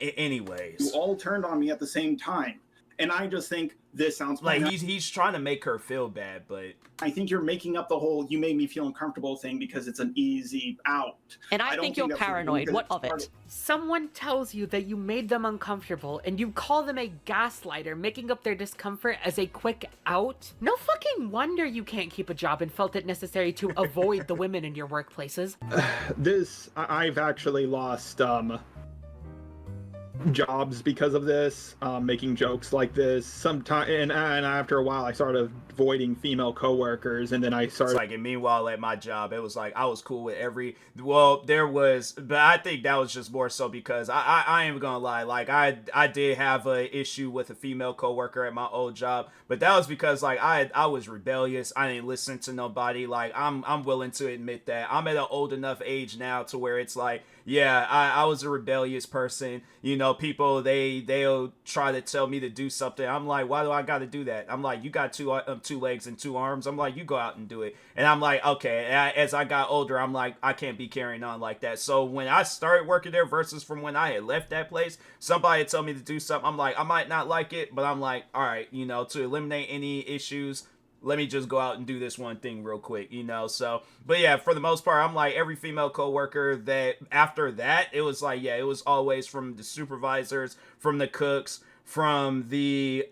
Anyways, you all turned on me at the same time, and I just think this sounds like he's trying to make her feel bad, but I think you're making up the whole "you made me feel uncomfortable" thing because it's an easy out. And I think you're paranoid. What of it? Someone tells you that you made them uncomfortable, and you call them a gaslighter, making up their discomfort as a quick out? No fucking wonder you can't keep a job and felt it necessary to avoid the women in your workplaces. I've actually lost jobs because of this, making jokes like this. Sometimes, and after a while, I started avoiding female coworkers, and then I started. It's like, and meanwhile, at my job, it was like I was cool with every. Well, there was, but I think that was just more so because I ain't gonna lie, like I did have a issue with a female coworker at my old job, but that was because like I was rebellious. I didn't listen to nobody. Like I'm willing to admit that I'm at an old enough age now to where it's like, yeah, I was a rebellious person. You know, people they'll try to tell me to do something. I'm like, why do I got to do that? I'm like, you got two legs and two arms. I'm like, you go out and do it. And I'm like, okay. As I got older, I'm like, I can't be carrying on like that. So when I started working there versus from when I had left that place, somebody had told me to do something. I'm like, I might not like it, but I'm like, all right, you know, to eliminate any issues, let me just go out and do this one thing real quick, you know. So, but yeah, for the most part, I'm like, every female coworker that after that, it was like, yeah, it was always from the supervisors, from the cooks, from the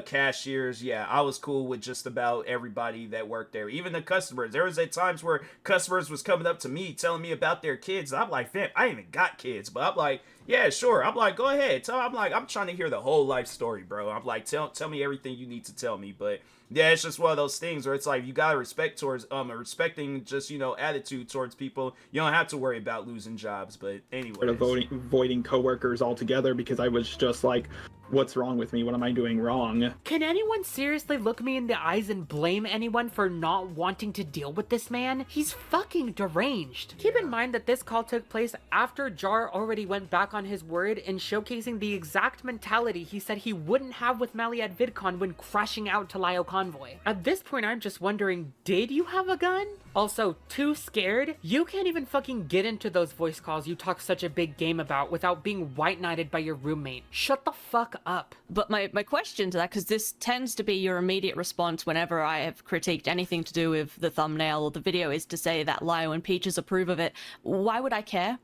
cashiers. Yeah, I was cool with just about everybody that worked there, even the customers. There was at times where customers was coming up to me telling me about their kids. I'm like, fam, I ain't even got kids, but I'm like, yeah, sure. I'm like, go ahead. I'm like, I'm trying to hear the whole life story, bro. I'm like, tell me everything you need to tell me. But yeah, it's just one of those things where it's like you gotta respect towards respecting just, you know, attitude towards people. You don't have to worry about losing jobs. But anyway, avoiding coworkers altogether because I was just like, what's wrong with me? What am I doing wrong? Can anyone seriously look me in the eyes and blame anyone for not wanting to deal with this man? He's fucking deranged. Keep in mind that this call took place after Jar already went back on his word in showcasing the exact mentality he said he wouldn't have with Mally at VidCon when crashing out to Lio Convoy. At this point, I'm just wondering, did you have a gun? Also, too scared? You can't even fucking get into those voice calls you talk such a big game about without being white-knighted by your roommate. Shut the fuck up. But my question to that, because this tends to be your immediate response whenever I have critiqued anything to do with the thumbnail or the video, is to say that Lio and Peaches approve of it. Why would I care?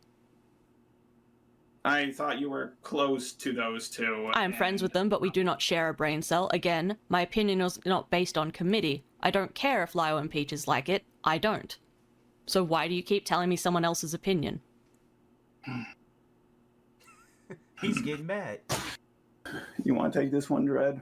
I thought you were close to those two. I am friends with them, but we do not share a brain cell. Again, my opinion is not based on committee. I don't care if Lio and Peaches like it. I don't. So why do you keep telling me someone else's opinion? He's getting mad. You want to take this one, Dread?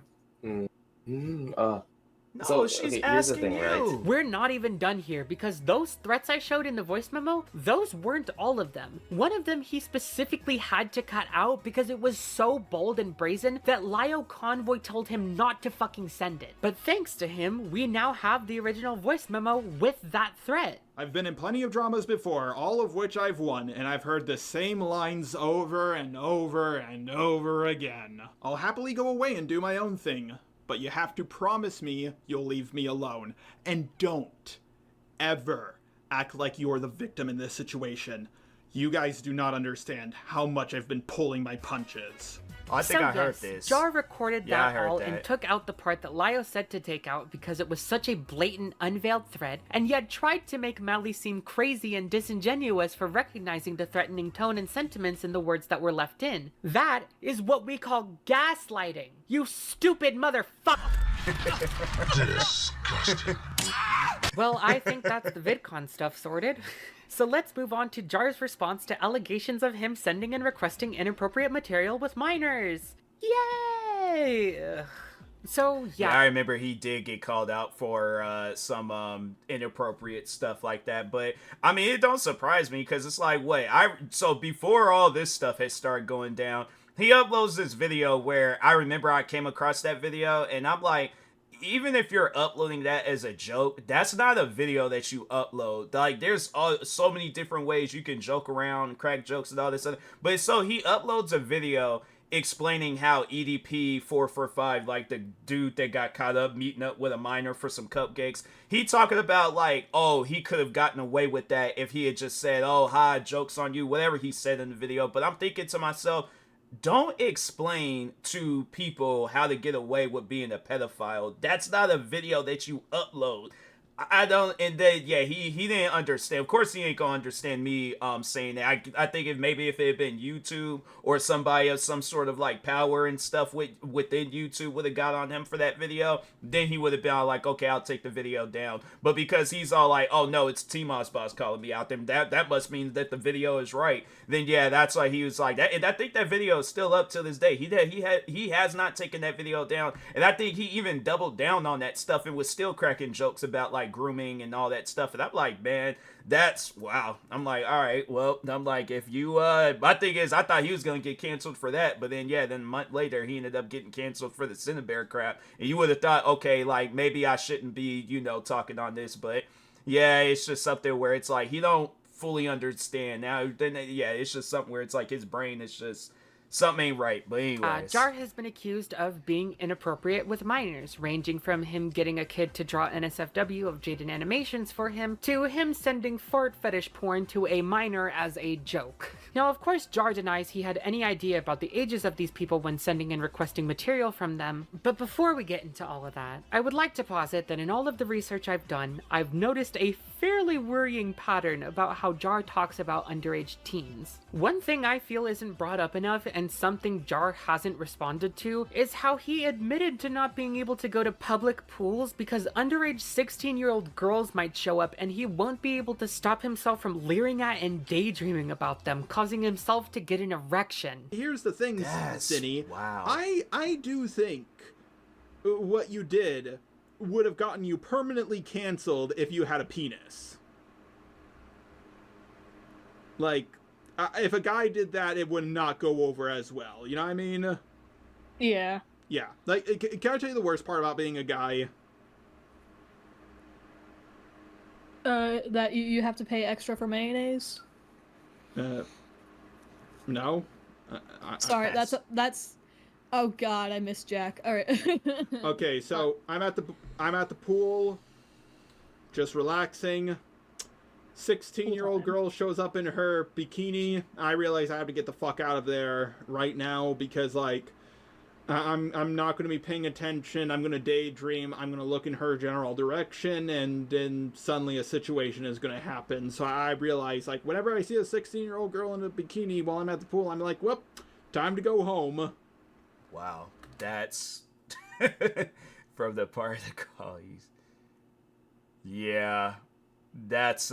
No, she's asking you. Right? We're not even done here because those threats I showed in the voice memo, those weren't all of them. One of them he specifically had to cut out because it was so bold and brazen that Lio Convoy told him not to fucking send it. But thanks to him, we now have the original voice memo with that threat. I've been in plenty of dramas before, all of which I've won, and I've heard the same lines over and over and over again. I'll happily go away and do my own thing. But you have to promise me you'll leave me alone. And don't ever act like you're the victim in this situation. You guys do not understand how much I've been pulling my punches. Oh, I think I heard this. Jar recorded that all and took out the part that Lio said to take out because it was such a blatant, unveiled threat, and yet tried to make Mally seem crazy and disingenuous for recognizing the threatening tone and sentiments in the words that were left in. That is what we call gaslighting. You stupid motherfucker! Disgusting. Well, I think that's the VidCon stuff sorted. So let's move on to Jar's response to allegations of him sending and requesting inappropriate material with minors. Yay! So, yeah. I remember he did get called out for some inappropriate stuff like that. But, I mean, it don't surprise me because it's like, wait, so before all this stuff had started going down, he uploads this video where I remember I came across that video and I'm like, even if you're uploading that as a joke, that's not a video that you upload. Like, there's so many different ways you can joke around, crack jokes and all this other. But so he uploads a video explaining how EDP 445, like the dude that got caught up meeting up with a minor for some cupcakes, he talking about like, oh, he could have gotten away with that if he had just said, oh, hi, joke's on you, whatever he said in the video. But I'm thinking to myself, don't explain to people how to get away with being a pedophile. That's not a video that you upload. I don't, and then, yeah, he didn't understand. Of course, he ain't gonna understand me saying that. I think if it had been YouTube or somebody of some sort of like power and stuff within YouTube would have got on him for that video, then he would have been all like, okay, I'll take the video down. But because he's all like, oh no, it's TMossBoss calling me out, then that must mean that the video is right. Then yeah, that's why he was like that. And I think that video is still up to this day. He has not taken that video down, and I think he even doubled down on that stuff and was still cracking jokes about like grooming and all that stuff. And I'm like, man, that's wow. I'm like, all right, well, I'm like, if you my thing is, I thought he was gonna get canceled for that, but then yeah, then a month later he ended up getting canceled for the Cinnabear crap, and you would have thought, okay, like maybe I shouldn't be, talking on this, but yeah, it's just something where it's like he don't fully understand. Now, then, yeah, it's just something where it's like his brain is just something ain't right. But anyways, Jar has been accused of being inappropriate with minors, ranging from him getting a kid to draw NSFW of Jaden animations for him, to him sending fart fetish porn to a minor as a joke. Now, of course, Jar denies he had any idea about the ages of these people when sending and requesting material from them, but before we get into all of that, I would like to posit that in all of the research I've done, I've noticed a fairly worrying pattern about how Jar talks about underage teens. One thing I feel isn't brought up enough, and something Jar hasn't responded to, is how he admitted to not being able to go to public pools because underage 16-year-old girls might show up and he won't be able to stop himself from leering at and daydreaming about them, causing himself to get an erection. Here's the thing, Cinny. Wow. I do think what you did would have gotten you permanently canceled if you had a penis. Like, if a guy did that, it would not go over as well. You know what I mean? Yeah. Yeah. Like, can I tell you the worst part about being a guy? That you have to pay extra for mayonnaise? No. Sorry, that's. Oh God, I missed Jack. All right. Okay, so I'm at the pool, just relaxing. 16-year-old girl shows up in her bikini. I realize I have to get the fuck out of there right now because, like, I'm not going to be paying attention. I'm going to daydream. I'm going to look in her general direction, and then suddenly a situation is going to happen. So I realize, like, whenever I see a 16-year-old girl in a bikini while I'm at the pool, I'm like, well, time to go home. Wow, that's from the part of the call. Yeah, that's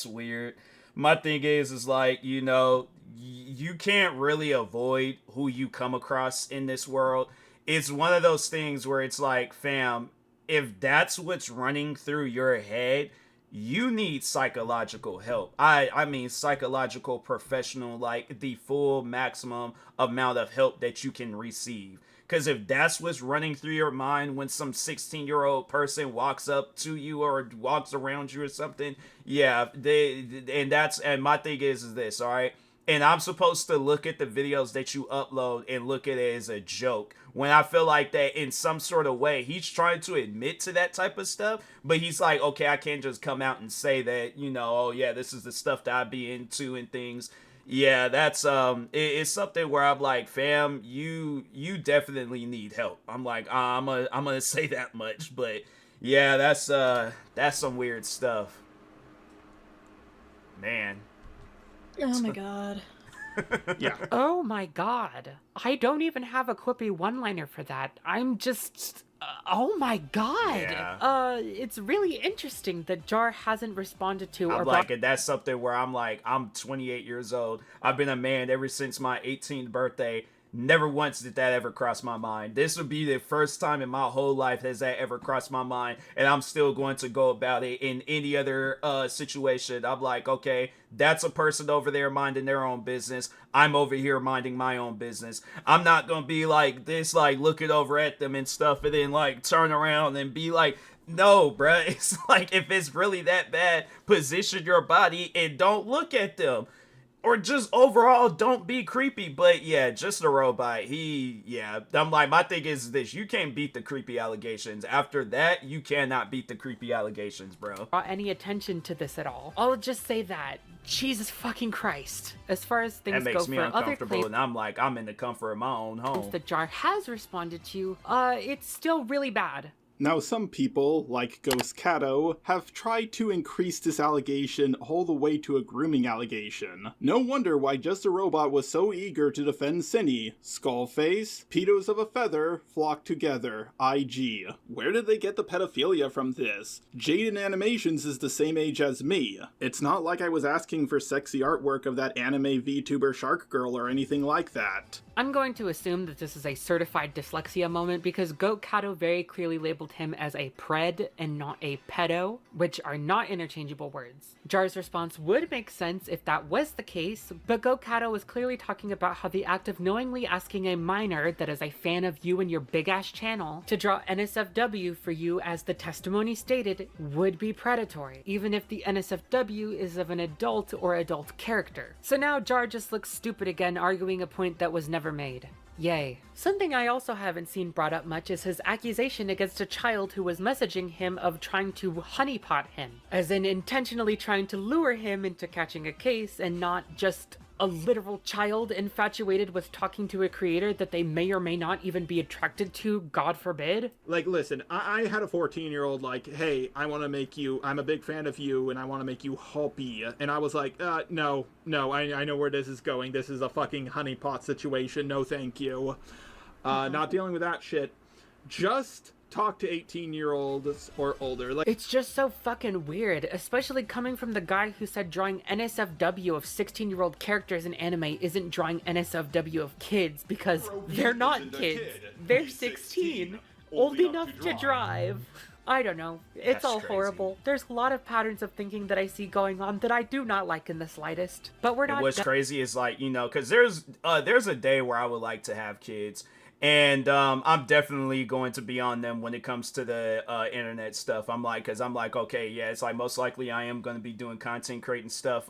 weird. My thing is like, you know, you can't really avoid who you come across in this world. It's one of those things where it's like, fam, if that's what's running through your head, you need psychological help. I mean psychological professional, like the full maximum amount of help that you can receive. Because if that's what's running through your mind when some 16-year-old person walks up to you or walks around you or something, yeah, and my thing is this, all right? And I'm supposed to look at the videos that you upload and look at it as a joke. When I feel like that in some sort of way, he's trying to admit to that type of stuff, but he's like, okay, I can't just come out and say that, you know, oh yeah, this is the stuff that I be into and things. Yeah, that's it's something where I'm like, fam, you definitely need help. I'm like, I'm gonna say that much, but yeah, that's some weird stuff, man. Oh my God. Yeah. Oh my God. I don't even have a quippy one-liner for that. I'm just... oh my God. Yeah. It's really interesting that Jar hasn't responded to I'm or... like, and that's something where I'm like, I'm 28 years old. I've been a man ever since my 18th birthday. Never once did that ever cross my mind. This would be the first time in my whole life has that ever crossed my mind, and I'm still going to go about it in any other situation. I'm like, okay, that's a person over there minding their own business. I'm over here minding my own business. I'm not going to be like this, like looking over at them and stuff, and then like turn around and be like, no, bruh. It's like, if it's really that bad, position your body and don't look at them. Or just overall, don't be creepy. But yeah, just a robot. I'm like, my thing is this. You can't beat the creepy allegations. After that, you cannot beat the creepy allegations, bro. Brought any attention to this at all. I'll just say that. Jesus fucking Christ. As far as things that go makes me for uncomfortable, other and I'm like, I'm in the comfort of my own home. that Jar has responded to, it's still really bad. Now, some people, like Ghost Cato, have tried to increase this allegation all the way to a grooming allegation. No wonder why Just a Robot was so eager to defend Cinny. Skullface, pedos of a feather, flock together, IG. Where did they get the pedophilia from this? Jaden Animations is the same age as me. It's not like I was asking for sexy artwork of that anime VTuber Shark Girl or anything like that. I'm going to assume that this is a certified dyslexia moment because Goat Kato very clearly labeled him as a pred and not a pedo, which are not interchangeable words. Jar's response would make sense if that was the case, but Goat Kato was clearly talking about how the act of knowingly asking a minor that is a fan of you and your big ass channel to draw NSFW for you, as the testimony stated, would be predatory, even if the NSFW is of an adult or adult character. So now Jar just looks stupid again, arguing a point that was never made. Yay. Something I also haven't seen brought up much is his accusation against a child who was messaging him of trying to honeypot him, as in intentionally trying to lure him into catching a case and not just a literal child infatuated with talking to a creator that they may or may not even be attracted to, God forbid. Like, listen, I had a 14-year-old like, hey, I'm a big fan of you, and I want to make you happy. And I was like, no, I know where this is going. This is a fucking honeypot situation. No, thank you. Not dealing with that shit. Just talk to 18-year-olds or older. Like, it's just so fucking weird, especially coming from the guy who said drawing NSFW of 16-year-old characters in anime isn't drawing NSFW of kids, because they're not kids. They're 16, old enough to drive. I don't know. It's all horrible. There's a lot of patterns of thinking that I see going on that I do not like in the slightest. But we're not. And what's crazy is, like, you know, because there's a day where I would like to have kids. And I'm definitely going to be on them when it comes to the internet stuff. Because I'm like, okay, yeah, it's like most likely I am going to be doing content creating stuff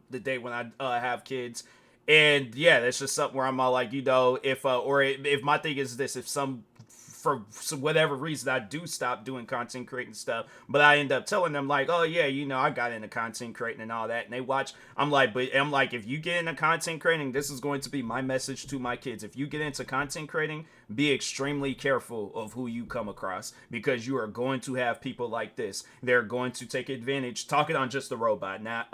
the day when I have kids. And yeah, that's just something where I'm all like, you know, if my thing is this, if for whatever reason I do stop doing content creating stuff, but I end up telling them like, oh yeah, you know, I got into content creating and all that, and they watch. I'm like, if you get into content creating, this is going to be my message to my kids. If you get into content creating, be extremely careful of who you come across, because you are going to have people like this. They're going to take advantage, talking on Just a Robot, not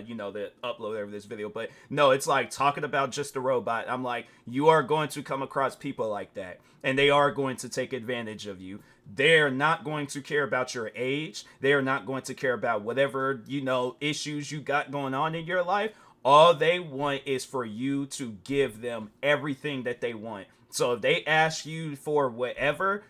you know, the uploader of this video, but no, it's like talking about Just a Robot. I'm like, you are going to come across people like that, and they are going to take advantage of you. They're not going to care about your age. They are not going to care about whatever, you know, issues you got going on in your life. All they want is for you to give them everything that they want. So if they ask you for whatever,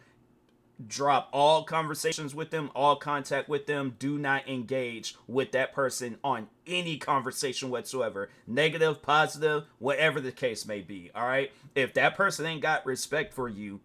drop all conversations with them, all contact with them. Do not engage with that person on any conversation whatsoever. Negative, positive, whatever the case may be, all right? If that person ain't got respect for you,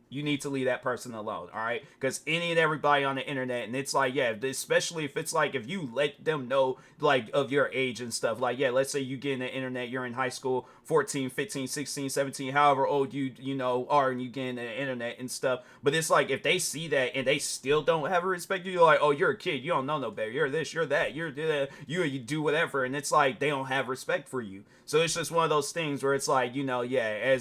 you need to leave that person alone, all right? Because any and everybody on the internet, and it's like, yeah, especially if it's like, if you let them know, like, of your age and stuff, like, yeah, let's say you get in the internet, you're in high school, 14, 15, 16, 17, however old you know are, and you get in the internet and stuff, but it's like, if they see that and they still don't have a respect, you're like, oh, you're a kid, you don't know no better, you're this, you're that, you're that, you do whatever, and it's like, they don't have respect for you. So it's just one of those things where it's like, you know, yeah,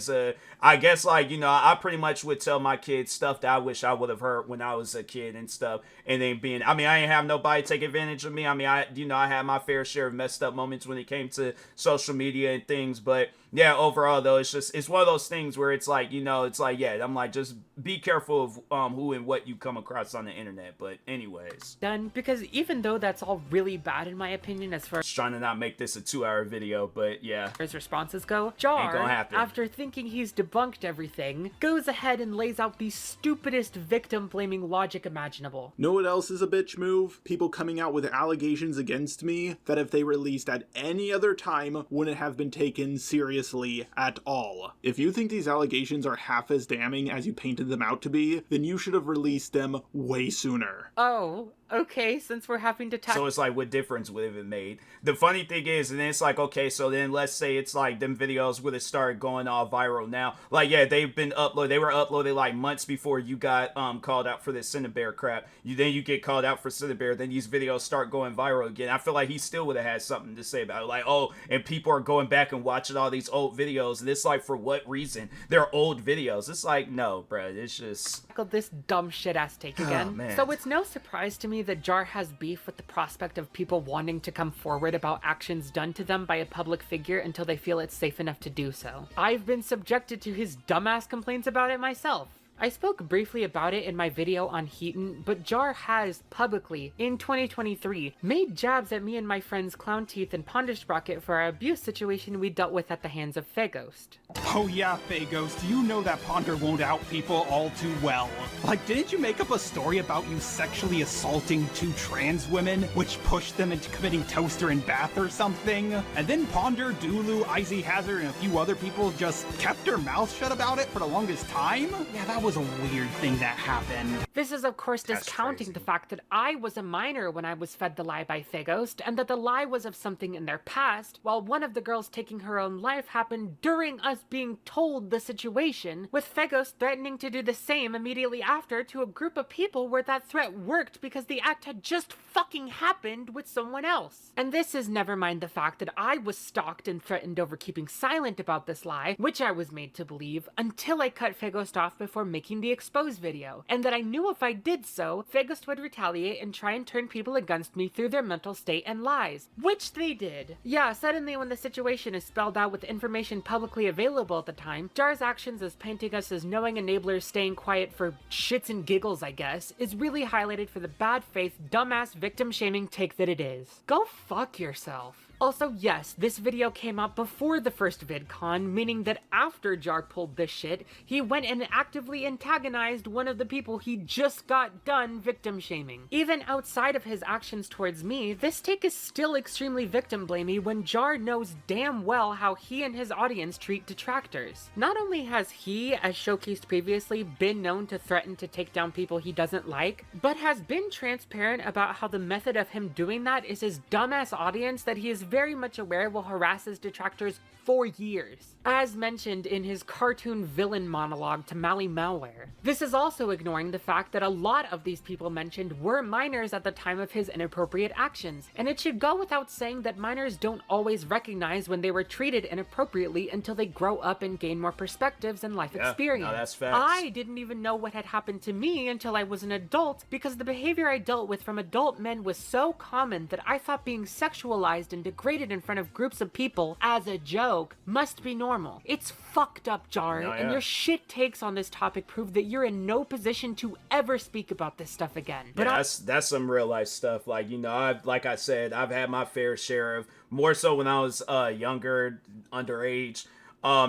I guess, like, you know, I pretty much would tell my kids stuff that I wish I would have heard when I was a kid and stuff. And then I ain't have nobody take advantage of me. I mean, I had my fair share of messed up moments when it came to social media and things. But yeah, overall though, it's one of those things where it's like, you know, it's like, yeah, I'm like, just be careful of who and what you come across on the internet. But anyways. Done, because even though that's all really bad in my opinion, as far as trying to not make this a 2-hour video, but yeah. As responses go, Jar, ain't gonna happen. After thinking he's debunked everything, goes ahead and lays out the stupidest victim-blaming logic imaginable. Know what else is a bitch move? People coming out with allegations against me that if they released at any other time wouldn't have been taken seriously at all. If you think these allegations are half as damning as you painted them out to be, then you should have released them way sooner. Oh, okay, since we're having to So it's like, what difference would have it made? The funny thing is, and then it's like, okay, so then let's say it's like them videos would have started going all viral now. Like, yeah, they were uploaded like months before you got called out for this Cinnabear crap. Then you get called out for Cinnabear, then these videos start going viral again. I feel like he still would have had something to say about it. Like, oh, and people are going back and watching all these old videos, and it's like, for what reason? They're old videos. It's like, no, bro, it's just this dumb shit ass take again. Oh, man. So it's no surprise to me that Jar has beef with the prospect of people wanting to come forward about actions done to them by a public figure until they feel it's safe enough to do so. I've been subjected to his dumbass complaints about it myself. I spoke briefly about it in my video on Heaton, but Jar has publicly, in 2023, made jabs at me and my friends Clown Teeth and Pondersprocket for our abuse situation we dealt with at the hands of Faghost. Oh yeah, Faghost, you know that Ponder won't out people all too well. Like, didn't you make up a story about you sexually assaulting 2 trans women, which pushed them into committing toaster and bath or something? And then Ponder, Dulu, Icy Hazard, and a few other people just kept their mouths shut about it for the longest time? Yeah, that was a weird thing that happened. This is of course discounting the fact that I was a minor when I was fed the lie by Faghost, and that the lie was of something in their past, while one of the girls taking her own life happened during us being told the situation, with Faghost threatening to do the same immediately after to a group of people where that threat worked because the act had just fucking happened with someone else. And this is never mind the fact that I was stalked and threatened over keeping silent about this lie, which I was made to believe, until I cut Faghost off before making the expose video, and that I knew if I did so, Faghost would retaliate and try and turn people against me through their mental state and lies, which they did. Yeah, suddenly when the situation is spelled out with information publicly available at the time, Jar's actions as painting us as knowing enablers staying quiet for shits and giggles, I guess, is really highlighted for the bad faith, dumbass victim-shaming take that it is. Go fuck yourself. Also, yes, this video came out before the first VidCon, meaning that after Jar pulled this shit, he went and actively antagonized one of the people he just got done victim-shaming. Even outside of his actions towards me, this take is still extremely victim-blamey when Jar knows damn well how he and his audience treat detractors. Not only has he, as showcased previously, been known to threaten to take down people he doesn't like, but has been transparent about how the method of him doing that is his dumbass audience that he is very much aware will harass his detractors for years, as mentioned in his cartoon villain monologue to Mally Malware. This is also ignoring the fact that a lot of these people mentioned were minors at the time of his inappropriate actions, and it should go without saying that minors don't always recognize when they were treated inappropriately until they grow up and gain more perspectives and life experience. No, that's facts. I didn't even know what had happened to me until I was an adult, because the behavior I dealt with from adult men was so common that I thought being sexualized and degraded in front of groups of people as a joke must be normal. It's fucked up, Jar, and your shit takes on this topic prove that you're in no position to ever speak about this stuff again. But yeah, that's some real life stuff. Like, you know, like I said, I've had my fair share of, more so when I was younger, underage.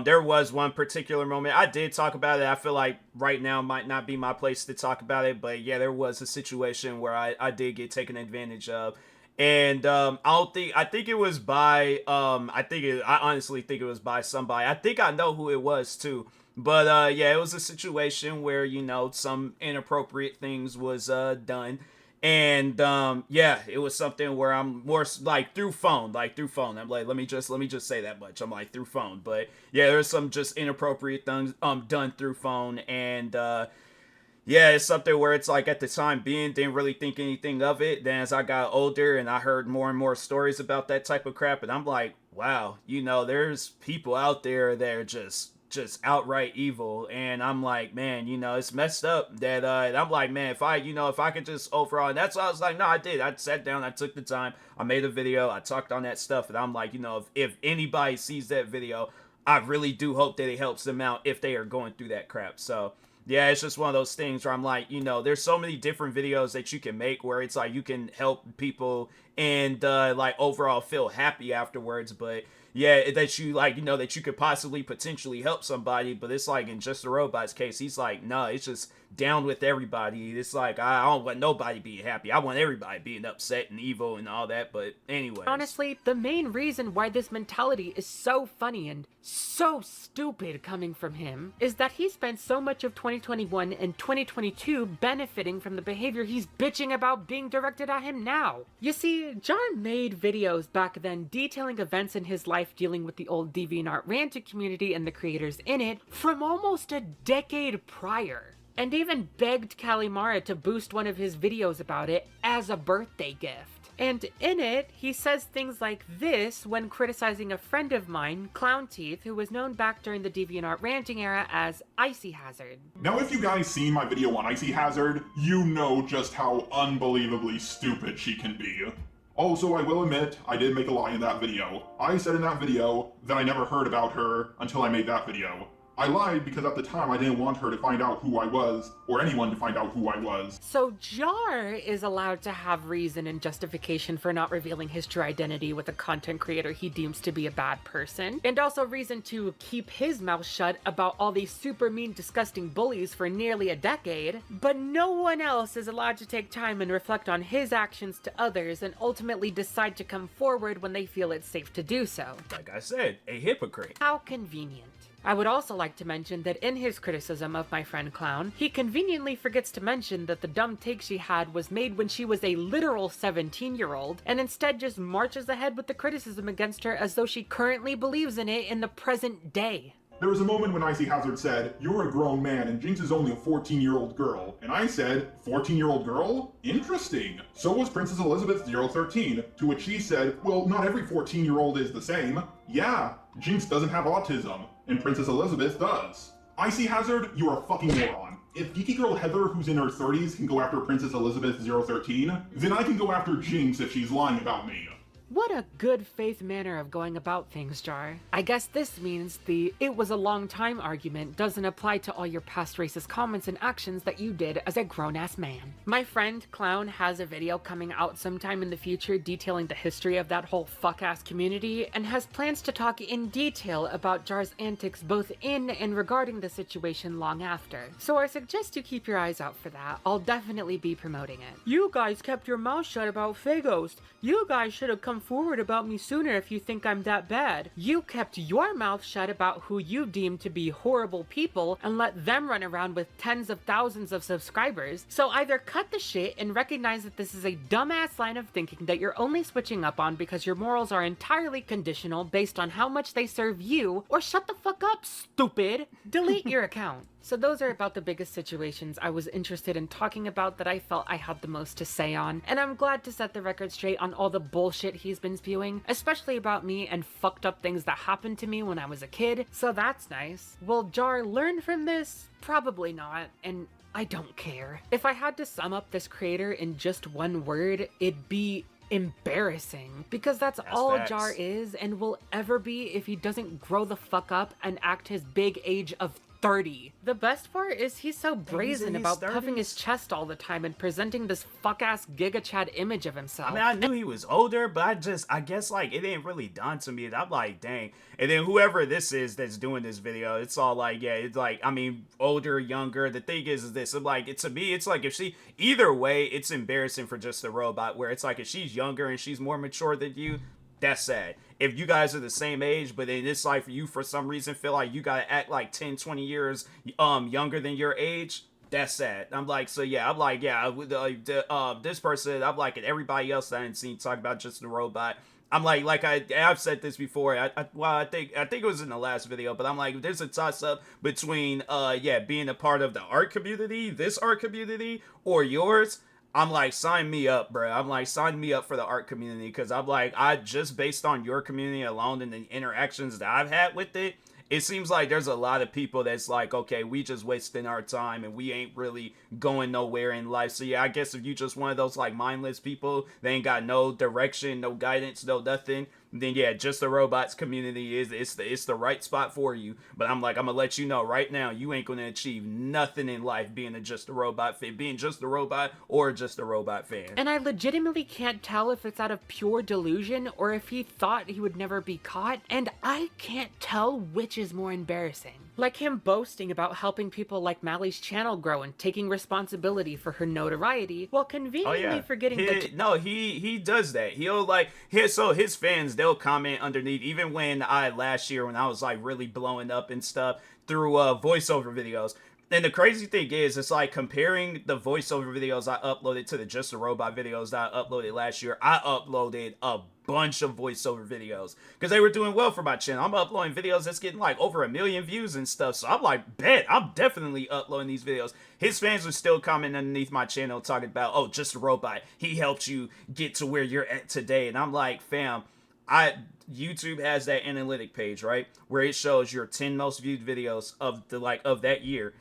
There was one particular moment I did talk about it. I feel like right now might not be my place to talk about it, but yeah, there was a situation where I did get taken advantage of. And I think it was by I honestly think it was by somebody. I think I know who it was too. But yeah, it was a situation where, you know, some inappropriate things was done. And yeah, it was something where I'm more like through phone. I'm like, let me just say that much. I'm like through phone. But yeah, there's some just inappropriate things done through phone. And yeah, it's something where it's like at the time being, didn't really think anything of it. Then as I got older and I heard more and more stories about that type of crap, and I'm like, wow, you know, there's people out there that are just outright evil. And I'm like, man, you know, it's messed up that and I'm like, man, if I could just overall, and that's why I was like, no, I did. I sat down, I took the time, I made a video, I talked on that stuff, and I'm like, you know, if anybody sees that video, I really do hope that it helps them out if they are going through that crap. So yeah, it's just one of those things where I'm like, you know, there's so many different videos that you can make where it's like you can help people and like overall feel happy afterwards. But yeah, that you like, you know, that you could possibly potentially help somebody. But it's like in Just a Robot's case, he's like, no, it's just down with everybody. It's like, I don't want nobody being happy. I want everybody being upset and evil and all that. But anyway, honestly, the main reason why this mentality is so funny and so stupid coming from him is that he spent so much of 2021 and 2022 benefiting from the behavior he's bitching about being directed at him now. You see, Jar made videos back then detailing events in his life dealing with the old DeviantArt ranted community and the creators in it from almost a decade prior, and even begged Kalimara to boost one of his videos about it as a birthday gift. And in it, he says things like this when criticizing a friend of mine, Clown Teeth, who was known back during the DeviantArt ranting era as Icy Hazard. Now if you guys seen my video on Icy Hazard, you know just how unbelievably stupid she can be. Also, I will admit, I did make a lie in that video. I said in that video that I never heard about her until I made that video. I lied because at the time I didn't want her to find out who I was, or anyone to find out who I was. So Jar is allowed to have reason and justification for not revealing his true identity with a content creator he deems to be a bad person, and also reason to keep his mouth shut about all these super mean, disgusting bullies for nearly a decade, but no one else is allowed to take time and reflect on his actions to others and ultimately decide to come forward when they feel it's safe to do so. Like I said, a hypocrite. How convenient. I would also like to mention that in his criticism of my friend Clown, he conveniently forgets to mention that the dumb take she had was made when she was a literal 17-year-old, and instead just marches ahead with the criticism against her as though she currently believes in it in the present day. There was a moment when Icy Hazard said, "You're a grown man and Jinx is only a 14-year-old girl." And I said, 14-year-old girl? Interesting. So was Princess Elizabeth 013, to which she said, well, not every 14-year-old is the same. Yeah, Jinx doesn't have autism, and Princess Elizabeth does. Icy Hazard, you're a fucking moron. If Geeky Girl Heather, who's in her 30s, can go after Princess Elizabeth 013, then I can go after Jinx if she's lying about me. What a good faith manner of going about things, Jar. I guess this means the "it was a long time" argument doesn't apply to all your past racist comments and actions that you did as a grown-ass man. My friend Clown has a video coming out sometime in the future detailing the history of that whole fuck-ass community, and has plans to talk in detail about Jar's antics both in and regarding the situation long after. So I suggest you keep your eyes out for that. I'll definitely be promoting it. You guys kept your mouth shut about Fagos. You guys should have come forward about me sooner if you think I'm that bad. You kept your mouth shut about who you deem to be horrible people and let them run around with tens of thousands of subscribers. So either cut the shit and recognize that this is a dumbass line of thinking that you're only switching up on because your morals are entirely conditional based on how much they serve you, or shut the fuck up, stupid. Delete your account. So those are about the biggest situations I was interested in talking about that I felt I had the most to say on, and I'm glad to set the record straight on all the bullshit he's been spewing, especially about me and fucked up things that happened to me when I was a kid, so that's nice. Will Jar learn from this? Probably not, and I don't care. If I had to sum up this creator in just one word, it'd be embarrassing, because that's all facts. Jar is and will ever be if he doesn't grow the fuck up and act his big age of 30. The best part is he's so brazen about puffing his chest all the time and presenting this fuck-ass Giga Chad image of himself. I mean, I knew he was older, but I guess, like, it didn't really dawn to me. I'm like, dang. And then whoever this is that's doing this video, it's all like, yeah, it's like, I mean, older, younger. The thing is this, I'm like, to me, it's like, if she, either way, it's embarrassing for Just a Robot, where it's like, if she's younger and she's more mature than you, that's sad. If you guys are the same age, but then it's like you for some reason feel like you gotta act like 10, 20 years younger than your age, that's sad. I'm like, so yeah, I'm like, yeah, with this person, I'm like, and everybody else that I didn't see talk about Just a Robot, I'm like I've said this before. I think it was in the last video, but I'm like, there's a toss up between being a part of the art community, this art community, or yours. I'm like, sign me up, bro. I'm like, sign me up for the art community, because I'm like, I just based on your community alone and the interactions that I've had with it, it seems like there's a lot of people that's like, okay, we just wasting our time and we ain't really going nowhere in life. So yeah, I guess if you just one of those like mindless people, they ain't got no direction, no guidance, no nothing, then yeah, Just a Robot's community it's the right spot for you. But I'm like, I'm gonna let you know right now, you ain't gonna achieve nothing in life being a Just a Robot fan, being Just a Robot or Just a Robot fan. And I legitimately can't tell if it's out of pure delusion or if he thought he would never be caught, and I can't tell which is more embarrassing. Like him boasting about helping people like Mally's channel grow and taking responsibility for her notoriety, while conveniently forgetting that... No, he does that. He'll like, his fans, they'll comment underneath, even when last year when I was like really blowing up and stuff through voiceover videos. And the crazy thing is, it's like comparing the voiceover videos I uploaded to the Just a Robot videos that I uploaded last year. I uploaded a bunch of voiceover videos because they were doing well for my channel. I'm uploading videos that's getting like over 1 million views and stuff. So I'm like, bet I'm definitely uploading these videos. His fans are still commenting underneath my channel talking about, oh, Just a Robot, he helped you get to where you're at today. And I'm like, fam, YouTube has that analytic page, right, where it shows your 10 most viewed videos of that year.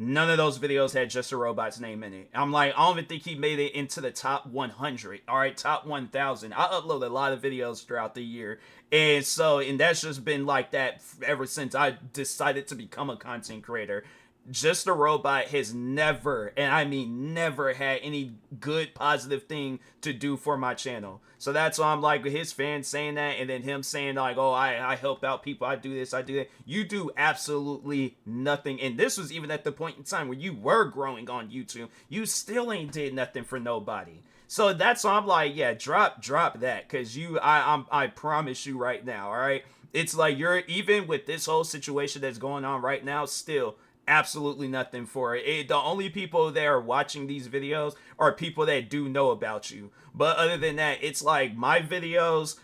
None of those videos had Just a Robot's name in it. I'm like, I don't even think he made it into the top 100. All right, top 1,000. I upload a lot of videos throughout the year. And that's just been like that ever since I decided to become a content creator. Just a Robot has never, and I mean never, had any good positive thing to do for my channel. So that's why I'm like, his fans saying that, and then him saying like, oh, I help out people, I do this, I do that. You do absolutely nothing. And this was even at the point in time where you were growing on YouTube. You still ain't did nothing for nobody. So that's why I'm like, yeah, drop that, because I promise you right now, all right? It's like, you're, even with this whole situation that's going on right now, still absolutely nothing for it. The only people that are watching these videos are people that do know about you. But other than that, it's like my videos,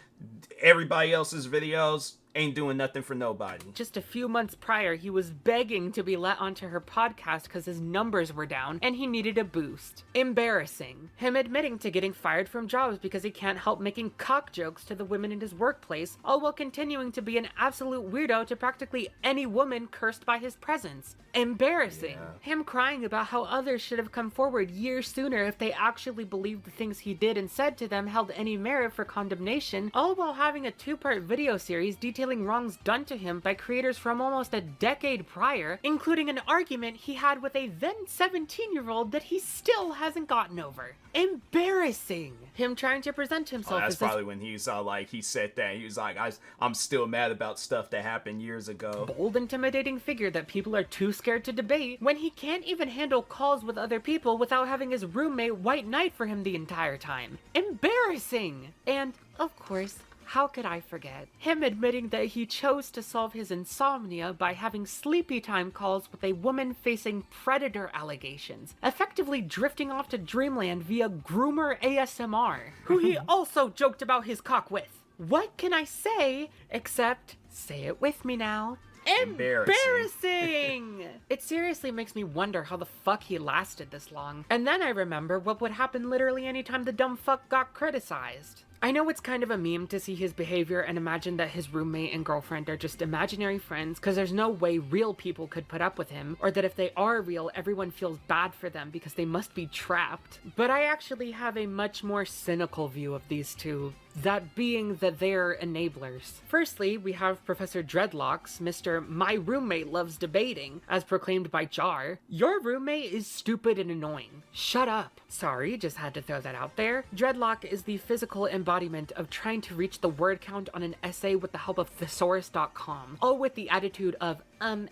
everybody else's videos ain't doing nothing for nobody. Just a few months prior, he was begging to be let onto her podcast because his numbers were down and he needed a boost. Embarrassing. Him admitting to getting fired from jobs because he can't help making cock jokes to the women in his workplace, all while continuing to be an absolute weirdo to practically any woman cursed by his presence. Embarrassing. Yeah. Him crying about how others should have come forward years sooner if they actually believed the things he did and said to them held any merit for condemnation, all while having a 2-part video series detailing wrongs done to him by creators from almost a decade prior, including an argument he had with a then 17-year-old that he still hasn't gotten over. Embarrassing. Him trying to present himself that's as probably when he saw, like, he said that. He was like, I'm still mad about stuff that happened years ago. Bold, intimidating figure that people are too scared to debate when he can't even handle calls with other people without having his roommate White Knight for him the entire time. Embarrassing. And, of course, how could I forget? Him admitting that he chose to solve his insomnia by having sleepy time calls with a woman facing predator allegations, effectively drifting off to dreamland via groomer ASMR, who he also joked about his cock with. What can I say except, say it with me now, embarrassing! It seriously makes me wonder how the fuck he lasted this long. And then I remember what would happen literally anytime the dumb fuck got criticized. I know it's kind of a meme to see his behavior and imagine that his roommate and girlfriend are just imaginary friends because there's no way real people could put up with him, or that if they are real, everyone feels bad for them because they must be trapped. But I actually have a much more cynical view of these two, that being that they're enablers. Firstly, we have Professor Dreadlocks, Mr. My Roommate Loves Debating, as proclaimed by Jar. Your roommate is stupid and annoying. Shut up. Sorry, just had to throw that out there. Dreadlock is the physical embodiment of trying to reach the word count on an essay with the help of thesaurus.com, all with the attitude of,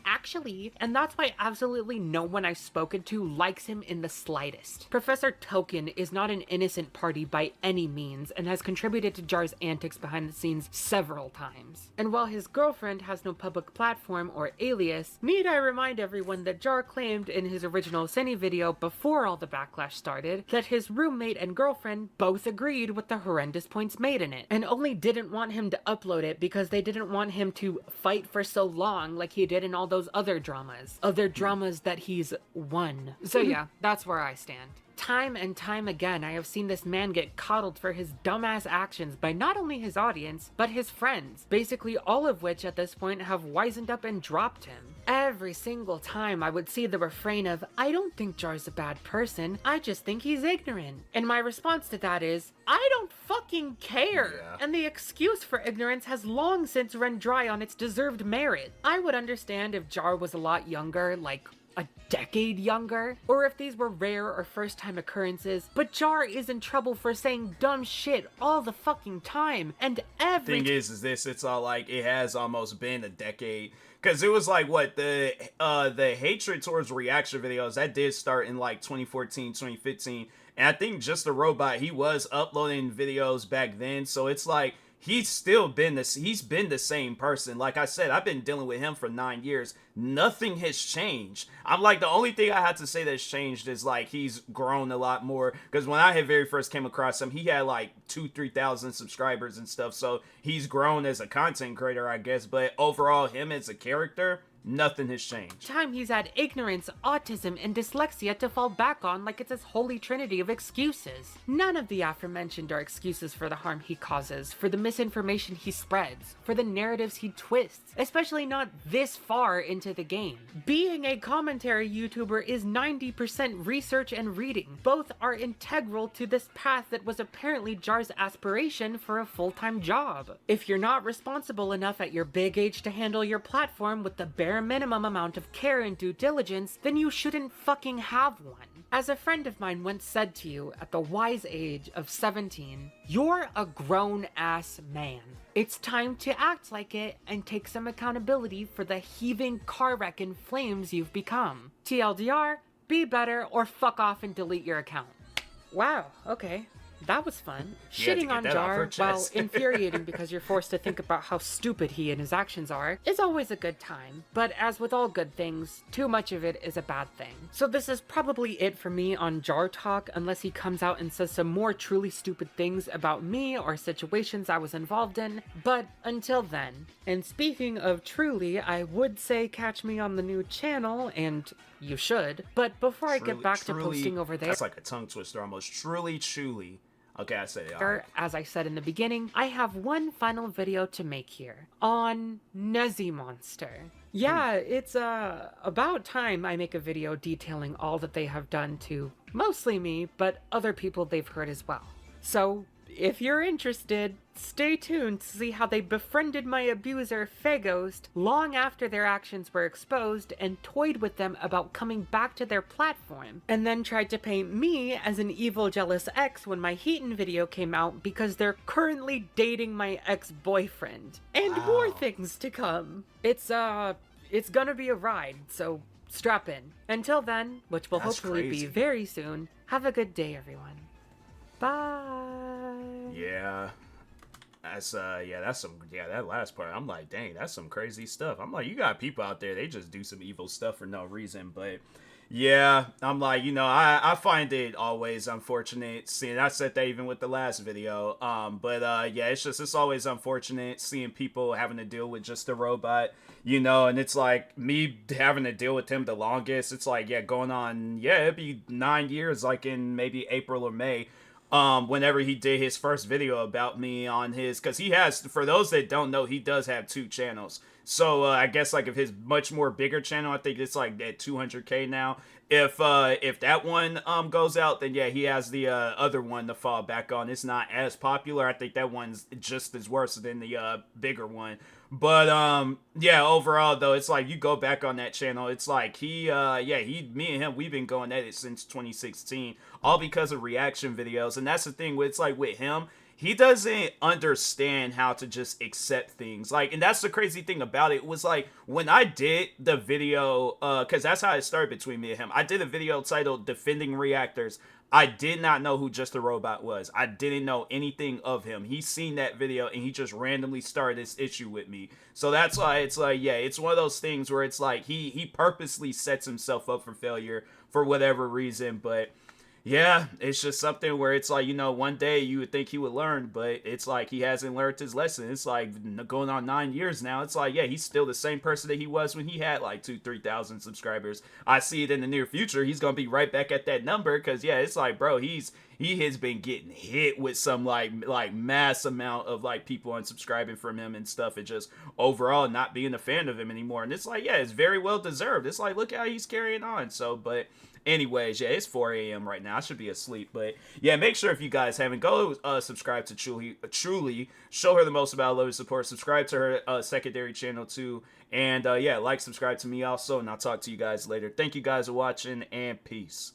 actually, and that's why absolutely no one I've spoken to likes him in the slightest. Professor Token is not an innocent party by any means, and has contributed to Jar's antics behind the scenes several times. And while his girlfriend has no public platform or alias, need I remind everyone that Jar claimed in his original Cine video before all the backlash started, that his roommate and girlfriend both agreed with the horrendous points made in it, and only didn't want him to upload it because they didn't want him to fight for so long like he did in all those other dramas that he's won. So yeah, that's where I stand. Time and time again, I have seen this man get coddled for his dumbass actions by not only his audience, but his friends, basically all of which at this point have wisened up and dropped him. Every single time I would see the refrain of, I don't think Jar's a bad person, I just think he's ignorant. And my response to that is, I don't fucking care. Yeah. And the excuse for ignorance has long since run dry on its deserved merit. I would understand if Jar was a lot younger, like a decade younger, or if these were rare or first-time occurrences, but Jar is in trouble for saying dumb shit all the fucking time, and every thing is this, it's all like, it has almost been a decade, because it was like, what, the hatred towards reaction videos, that did start in like 2014, 2015, and I think Just a Robot, he was uploading videos back then, so it's like, he's been the same person. Like I said, I've been dealing with him for 9 years. Nothing has changed. I'm like, the only thing I had to say that's changed is like he's grown a lot more. Because when I had very first came across him, he had like 2,000-3,000 subscribers and stuff. So he's grown as a content creator, I guess. But overall, him as a character, Nothing has changed. Time he's had ignorance, autism, and dyslexia to fall back on like it's his holy trinity of excuses. None of the aforementioned are excuses for the harm he causes, for the misinformation he spreads, for the narratives he twists, especially not this far into the game. Being a commentary YouTuber is 90% research and reading. Both are integral to this path that was apparently Jar's aspiration for a full-time job. If you're not responsible enough at your big age to handle your platform with the bare minimum amount of care and due diligence, then you shouldn't fucking have one. As a friend of mine once said to you at the wise age of 17, you're a grown-ass man. It's time to act like it and take some accountability for the heaving car wreck in flames you've become. TLDR, be better or fuck off and delete your account. Wow, okay. That was fun. Shitting on Jar, while infuriating because you're forced to think about how stupid he and his actions are, is always a good time. But as with all good things, too much of it is a bad thing. So this is probably it for me on Jar Talk, unless he comes out and says some more truly stupid things about me or situations I was involved in. But until then, and speaking of truly, I would say catch me on the new channel, and you should. But before I get back to posting over there... That's like a tongue twister almost. Truly. Okay, I said it. Right. As I said in the beginning, I have one final video to make here on Nezzy Monster. Yeah, it's about time I make a video detailing all that they have done to mostly me, but other people they've hurt as well. So, if you're interested, stay tuned to see how they befriended my abuser, Faghost, long after their actions were exposed and toyed with them about coming back to their platform, and then tried to paint me as an evil, jealous ex when my Heaton video came out because they're currently dating my ex-boyfriend. And more things to come. It's gonna be a ride, so strap in. Until then, which will hopefully be very soon, have a good day, everyone. Bye. Yeah. That's that last part. I'm like, dang, that's some crazy stuff. I'm like, you got people out there, they just do some evil stuff for no reason. But yeah, I'm like, I find it always unfortunate seeing, I said that even with the last video. Yeah, it's always unfortunate seeing people having to deal with just a robot, and it's like me having to deal with him the longest. It's like, going on, it'd be 9 years, like in maybe April or May. Whenever he did his first video about me on his, because he has, for those that don't know, he does have 2 channels. So I guess like if his much more bigger channel, I think it's like at 200K now. If that one goes out, then yeah, he has the other one to fall back on. It's not as popular. I think that one's just as worse than the bigger one. But yeah, overall though, it's like you go back on that channel, it's like me and him, we've been going at it since 2016, all because of reaction videos. And that's the thing with, it's like with him, he doesn't understand how to just accept things. Like, and that's the crazy thing about it. It was like when I did the video, because that's how it started between me and him. I did a video titled Defending Reactors. I did not know who Just a Robot was. I didn't know anything of him. He seen that video and he just randomly started this issue with me. So that's why it's like, yeah, it's one of those things where it's like he purposely sets himself up for failure for whatever reason. But yeah, it's just something where it's like, one day you would think he would learn, but it's like he hasn't learned his lesson. It's like going on 9 years now. It's like, yeah, he's still the same person that he was when he had like 2,000-3,000 subscribers. I see it in the near future. He's going to be right back at that number because, yeah, it's like, bro, he has been getting hit with some like mass amount of like people unsubscribing from him and stuff, and just overall not being a fan of him anymore. And it's like, yeah, it's very well deserved. It's like, look how he's carrying on. So, but anyways, yeah, it's 4 a.m. right now. I should be asleep. But yeah, make sure if you guys haven't, go subscribe to Truly. Show her the most about love and support. Subscribe to her secondary channel too. And yeah, subscribe to me also. And I'll talk to you guys later. Thank you guys for watching, and peace.